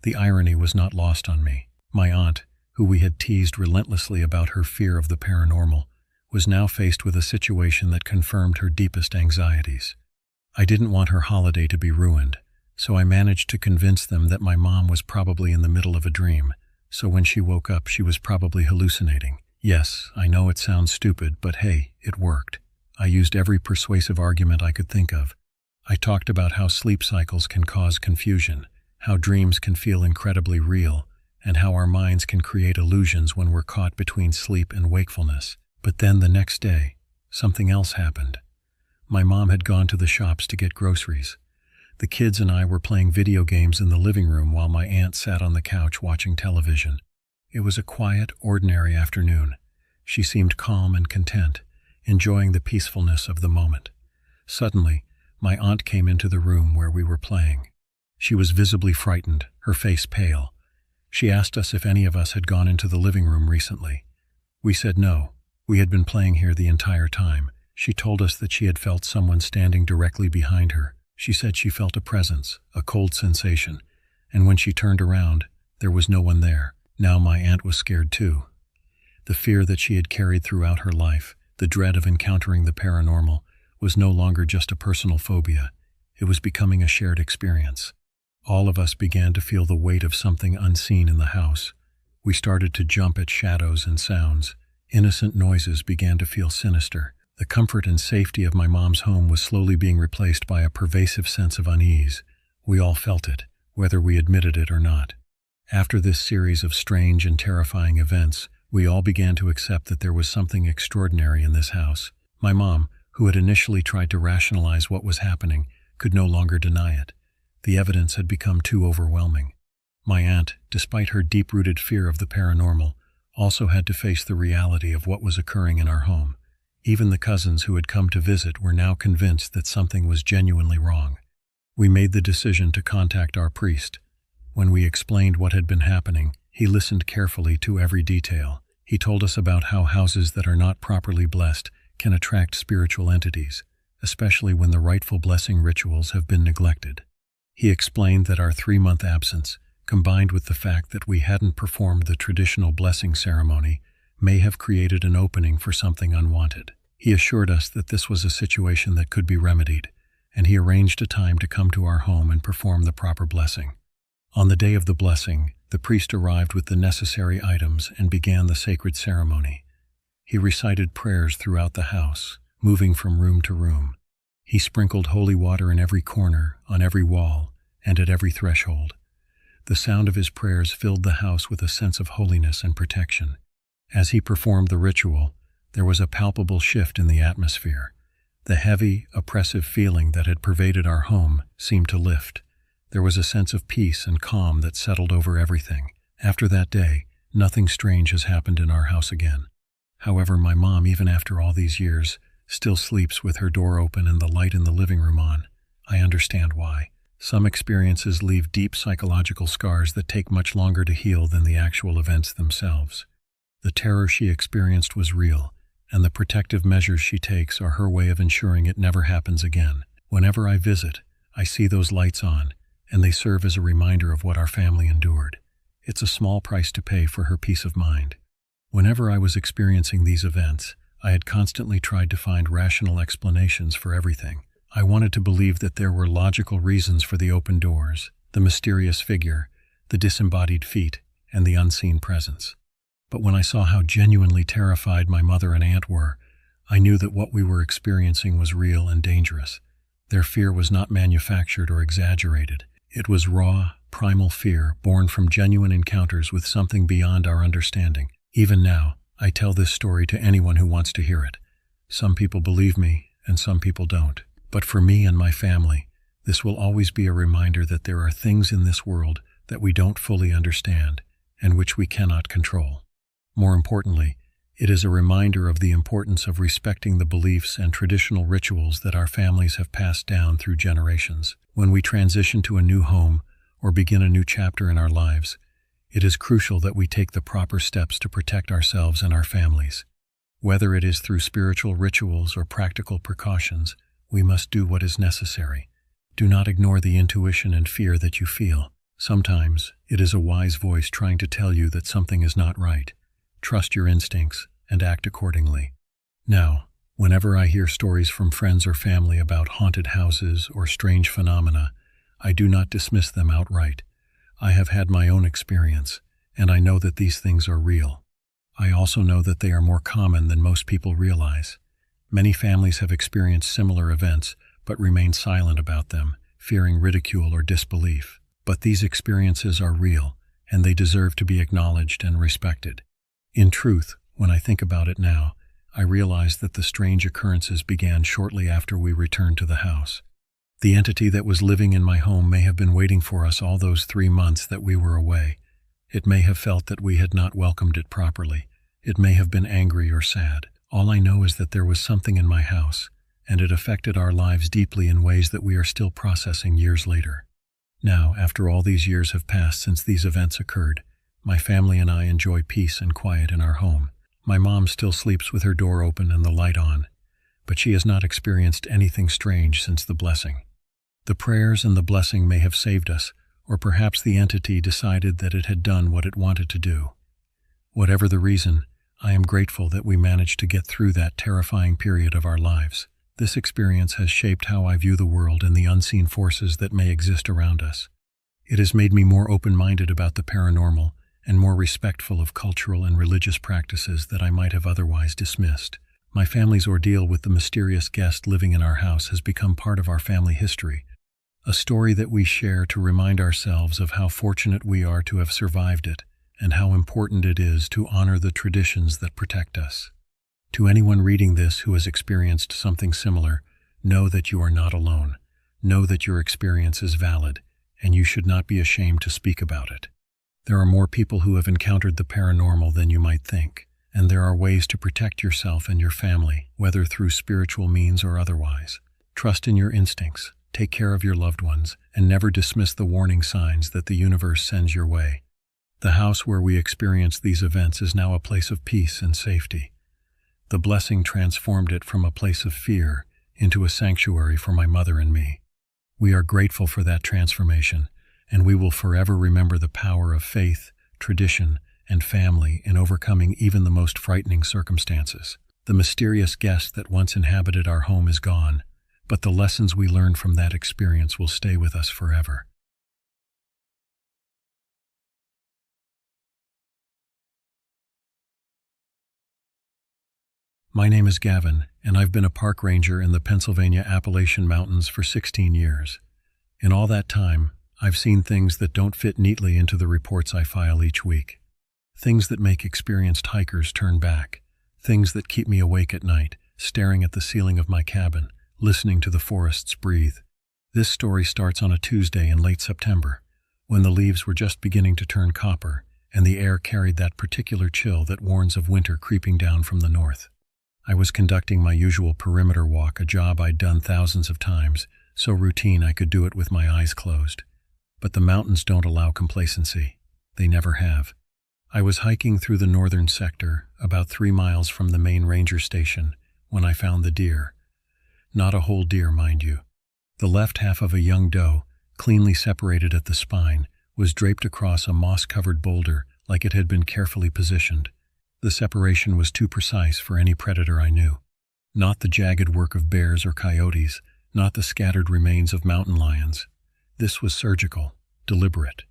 The irony was not lost on me. My aunt, who we had teased relentlessly about her fear of the paranormal, was now faced with a situation that confirmed her deepest anxieties. I didn't want her holiday to be ruined, so I managed to convince them that my mom was probably in the middle of a dream, so when she woke up she was probably hallucinating. Yes, I know it sounds stupid, but hey, it worked. I used every persuasive argument I could think of. I talked about how sleep cycles can cause confusion, how dreams can feel incredibly real, and how our minds can create illusions when we're caught between sleep and wakefulness. But then the next day, something else happened. My mom had gone to the shops to get groceries. The kids and I were playing video games in the living room while my aunt sat on the couch watching television. It was a quiet, ordinary afternoon. She seemed calm and content, enjoying the peacefulness of the moment. Suddenly, my aunt came into the room where we were playing. She was visibly frightened, her face pale. She asked us if any of us had gone into the living room recently. We said no. We had been playing here the entire time. She told us that she had felt someone standing directly behind her. She said she felt a presence, a cold sensation, and when she turned around, there was no one there. Now my aunt was scared too. The fear that she had carried throughout her life, the dread of encountering the paranormal, was no longer just a personal phobia. It was becoming a shared experience. All of us began to feel the weight of something unseen in the house. We started to jump at shadows and sounds. Innocent noises began to feel sinister. The comfort and safety of my mom's home was slowly being replaced by a pervasive sense of unease. We all felt it, whether we admitted it or not. After this series of strange and terrifying events, we all began to accept that there was something extraordinary in this house. My mom, who had initially tried to rationalize what was happening, could no longer deny it. The evidence had become too overwhelming. My aunt, despite her deep-rooted fear of the paranormal, also had to face the reality of what was occurring in our home. Even the cousins who had come to visit were now convinced that something was genuinely wrong. We made the decision to contact our priest. When we explained what had been happening, he listened carefully to every detail. He told us about how houses that are not properly blessed can attract spiritual entities, especially when the rightful blessing rituals have been neglected. He explained that our 3-month absence, combined with the fact that we hadn't performed the traditional blessing ceremony, may have created an opening for something unwanted. He assured us that this was a situation that could be remedied, and he arranged a time to come to our home and perform the proper blessing. On the day of the blessing, the priest arrived with the necessary items and began the sacred ceremony. He recited prayers throughout the house, moving from room to room. He sprinkled holy water in every corner, on every wall, and at every threshold. The sound of his prayers filled the house with a sense of holiness and protection. As he performed the ritual, there was a palpable shift in the atmosphere. The heavy, oppressive feeling that had pervaded our home seemed to lift. There was a sense of peace and calm that settled over everything. After that day, nothing strange has happened in our house again. However, my mom, even after all these years, still sleeps with her door open and the light in the living room on. I understand why. Some experiences leave deep psychological scars that take much longer to heal than the actual events themselves. The terror she experienced was real, and the protective measures she takes are her way of ensuring it never happens again. Whenever I visit, I see those lights on, and they serve as a reminder of what our family endured. It's a small price to pay for her peace of mind. Whenever I was experiencing these events, I had constantly tried to find rational explanations for everything. I wanted to believe that there were logical reasons for the open doors, the mysterious figure, the disembodied feet, and the unseen presence. But when I saw how genuinely terrified my mother and aunt were, I knew that what we were experiencing was real and dangerous. Their fear was not manufactured or exaggerated. It was raw, primal fear born from genuine encounters with something beyond our understanding. Even now, I tell this story to anyone who wants to hear it. Some people believe me, and some people don't. But for me and my family, this will always be a reminder that there are things in this world that we don't fully understand and which we cannot control. More importantly, it is a reminder of the importance of respecting the beliefs and traditional rituals that our families have passed down through generations. When we transition to a new home or begin a new chapter in our lives, it is crucial that we take the proper steps to protect ourselves and our families. Whether it is through spiritual rituals or practical precautions, we must do what is necessary. Do not ignore the intuition and fear that you feel. Sometimes, it is a wise voice trying to tell you that something is not right. Trust your instincts and act accordingly. Now, whenever I hear stories from friends or family about haunted houses or strange phenomena, I do not dismiss them outright. I have had my own experience, and I know that these things are real. I also know that they are more common than most people realize. Many families have experienced similar events, but remain silent about them, fearing ridicule or disbelief. But these experiences are real, and they deserve to be acknowledged and respected. In truth, when I think about it now, I realize that the strange occurrences began shortly after we returned to the house. The entity that was living in my home may have been waiting for us all those 3 months that we were away. It may have felt that we had not welcomed it properly. It may have been angry or sad. All I know is that there was something in my house, and it affected our lives deeply in ways that we are still processing years later. Now, after all these years have passed since these events occurred, my family and I enjoy peace and quiet in our home. My mom still sleeps with her door open and the light on, but she has not experienced anything strange since the blessing. The prayers and the blessing may have saved us, or perhaps the entity decided that it had done what it wanted to do. Whatever the reason, I am grateful that we managed to get through that terrifying period of our lives. This experience has shaped how I view the world and the unseen forces that may exist around us. It has made me more open-minded about the paranormal and more respectful of cultural and religious practices that I might have otherwise dismissed. My family's ordeal with the mysterious guest living in our house has become part of our family history, a story that we share to remind ourselves of how fortunate we are to have survived it and how important it is to honor the traditions that protect us. To anyone reading this who has experienced something similar, know that you are not alone. know that your experience is valid, and you should not be ashamed to speak about it. There are more people who have encountered the paranormal than you might think, and there are ways to protect yourself and your family, whether through spiritual means or otherwise. Trust in your instincts, take care of your loved ones, and never dismiss the warning signs that the universe sends your way. The house where we experienced these events is now a place of peace and safety. The blessing transformed it from a place of fear into a sanctuary for my mother and me. We are grateful for that transformation, and we will forever remember the power of faith, tradition, and family in overcoming even the most frightening circumstances. The mysterious guest that once inhabited our home is gone, but the lessons we learned from that experience will stay with us forever. My name is Gavin, and I've been a park ranger in the Pennsylvania Appalachian Mountains for 16 years. In all that time, I've seen things that don't fit neatly into the reports I file each week. Things that make experienced hikers turn back. Things that keep me awake at night, staring at the ceiling of my cabin, listening to the forests breathe. This story starts on a Tuesday in late September, when the leaves were just beginning to turn copper, and the air carried that particular chill that warns of winter creeping down from the north. I was conducting my usual perimeter walk, a job I'd done thousands of times, so routine I could do it with my eyes closed. But the mountains don't allow complacency. They never have. I was hiking through the northern sector, about 3 miles from the main ranger station, when I found the deer. Not a whole deer, mind you. The left half of a young doe, cleanly separated at the spine, was draped across a moss-covered boulder like it had been carefully positioned. The separation was too precise for any predator I knew. Not the jagged work of bears or coyotes, not the scattered remains of mountain lions. This was surgical, deliberate.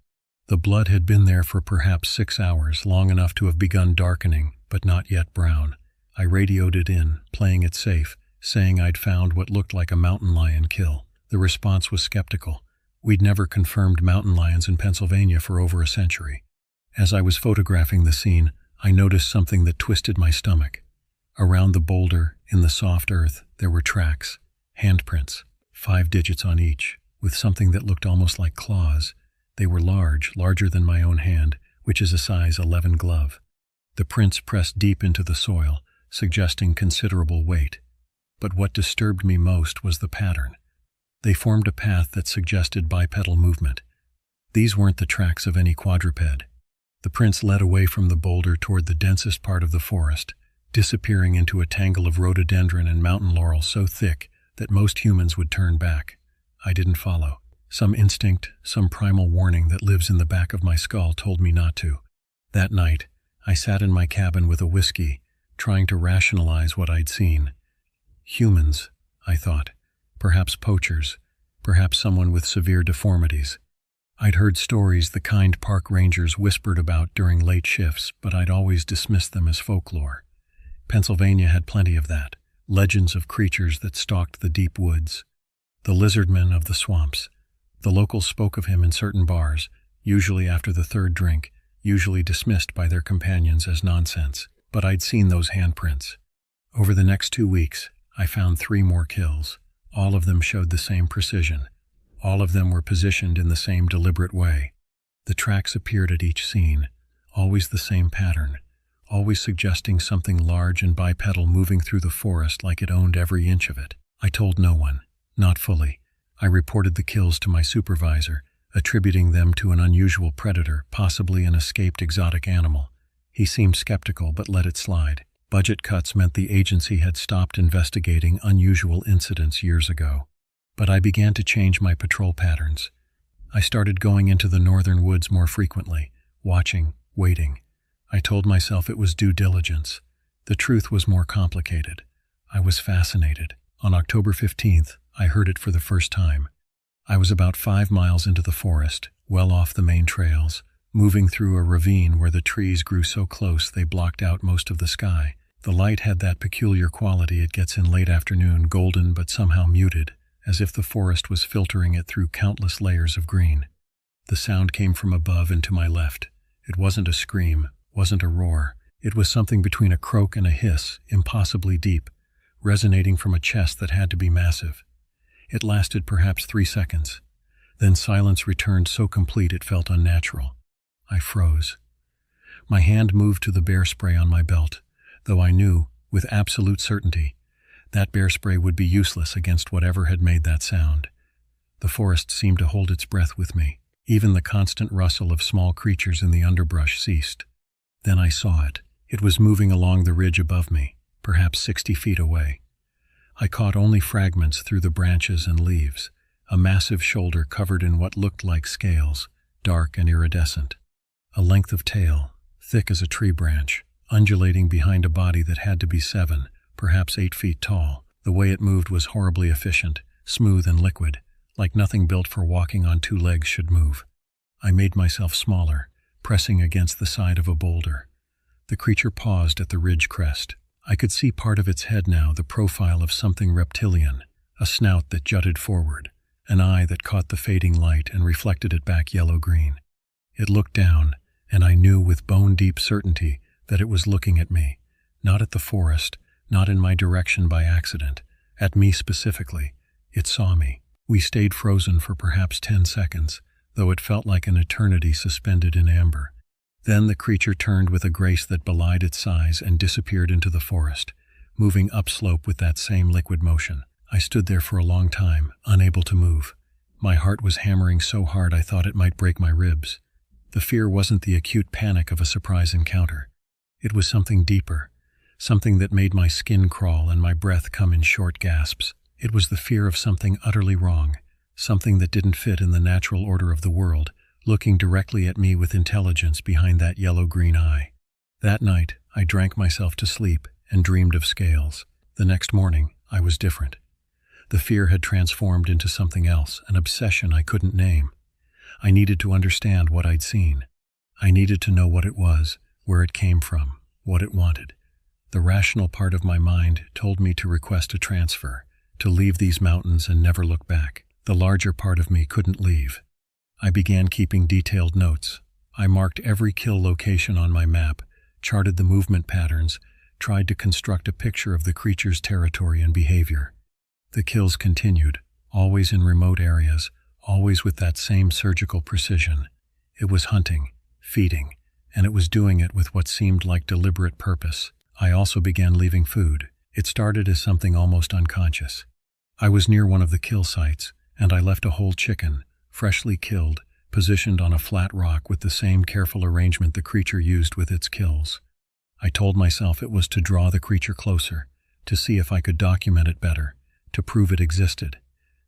The blood had been there for perhaps 6 hours, long enough to have begun darkening, but not yet brown. I radioed it in, playing it safe, saying I'd found what looked like a mountain lion kill. The response was skeptical. We'd never confirmed mountain lions in Pennsylvania for over a century. As I was photographing the scene, I noticed something that twisted my stomach. Around the boulder, in the soft earth, there were tracks, handprints, 5 digits on each, with something that looked almost like claws. They were large, larger than my own hand, which is a size 11 glove. The prints pressed deep into the soil, suggesting considerable weight. But what disturbed me most was the pattern. They formed a path that suggested bipedal movement. These weren't the tracks of any quadruped. The prints led away from the boulder toward the densest part of the forest, disappearing into a tangle of rhododendron and mountain laurel so thick that most humans would turn back. I didn't follow. Some instinct, some primal warning that lives in the back of my skull told me not to. That night, I sat in my cabin with a whiskey, trying to rationalize what I'd seen. Humans, I thought. Perhaps poachers. Perhaps someone with severe deformities. I'd heard stories the kind park rangers whispered about during late shifts, but I'd always dismissed them as folklore. Pennsylvania had plenty of that. Legends of creatures that stalked the deep woods. The lizardman of the swamps. The locals spoke of him in certain bars, usually after the 3rd drink, usually dismissed by their companions as nonsense. But I'd seen those handprints. Over the next 2 weeks, I found 3 more kills. All of them showed the same precision. All of them were positioned in the same deliberate way. The tracks appeared at each scene, always the same pattern, always suggesting something large and bipedal moving through the forest like it owned every inch of it. I told no one, not fully. I reported the kills to my supervisor, attributing them to an unusual predator, possibly an escaped exotic animal. He seemed skeptical but let it slide. Budget cuts meant the agency had stopped investigating unusual incidents years ago. But I began to change my patrol patterns. I started going into the northern woods more frequently, watching, waiting. I told myself it was due diligence. The truth was more complicated. I was fascinated. On October 15th, I heard it for the first time. I was about 5 miles into the forest, well off the main trails, moving through a ravine where the trees grew so close they blocked out most of the sky. The light had that peculiar quality it gets in late afternoon, golden but somehow muted, as if the forest was filtering it through countless layers of green. The sound came from above and to my left. It wasn't a scream, wasn't a roar. It was something between a croak and a hiss, impossibly deep, resonating from a chest that had to be massive. It lasted perhaps 3 seconds. Then silence returned so complete it felt unnatural. I froze. My hand moved to the bear spray on my belt, though I knew, with absolute certainty, that bear spray would be useless against whatever had made that sound. The forest seemed to hold its breath with me. Even the constant rustle of small creatures in the underbrush ceased. Then I saw it. It was moving along the ridge above me, perhaps 60 feet away. I caught only fragments through the branches and leaves, a massive shoulder covered in what looked like scales, dark and iridescent. A length of tail, thick as a tree branch, undulating behind a body that had to be 7, perhaps 8 feet tall. The way it moved was horribly efficient, smooth and liquid, like nothing built for walking on 2 legs should move. I made myself smaller, pressing against the side of a boulder. The creature paused at the ridge crest. I could see part of its head now, the profile of something reptilian, a snout that jutted forward, an eye that caught the fading light and reflected it back yellow-green. It looked down, and I knew with bone-deep certainty that it was looking at me, not at the forest, not in my direction by accident, at me specifically. It saw me. We stayed frozen for perhaps 10 seconds, though it felt like an eternity suspended in amber. Then the creature turned with a grace that belied its size and disappeared into the forest, moving upslope with that same liquid motion. I stood there for a long time, unable to move. My heart was hammering so hard I thought it might break my ribs. The fear wasn't the acute panic of a surprise encounter. It was something deeper, something that made my skin crawl and my breath come in short gasps. It was the fear of something utterly wrong, something that didn't fit in the natural order of the world, looking directly at me with intelligence behind that yellow-green eye. That night, I drank myself to sleep and dreamed of scales. The next morning, I was different. The fear had transformed into something else, an obsession I couldn't name. I needed to understand what I'd seen. I needed to know what it was, where it came from, what it wanted. The rational part of my mind told me to request a transfer, to leave these mountains and never look back. The larger part of me couldn't leave. I began keeping detailed notes. I marked every kill location on my map, charted the movement patterns, tried to construct a picture of the creature's territory and behavior. The kills continued, always in remote areas, always with that same surgical precision. It was hunting, feeding, and it was doing it with what seemed like deliberate purpose. I also began leaving food. It started as something almost unconscious. I was near one of the kill sites, and I left a whole chicken, freshly killed, positioned on a flat rock with the same careful arrangement the creature used with its kills. I told myself it was to draw the creature closer, to see if I could document it better, to prove it existed.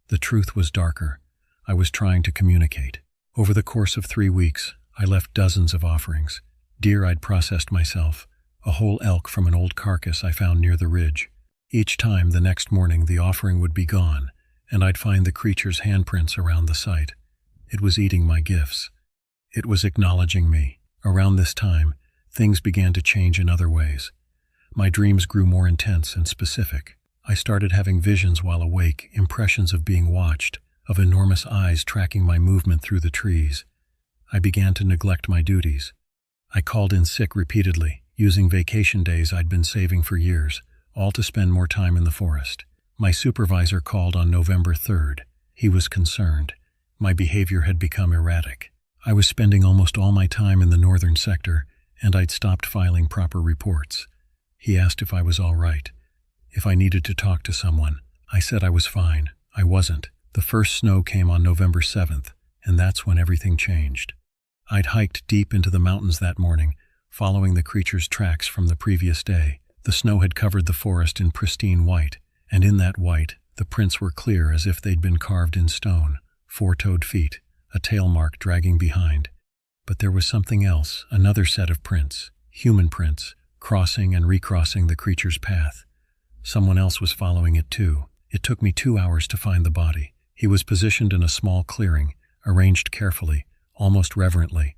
The truth was darker. I was trying to communicate. Over the course of 3 weeks, I left dozens of offerings. Deer I'd processed myself, a whole elk from an old carcass I found near the ridge. Each time, the next morning, the offering would be gone, and I'd find the creature's handprints around the site. It was eating my gifts. It was acknowledging me. Around this time, things began to change in other ways. My dreams grew more intense and specific. I started having visions while awake, impressions of being watched, of enormous eyes tracking my movement through the trees. I began to neglect my duties. I called in sick repeatedly, using vacation days I'd been saving for years, all to spend more time in the forest. My supervisor called on November 3rd. He was concerned. My behavior had become erratic. I was spending almost all my time in the northern sector, and I'd stopped filing proper reports. He asked if I was all right, if I needed to talk to someone. I said I was fine. I wasn't. The first snow came on November 7th, and that's when everything changed. I'd hiked deep into the mountains that morning, following the creature's tracks from the previous day. The snow had covered the forest in pristine white, and in that white, the prints were clear as if they'd been carved in stone. 4-toed feet, a tail mark dragging behind. But there was something else, another set of prints, human prints, crossing and recrossing the creature's path. Someone else was following it too. It took me 2 hours to find the body. He was positioned in a small clearing, arranged carefully, almost reverently.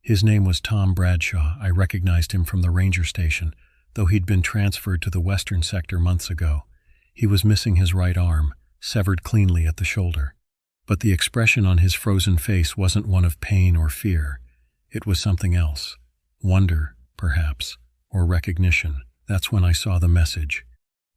His name was Tom Bradshaw. I recognized him from the ranger station, though he'd been transferred to the western sector months ago. He was missing his right arm, severed cleanly at the shoulder. But the expression on his frozen face wasn't one of pain or fear. It was something else. Wonder, perhaps, or recognition. That's when I saw the message.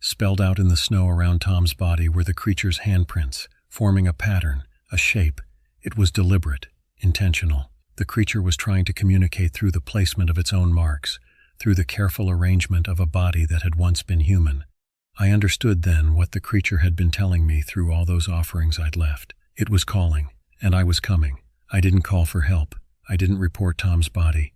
Spelled out in the snow around Tom's body were the creature's handprints, forming a pattern, a shape. It was deliberate, intentional. The creature was trying to communicate through the placement of its own marks, through the careful arrangement of a body that had once been human. I understood then what the creature had been telling me through all those offerings I'd left. It was calling, and I was coming. I didn't call for help. I didn't report Tom's body.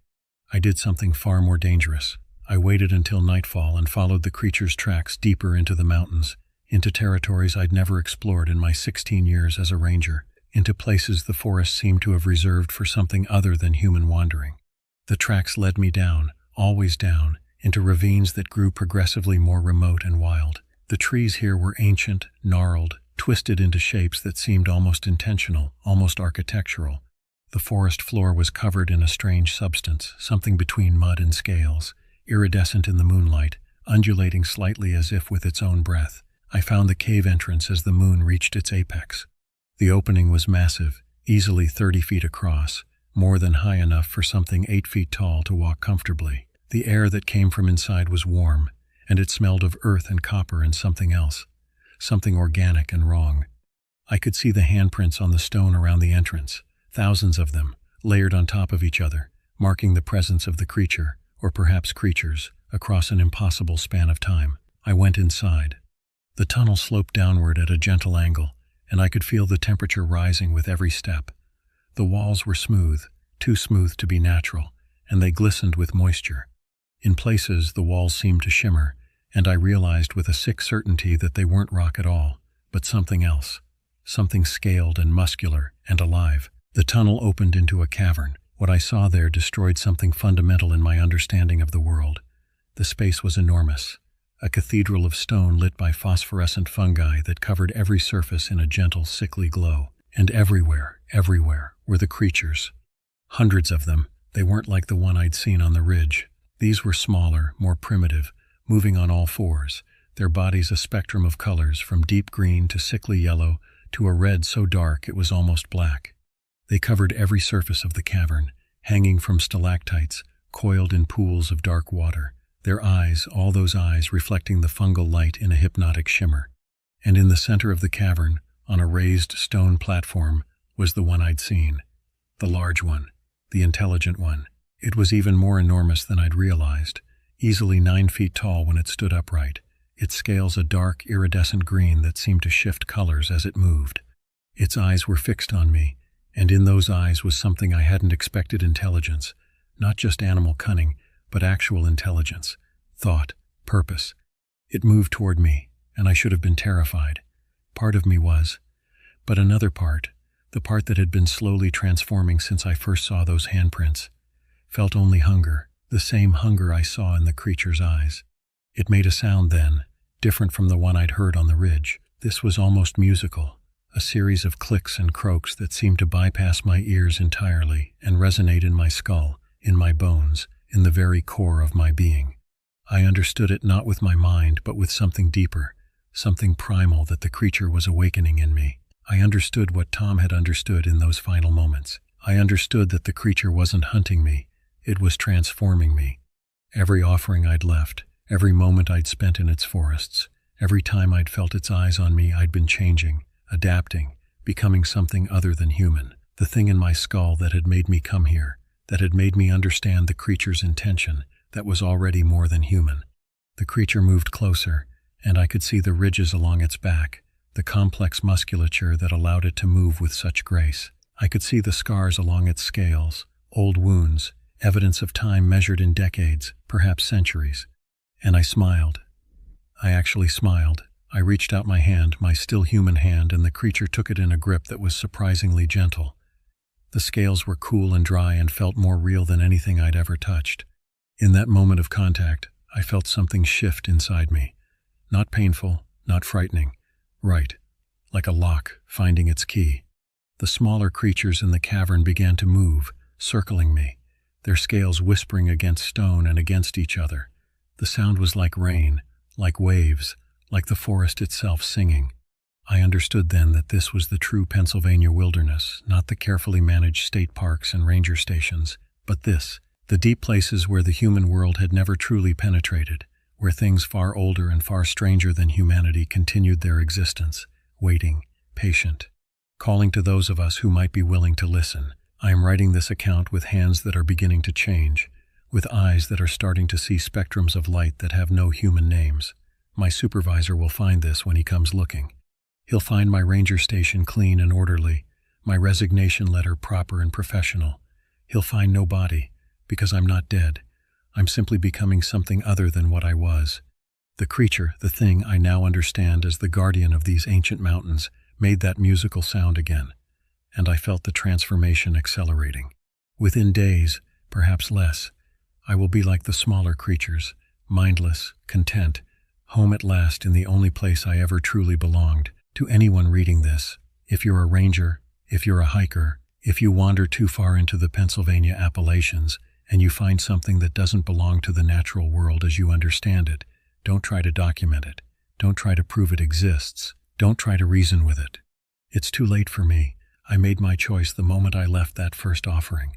I did something far more dangerous. I waited until nightfall and followed the creature's tracks deeper into the mountains, into territories I'd never explored in my 16 years as a ranger, into places the forest seemed to have reserved for something other than human wandering. The tracks led me down, always down, into ravines that grew progressively more remote and wild. The trees here were ancient, gnarled, twisted into shapes that seemed almost intentional, almost architectural. The forest floor was covered in a strange substance, something between mud and scales, iridescent in the moonlight, undulating slightly as if with its own breath. I found the cave entrance as the moon reached its apex. The opening was massive, easily 30 feet across, more than high enough for something 8 feet tall to walk comfortably. The air that came from inside was warm, and it smelled of earth and copper and something else, something organic and wrong. I could see the handprints on the stone around the entrance, thousands of them, layered on top of each other, marking the presence of the creature, or perhaps creatures, across an impossible span of time. I went inside. The tunnel sloped downward at a gentle angle, and I could feel the temperature rising with every step. The walls were smooth, too smooth to be natural, and they glistened with moisture. In places, the walls seemed to shimmer, and I realized with a sick certainty that they weren't rock at all, but something else, something scaled and muscular and alive. The tunnel opened into a cavern. What I saw there destroyed something fundamental in my understanding of the world. The space was enormous, a cathedral of stone lit by phosphorescent fungi that covered every surface in a gentle, sickly glow. And everywhere, were the creatures. Hundreds of them. They weren't like the one I'd seen on the ridge. These were smaller, more primitive, moving on all fours, their bodies a spectrum of colors from deep green to sickly yellow to a red so dark it was almost black. They covered every surface of the cavern, hanging from stalactites, coiled in pools of dark water, their eyes, all those eyes reflecting the fungal light in a hypnotic shimmer. And in the center of the cavern, on a raised stone platform, was the one I'd seen. The large one, the intelligent one. It was even more enormous than I'd realized, easily 9 feet tall when it stood upright, its scales a dark, iridescent green that seemed to shift colors as it moved. Its eyes were fixed on me, and in those eyes was something I hadn't expected: intelligence, not just animal cunning, but actual intelligence, thought, purpose. It moved toward me, and I should have been terrified. Part of me was. But another part, the part that had been slowly transforming since I first saw those handprints, felt only hunger, the same hunger I saw in the creature's eyes. It made a sound then, different from the one I'd heard on the ridge. This was almost musical, a series of clicks and croaks that seemed to bypass my ears entirely and resonate in my skull, in my bones, in the very core of my being. I understood it not with my mind, but with something deeper, something primal that the creature was awakening in me. I understood what Tom had understood in those final moments. I understood that the creature wasn't hunting me, it was transforming me. Every offering I'd left, every moment I'd spent in its forests, every time I'd felt its eyes on me, I'd been changing, adapting, becoming something other than human. The thing in my skull that had made me come here, that had made me understand the creature's intention, that was already more than human. The creature moved closer, and I could see the ridges along its back, the complex musculature that allowed it to move with such grace. I could see the scars along its scales, old wounds, evidence of time measured in decades, perhaps centuries. And I smiled. I actually smiled. I reached out my hand, my still human hand, and the creature took it in a grip that was surprisingly gentle. The scales were cool and dry and felt more real than anything I'd ever touched. In that moment of contact, I felt something shift inside me. Not painful, not frightening. Right, like a lock finding its key. The smaller creatures in the cavern began to move, circling me, their scales whispering against stone and against each other. The sound was like rain, like waves, like the forest itself singing. I understood then that this was the true Pennsylvania wilderness, not the carefully managed state parks and ranger stations, but this, the deep places where the human world had never truly penetrated, where things far older and far stranger than humanity continued their existence, waiting, patient, calling to those of us who might be willing to listen. I am writing this account with hands that are beginning to change, with eyes that are starting to see spectrums of light that have no human names. My supervisor will find this when he comes looking. He'll find my ranger station clean and orderly, my resignation letter proper and professional. He'll find no body, because I'm not dead. I'm simply becoming something other than what I was. The creature, the thing I now understand as the guardian of these ancient mountains, made that musical sound again, and I felt the transformation accelerating. Within days, perhaps less, I will be like the smaller creatures, mindless, content, home at last in the only place I ever truly belonged. To anyone reading this, if you're a ranger, if you're a hiker, if you wander too far into the Pennsylvania Appalachians and you find something that doesn't belong to the natural world as you understand it, don't try to document it. Don't try to prove it exists. Don't try to reason with it. It's too late for me. I made my choice the moment I left that first offering.